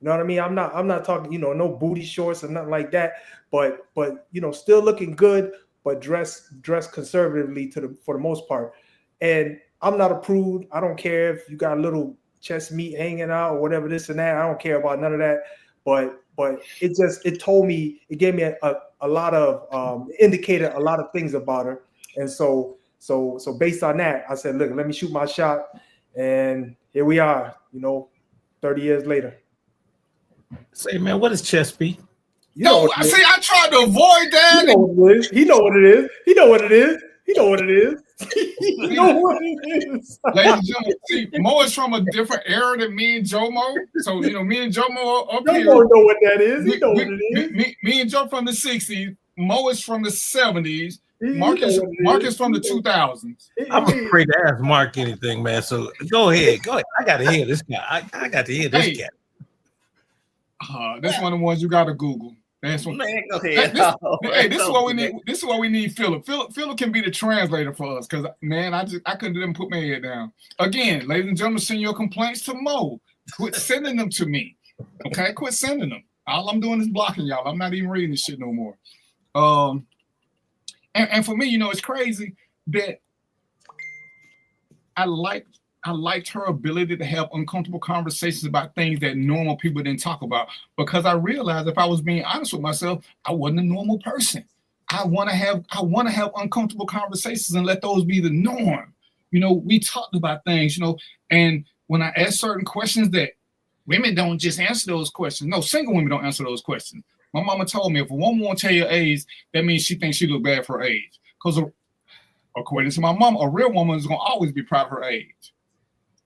Speaker 15: You know what I mean? I'm not talking, no booty shorts or nothing like that, but still looking good, but dressed conservatively for the most part. And I'm not a prude. I don't care if you got a little chest meat hanging out or whatever, this and that. I don't care about none of that. But it told me, it gave me a lot of indicated a lot of things about her. And so based on that, I said, look, let me shoot my shot. And here we are, 30 years later.
Speaker 14: Say, man, what is chest meat?
Speaker 12: I tried to avoid that.
Speaker 15: He know what it is. He know what it is.
Speaker 12: Ladies and gentlemen, see, Mo is from a different era than me and Joe Mo. So, me and Joe Mo are up here.
Speaker 15: Joe Mo know what that is. He know what it is.
Speaker 12: Me and Joe from the 60s. Mo is from the 70s. Marcus from the 2000s.
Speaker 14: I'm afraid to ask Mark anything, man. So go ahead. I got to hear this guy. I got to hear this guy.
Speaker 12: That's one of the ones you got to Google. That's one.
Speaker 13: Man, go ahead.
Speaker 12: This is what we need. This is what we need. Philip can be the translator for us, because man, I couldn't even put my head down. Again, ladies and gentlemen, send your complaints to Mo. Quit sending them to me. Okay, quit sending them. All I'm doing is blocking y'all. I'm not even reading this shit no more. And for me, it's crazy that I liked her ability to have uncomfortable conversations about things that normal people didn't talk about, because I realized if I was being honest with myself, I wasn't a normal person. I want to have uncomfortable conversations and let those be the norm. We talked about things, and when I asked certain questions that women don't just answer those questions. No, single women don't answer those questions. My mama told me if a woman won't tell you her age, that means she thinks she look bad for her age. Because according to my mom, a real woman is going to always be proud of her age.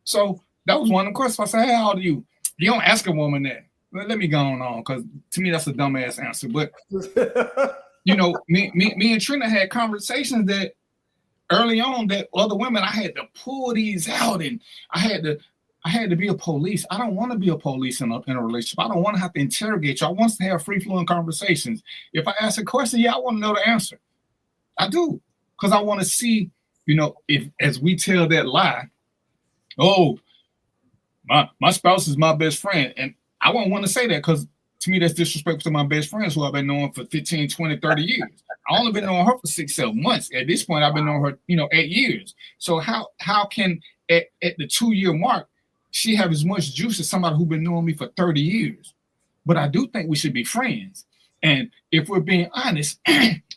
Speaker 12: So that was one of the questions. I said, hey, how old are you? You don't ask a woman that. Let me go on, because to me, that's a dumbass answer. But, me and Trina had conversations that early on that other women, I had to pull these out, and I had to be a police. I don't want to be a police in a relationship. I don't want to have to interrogate you. I want to have free-flowing conversations. If I ask a question, I want to know the answer. I do, because I want to see if as we tell that lie, oh, my spouse is my best friend. And I won't want to say that because to me, that's disrespectful to my best friends who I've been knowing for 15, 20, 30 years. I only been knowing her for 6, 7 months. At this point, I've been knowing her, 8 years. So how can at the 2-year mark, she have as much juice as somebody who's been knowing me for 30 years? But I do think we should be friends. And if we're being honest,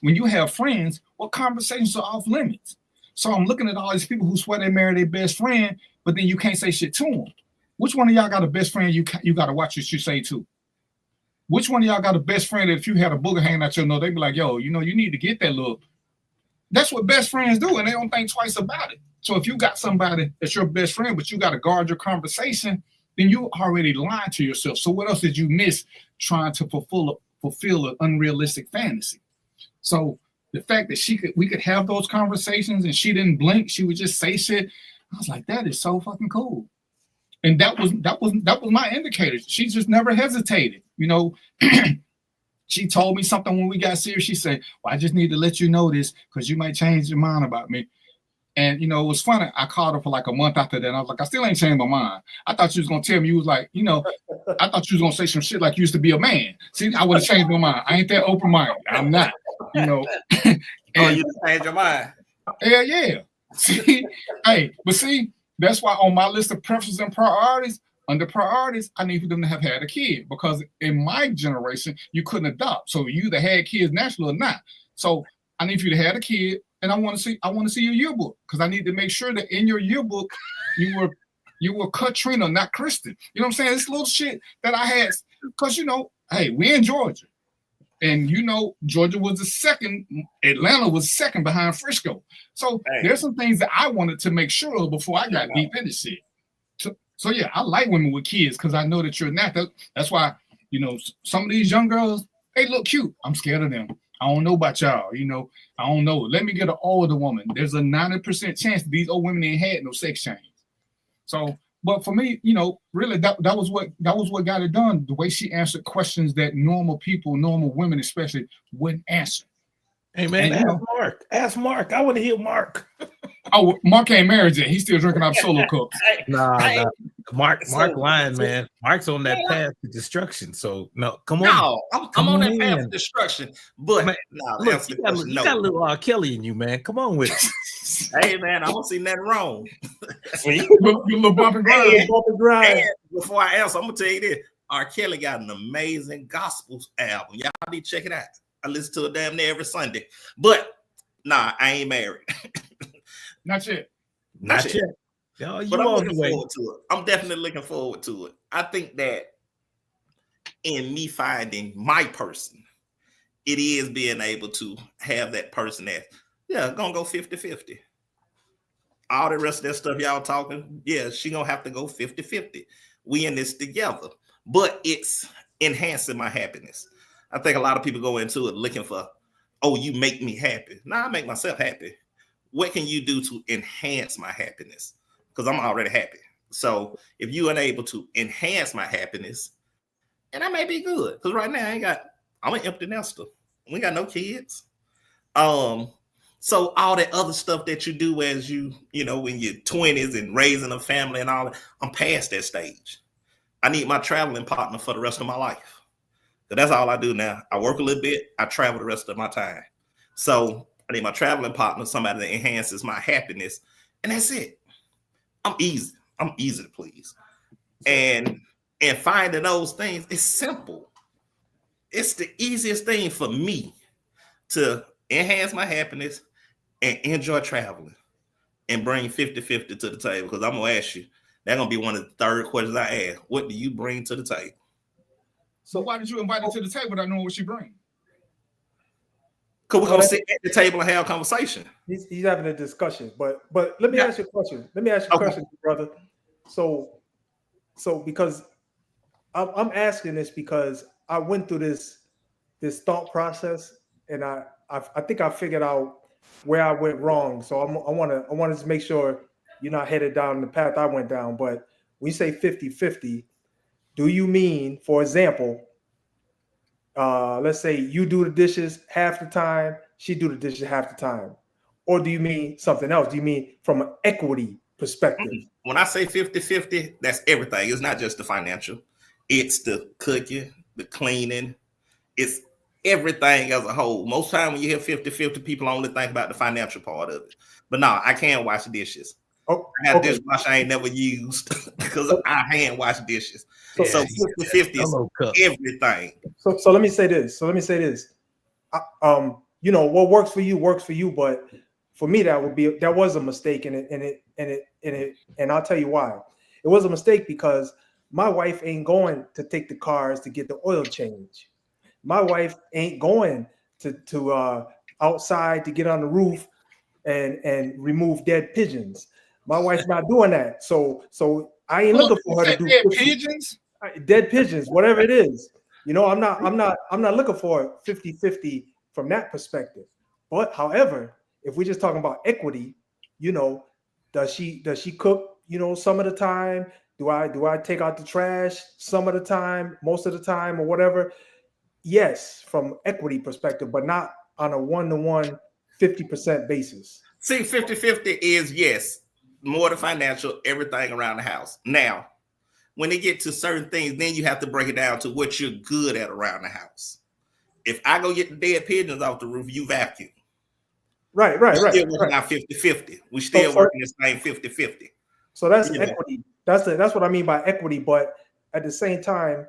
Speaker 12: when you have friends, what conversations are off limits? So I'm looking at all these people who swear they married their best friend, but then you can't say shit to them. Which one of y'all got a best friend you got to watch what you say to? Which one of y'all got a best friend that if you had a booger hanging out your nose, they'd be like, yo, you need to get that look. That's what best friends do, and they don't think twice about it. So if you got somebody that's your best friend, but you got to guard your conversation, then you already lied to yourself. So what else did you miss trying to fulfill an unrealistic fantasy? So the fact that we could have those conversations and she didn't blink, she would just say shit. I was like, that is so fucking cool. And that was my indicator. She just never hesitated. She told me something when we got serious. She said, well, I just need to let you know this because you might change your mind about me. And, it was funny. I called her for like a month after that. And I was like, I still ain't changed my mind. I thought you was going to tell me, you was like, I thought you was going to say some shit like you used to be a man. See, I would have changed my mind. I ain't that open-minded. I'm not, And,
Speaker 13: you changed your mind.
Speaker 12: Yeah. See, that's why on my list of preferences and priorities, under priorities, I need for them to have had a kid because in my generation, you couldn't adopt. So you either had kids naturally or not. So I need for you to have a kid, and I want to see your yearbook because I need to make sure that in your yearbook you were Katrina, not Kristen. You know what I'm saying? This little shit that I had because hey, we in Georgia. And Georgia was the second, Atlanta was second behind Frisco. So there's some things that I wanted to make sure of before I got deep into shit. So yeah, I like women with kids because I know that you're not. That's why, some of these young girls, they look cute. I'm scared of them. I don't know about y'all. I don't know. Let me get an older woman. There's a 90% chance that these old women ain't had no sex change. So, but for me, really that was what got it done. The way she answered questions that normal people, normal women especially, wouldn't answer.
Speaker 14: Hey man, ask Mark. I want to hear Mark.
Speaker 12: Oh, Mark ain't married yet. He's still drinking out solo cups.
Speaker 14: Nah. Mark lying, man. Mark's on that path to destruction. So no, come on.
Speaker 13: No, I'm on that path to destruction. But
Speaker 14: man, look, you got a little R. Kelly in you, man. Come on with it.
Speaker 13: Hey man, I don't see nothing wrong.
Speaker 12: You little bump and grind.
Speaker 13: And before I answer, I'm gonna tell you this: R. Kelly got an amazing gospel album. Y'all need to check it out. I listen to it damn near every Sunday. But nah, I ain't married.
Speaker 12: Not yet.
Speaker 14: Not yet. Yo,
Speaker 13: but I'm looking forward to it. I'm definitely looking forward to it. I think that in me finding my person, it is being able to have that person that, gonna go 50-50. All the rest of that stuff y'all talking, she gonna have to go 50-50. We in this together. But it's enhancing my happiness. I think a lot of people go into it looking for, oh, you make me happy. I make myself happy. What can you do to enhance my happiness? Because I'm already happy. So if you are able to enhance my happiness, and I may be good. Because right now I'm an empty nester. We got no kids. So all that other stuff that you do as in your 20s and raising a family and all that, I'm past that stage. I need my traveling partner for the rest of my life. So that's all I do now. I work a little bit. I travel the rest of my time. So I need my traveling partner, somebody that enhances my happiness. And that's it. I'm easy to please. And finding those things, it's simple. It's the easiest thing for me to enhance my happiness and enjoy traveling and bring 50-50 to the table. Because I'm going to ask you, that's going to be one of the third questions I ask. What do you bring to the table?
Speaker 12: So why did you invite her to the table without knowing what she brings?
Speaker 13: Because we're going to sit at the table and have a conversation.
Speaker 15: He's having a discussion. But let me ask you a question. Question, brother. So because I'm asking this because I went through this thought process and I think I figured out where I went wrong. So I want to just make sure you're not headed down the path I went down. But when you say 50-50, do you mean, for example, let's say you do the dishes half the time, she do the dishes half the time, or do you mean something else? Do you mean from an equity perspective?
Speaker 13: When I say 50-50, that's everything. It's not just the financial. It's the cooking, the cleaning. It's everything as a whole. Most time when you hear 50-50, people only think about the financial part of it. But no, I can wash dishes.
Speaker 15: Oh,
Speaker 13: I got dishwasher I ain't never used because I hand wash dishes. So 50-50 is everything.
Speaker 15: So let me say this. You know, what works for you, but for me that was a mistake, and I'll tell you why. It was a mistake because my wife ain't going to take the cars to get the oil change. My wife ain't going to outside to get on the roof and remove dead pigeons. My wife's not doing that. So I ain't looking for her to do dead pigeons, whatever it is. You know, I'm not looking for 50-50 from that perspective. But however, if we're just talking about equity, you know, does she cook, you know, some of the time? Do I take out the trash some of the time, most of the time, or whatever? Yes, from equity perspective, but not on a 1-to-1 50% basis.
Speaker 13: See, 50-50 is yes, more the financial, everything around the house. Now, when they get to certain things, then you have to break it down to what you're good at around the house. If I go get the dead pigeons off the roof, you vacuum.
Speaker 15: Right.
Speaker 13: We're still working out 50-50. We still working this same 50-50.
Speaker 15: So that's equity. That's what I mean by equity. But at the same time,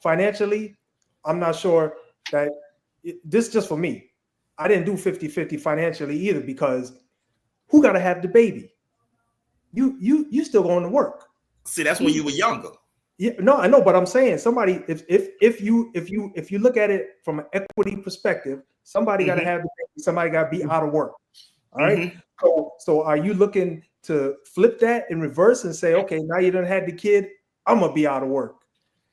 Speaker 15: financially, I'm not sure that this just for me. I didn't do 50-50 financially either, because who got to have the baby? You still going to work.
Speaker 13: See, that's when you were younger.
Speaker 15: Yeah, no, I know, but I'm saying somebody, if you look at it from an equity perspective, somebody got to have the baby, somebody got to be out of work. All right. So are you looking to flip that in reverse and say, okay, now you done had the kid, I'm gonna be out of work?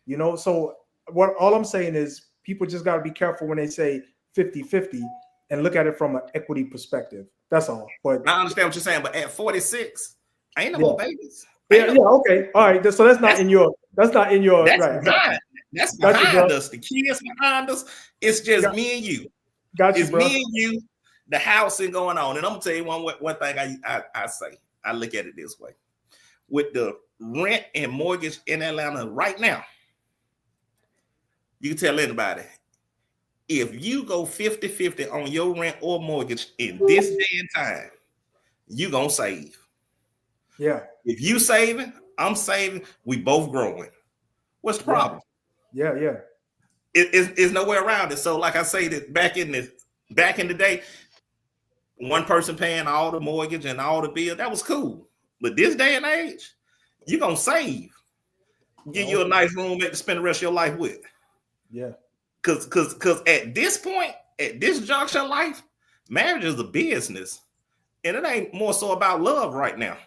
Speaker 15: You know, so all I'm saying is people just got to be careful when they say 50-50 and look at it from an equity perspective. That's all. But
Speaker 13: I understand what you're saying, but at 46, ain't no more babies.
Speaker 15: Yeah, okay. All right. So that's not in your right.
Speaker 13: That's behind us. The kids behind us. It's just me and you.
Speaker 15: Got you,
Speaker 13: it's
Speaker 15: bro.
Speaker 13: Me and you, the house and going on. And I'm gonna tell you one thing I say. I look at it this way. With the rent and mortgage in Atlanta right now, you can tell anybody, if you go 50-50 on your rent or mortgage in this day and time, you gonna save.
Speaker 15: Yeah.
Speaker 13: If you saving, I'm saving, we both growing. What's the problem?
Speaker 15: Yeah.
Speaker 13: It's nowhere around it. So like I say, that back in the day, one person paying all the mortgage and all the bills, that was cool. But this day and age, you're gonna save. Give you a nice roommate to spend the rest of your life with.
Speaker 15: Yeah.
Speaker 13: Cause at this point, at this juncture in life, marriage is a business. And it ain't more so about love right now.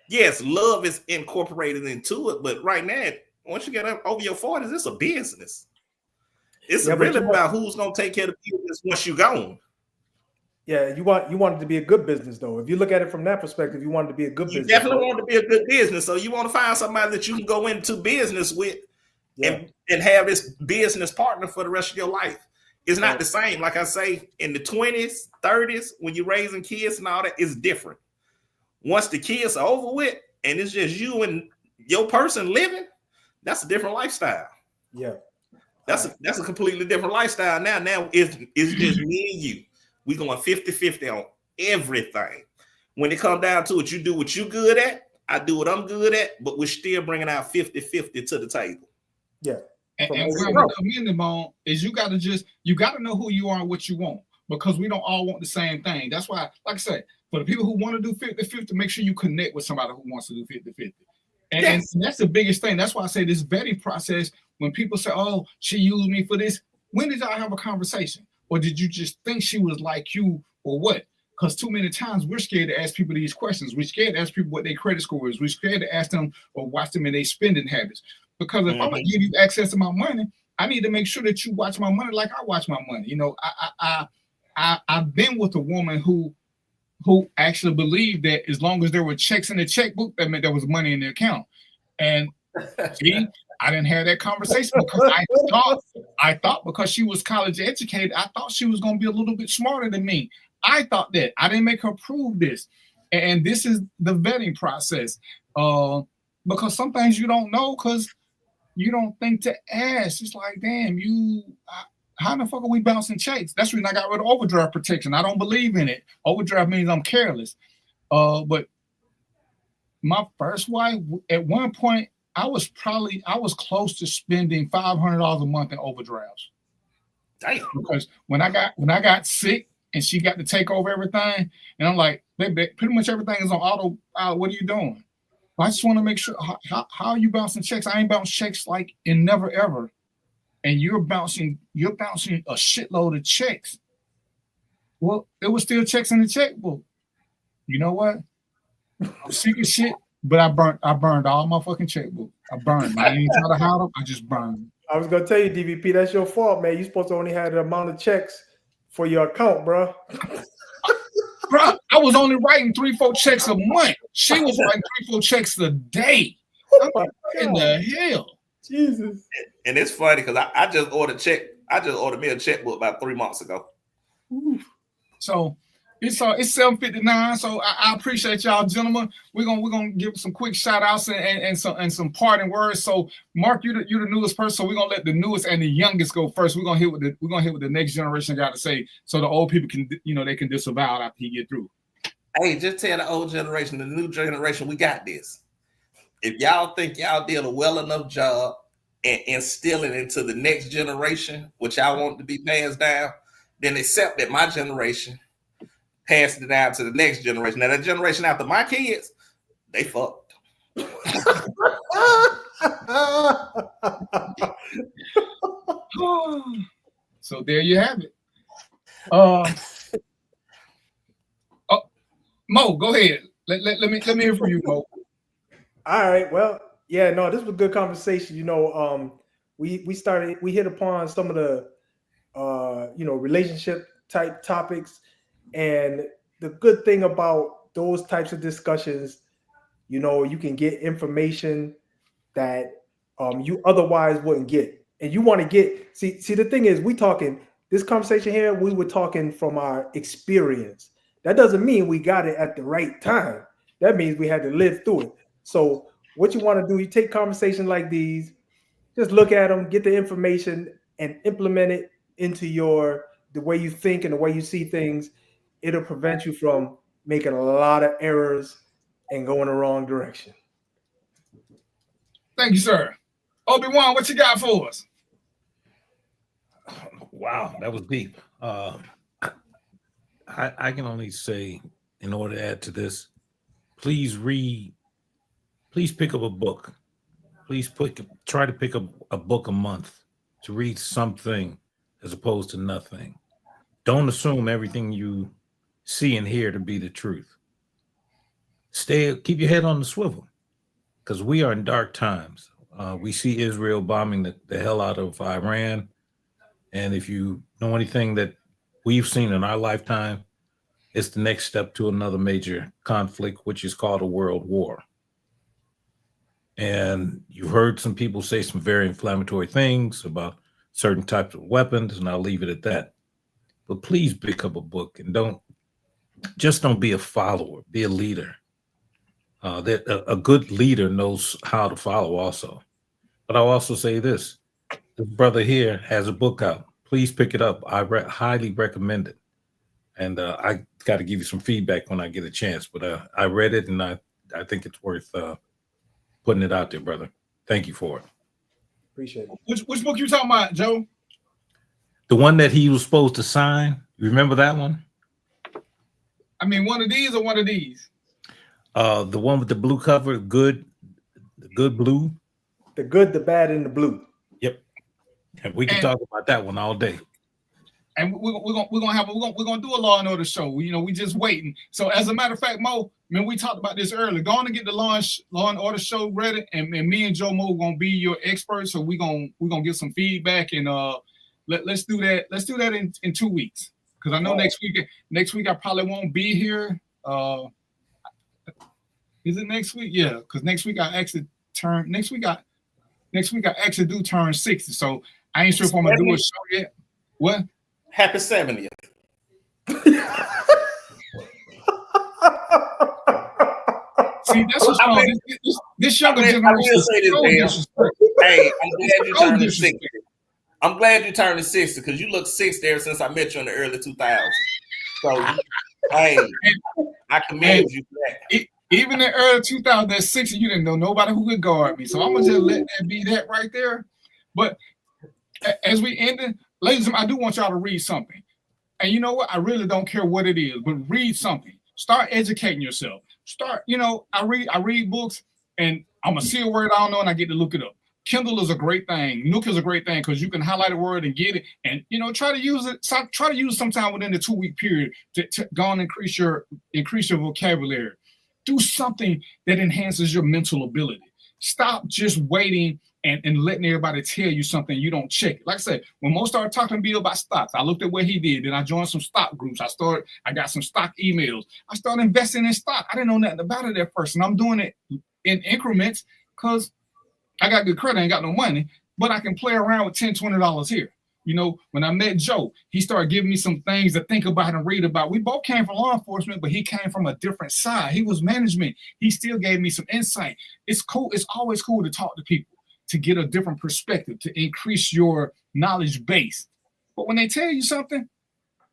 Speaker 13: Yes, love is incorporated into it, but right now, once you get over your 40s, it's a business. It's really about who's gonna take care of the business once you're gone.
Speaker 15: Yeah, you want it to be a good business, though. If you look at it from that perspective, you want it to be a good business.
Speaker 13: You definitely want it to be a good business. So you want to find somebody that you can go into business with and have this business partner for the rest of your life. It's not the same. Like I say, in the 20s, 30s, when you're raising kids and all that, it's different. Once the kids are over with and it's just you and your person living, that's a different lifestyle.
Speaker 15: Yeah.
Speaker 13: That's a completely different lifestyle. Now it's just me and you. We going 50-50 on everything. When it comes down to it, you do what you're good at, I do what I'm good at, but we're still bringing out 50-50 to the table.
Speaker 15: Yeah.
Speaker 12: And where I'm commending on is you got to know who you are and what you want, because we don't all want the same thing. That's why, like I said, for the people who want to do 50-50, make sure you connect with somebody who wants to do 50-50. And that's the biggest thing. That's why I say this vetting process, when people say, oh, she used me for this, when did y'all have a conversation? Or did you just think she was like you or what? Because too many times we're scared to ask people these questions. We're scared to ask people what their credit score is. We're scared to ask them or watch them in their spending habits. Because if I'm going to give you access to my money, I need to make sure that you watch my money like I watch my money. You know, I've been with a woman who actually believed that as long as there were checks in the checkbook, that meant there was money in the account. And see, I didn't have that conversation because I thought because she was college educated, I thought she was going to be a little bit smarter than me. I thought that. I didn't make her prove this. And this is the vetting process. Because some things you don't know because you don't think to ask. It's like, damn, how the fuck are we bouncing checks? That's when I got rid of overdraft protection. I don't believe in it. Overdraft means I'm careless. But my first wife, at one point, I was close to spending $500 a month in overdrafts.
Speaker 13: Damn.
Speaker 12: Because when I got sick and she got to take over everything, and I'm like, baby, pretty much everything is on auto. What are you doing? I just want to make sure. How are you bouncing checks? I ain't bounced checks like in never ever, and you're bouncing a shitload of checks. Well, there was still checks in the checkbook. You know what? The secret shit. But I burned all my fucking checkbook. I burned. I didn't try to hide them. I just burned them.
Speaker 15: I was gonna tell you, DVP, that's your fault, man. You're supposed to only have the amount of checks for your account, bro.
Speaker 12: Bro, I was only writing 3-4 checks a month. She was writing 3-4 checks a day. What in the hell?
Speaker 15: Jesus.
Speaker 13: And it's funny because I just ordered me a checkbook about 3 months ago.
Speaker 12: So it's $7.59. So I appreciate y'all, gentlemen. We're gonna give some quick shout outs and some parting words. So Mark, you're the newest person, so we're gonna let the newest and the youngest go first. We're gonna hear what the next generation got to say, so the old people can they can disavow after he get through.
Speaker 13: Hey, just tell the old generation, the new generation, we got this. If y'all think y'all did a well enough job and instilling into the next generation what y'all want to be passed down, then accept that my generation passed it down to the next generation. Now, that generation after my kids, they fucked.
Speaker 12: So there you have it. Mo, go ahead. Let me hear from you, Mo.
Speaker 15: All right. Well, yeah, no, this was a good conversation. We hit upon some of the relationship type topics. And the good thing about those types of discussions, you can get information that you otherwise wouldn't get. And you want to get, see, the thing is, this conversation here, we were talking from our experience. That doesn't mean we got it at the right time. That means we had to live through it. So what you want to do, you take conversations like these, just look at them, get the information, and implement it into the way you think and the way you see things. It'll prevent you from making a lot of errors and going the wrong direction.
Speaker 12: Thank you, sir. Obi-Wan, what you got for us?
Speaker 14: Wow, that was deep. I can only say, in order to add to this, please pick up a book. Try to pick up a book a month to read something as opposed to nothing. Don't assume everything you see and hear to be the truth. Keep your head on the swivel, because we are in dark times. We see Israel bombing the hell out of Iran. And if you know anything that we've seen in our lifetime, it's the next step to another major conflict, which is called a world war. And you've heard some people say some very inflammatory things about certain types of weapons, and I'll leave it at that. But please pick up a book and don't be a follower, be a leader. A good leader knows how to follow also. But I'll also say this brother here has a book out. Please pick it up. I highly recommend it. And I got to give you some feedback when I get a chance. But I read it, and I think it's worth putting it out there, brother. Thank you for it.
Speaker 15: Appreciate it.
Speaker 12: Which book you talking about, Joe?
Speaker 14: The one that he was supposed to sign. You remember that one?
Speaker 12: I mean, one of these or one of these?
Speaker 14: The one with the blue cover, the good blue.
Speaker 15: The good, the bad, and the blue.
Speaker 14: Yep. And we can talk about that one all day.
Speaker 12: And we're gonna do a Law and Order show. We just waiting. So as a matter of fact, Mo, we talked about this earlier. Go on and get the Law and Order show ready, and me and Joe Mo gonna be your experts. So we're gonna get some feedback, and let's do that. Let's do that in 2 weeks, because I know next week I probably won't be here. Is it next week? Yeah, because next week I actually do turn 60. So I ain't sure if I'm gonna do a show yet. What?
Speaker 13: Happy 70th.
Speaker 12: See, that's what's wrong. This younger generation.
Speaker 13: I will say this, man. Hey, I'm glad you turned 60. I'm glad you turned 60 because you look 60 ever since I met you in the early 2000s. So, hey, I commend you for that.
Speaker 12: Even in the early 2000s, at 60, you didn't know nobody who could guard me. So I'm gonna just let that be that right there. But as we end it, ladies and gentlemen, I do want y'all to read something. And you know what? I really don't care what it is, but read something. Start educating yourself. I read books, and I'm gonna see a word I don't know, and I get to look it up. Kindle is a great thing. Nook is a great thing because you can highlight a word and get it, and try to use it. Try to use it sometime within the 2-week period to go and increase your vocabulary. Do something that enhances your mental ability. Stop just waiting and letting everybody tell you something you don't check it. Like I said, when Mo started talking to me about stocks, I looked at what he did. Then I joined some stock groups. I got some stock emails. I started investing in stock. I didn't know nothing about it at first, and I'm doing it in increments because I got good credit, I ain't got no money, but I can play around with $10, $20 here. When I met Joe, he started giving me some things to think about and read about. We both came from law enforcement, but he came from a different side. He was management. He still gave me some insight. It's cool. It's always cool to talk to people, to get a different perspective, to increase your knowledge base. But when they tell you something,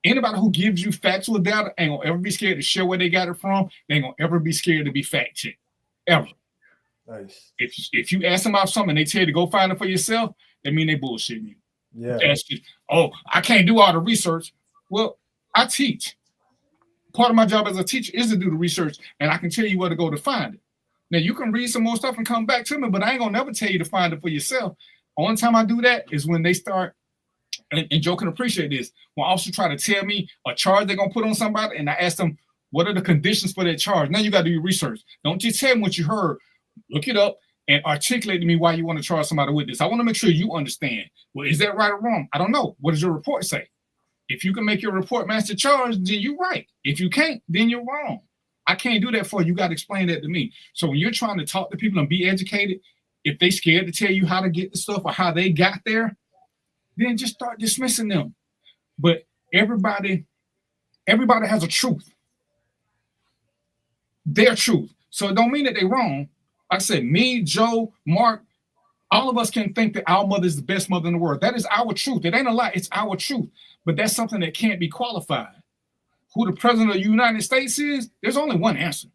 Speaker 12: anybody who gives you factual data ain't gonna ever be scared to share where they got it from. They ain't gonna ever be scared to be fact checked, ever.
Speaker 15: Nice.
Speaker 12: If you ask them about something and they tell you to go find it for yourself, that mean they bullshitting you.
Speaker 15: Yeah.
Speaker 12: I can't do all the research. Well, I teach. Part of my job as a teacher is to do the research, and I can tell you where to go to find it. Now, you can read some more stuff and come back to me, but I ain't going to never tell you to find it for yourself. Only time I do that is when they start, and Joe can appreciate this, when officers try to tell me a charge they're going to put on somebody, and I ask them, what are the conditions for that charge? Now you got to do your research. Don't just tell me what you heard. Look it up and articulate to me why you want to charge somebody with this. I want to make sure you understand. Well, is that right or wrong? I don't know. What does your report say? If you can make your report match the charge, then you're right. If you can't, then you're wrong. I can't do that for you. You got to explain that to me. So when you're trying to talk to people and be educated, if they scared to tell you how to get the stuff or how they got there, then just start dismissing them. But everybody has a truth. Their truth. So it don't mean that they're wrong. Like I said, me, Joe, Mark, all of us can think that our mother is the best mother in the world. That is our truth. It ain't a lie. It's our truth. But that's something that can't be qualified. Who the president of the United States is, there's only one answer.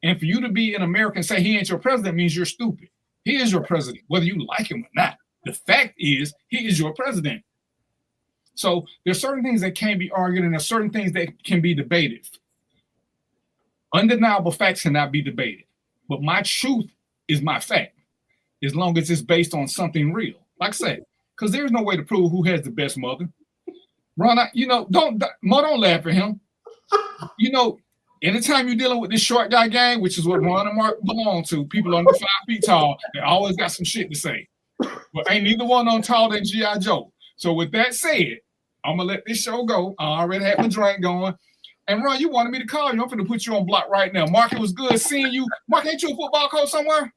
Speaker 12: And for you to be an American and say he ain't your president means you're stupid. He is your president, whether you like him or not. The fact is, he is your president. So there's certain things that can't be argued, and there's certain things that can be debated. Undeniable facts cannot be debated. But my truth is my fact, as long as it's based on something real. Like I said, because there's no way to prove who has the best mother. Ron, don't laugh at him. Anytime you're dealing with this short guy gang, which is what Ron and Mark belong to, people under 5 feet tall, they always got some shit to say. But ain't neither one on taller than G.I. Joe. So with that said, I'm going to let this show go. I already had my drink going. And Ron, you wanted me to call you. I'm going to put you on block right now. Mark, it was good seeing you. Mark, ain't you a football coach somewhere?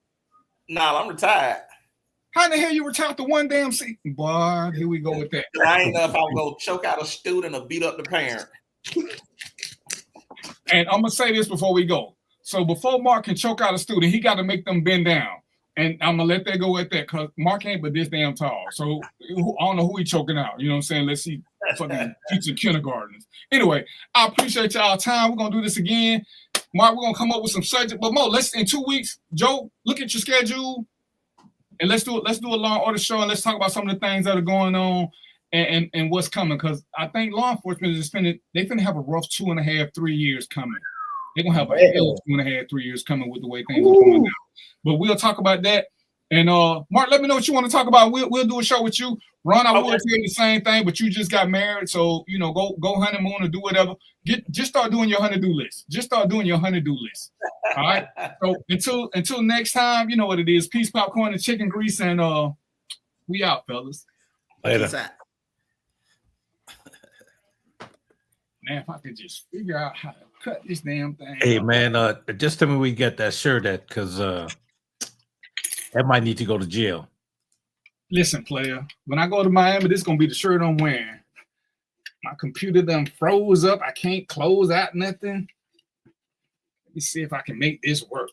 Speaker 13: Nah, I'm retired.
Speaker 12: How in the hell you retired to one damn seat? Boy, here we go with that.
Speaker 13: I ain't know if I was going to choke out a student or beat up the parent.
Speaker 12: And I'm going to say this before we go. So before Mark can choke out a student, he got to make them bend down. And I'm going to let that go at that because Mark ain't but this damn tall. So I don't know who he choking out. You know what I'm saying? Let's see fucking teaching kindergartens. Anyway, I appreciate y'all time. We're going to do this again. Mark, we're going to come up with some subject. But Mo, let's in 2 weeks, Joe, look at your schedule. And let's do a long order show. And let's talk about some of the things that are going on and what's coming. Because I think law enforcement is finna have a rough 2.5, 3 years coming. They're going to have a hell 2.5, 3 years coming with the way things are going now. But we'll talk about that. And Mark, let me know what you want to talk about. We'll do a show with you. Ron, I will tell you the same thing, but you just got married, so go honeymoon or do whatever. Just start doing your honeydew list. All right. So until next time, you know what it is. Peace, popcorn, and chicken grease, and we out, fellas.
Speaker 14: Later.
Speaker 12: Man, if I could just figure out how to cut this damn thing.
Speaker 14: Hey man, just tell me we get that shirt at, because that might need to go to jail.
Speaker 12: Listen, player, when I go to Miami, this is going to be the shirt I'm wearing. My computer done froze up. I can't close out nothing. Let me see if I can make this work.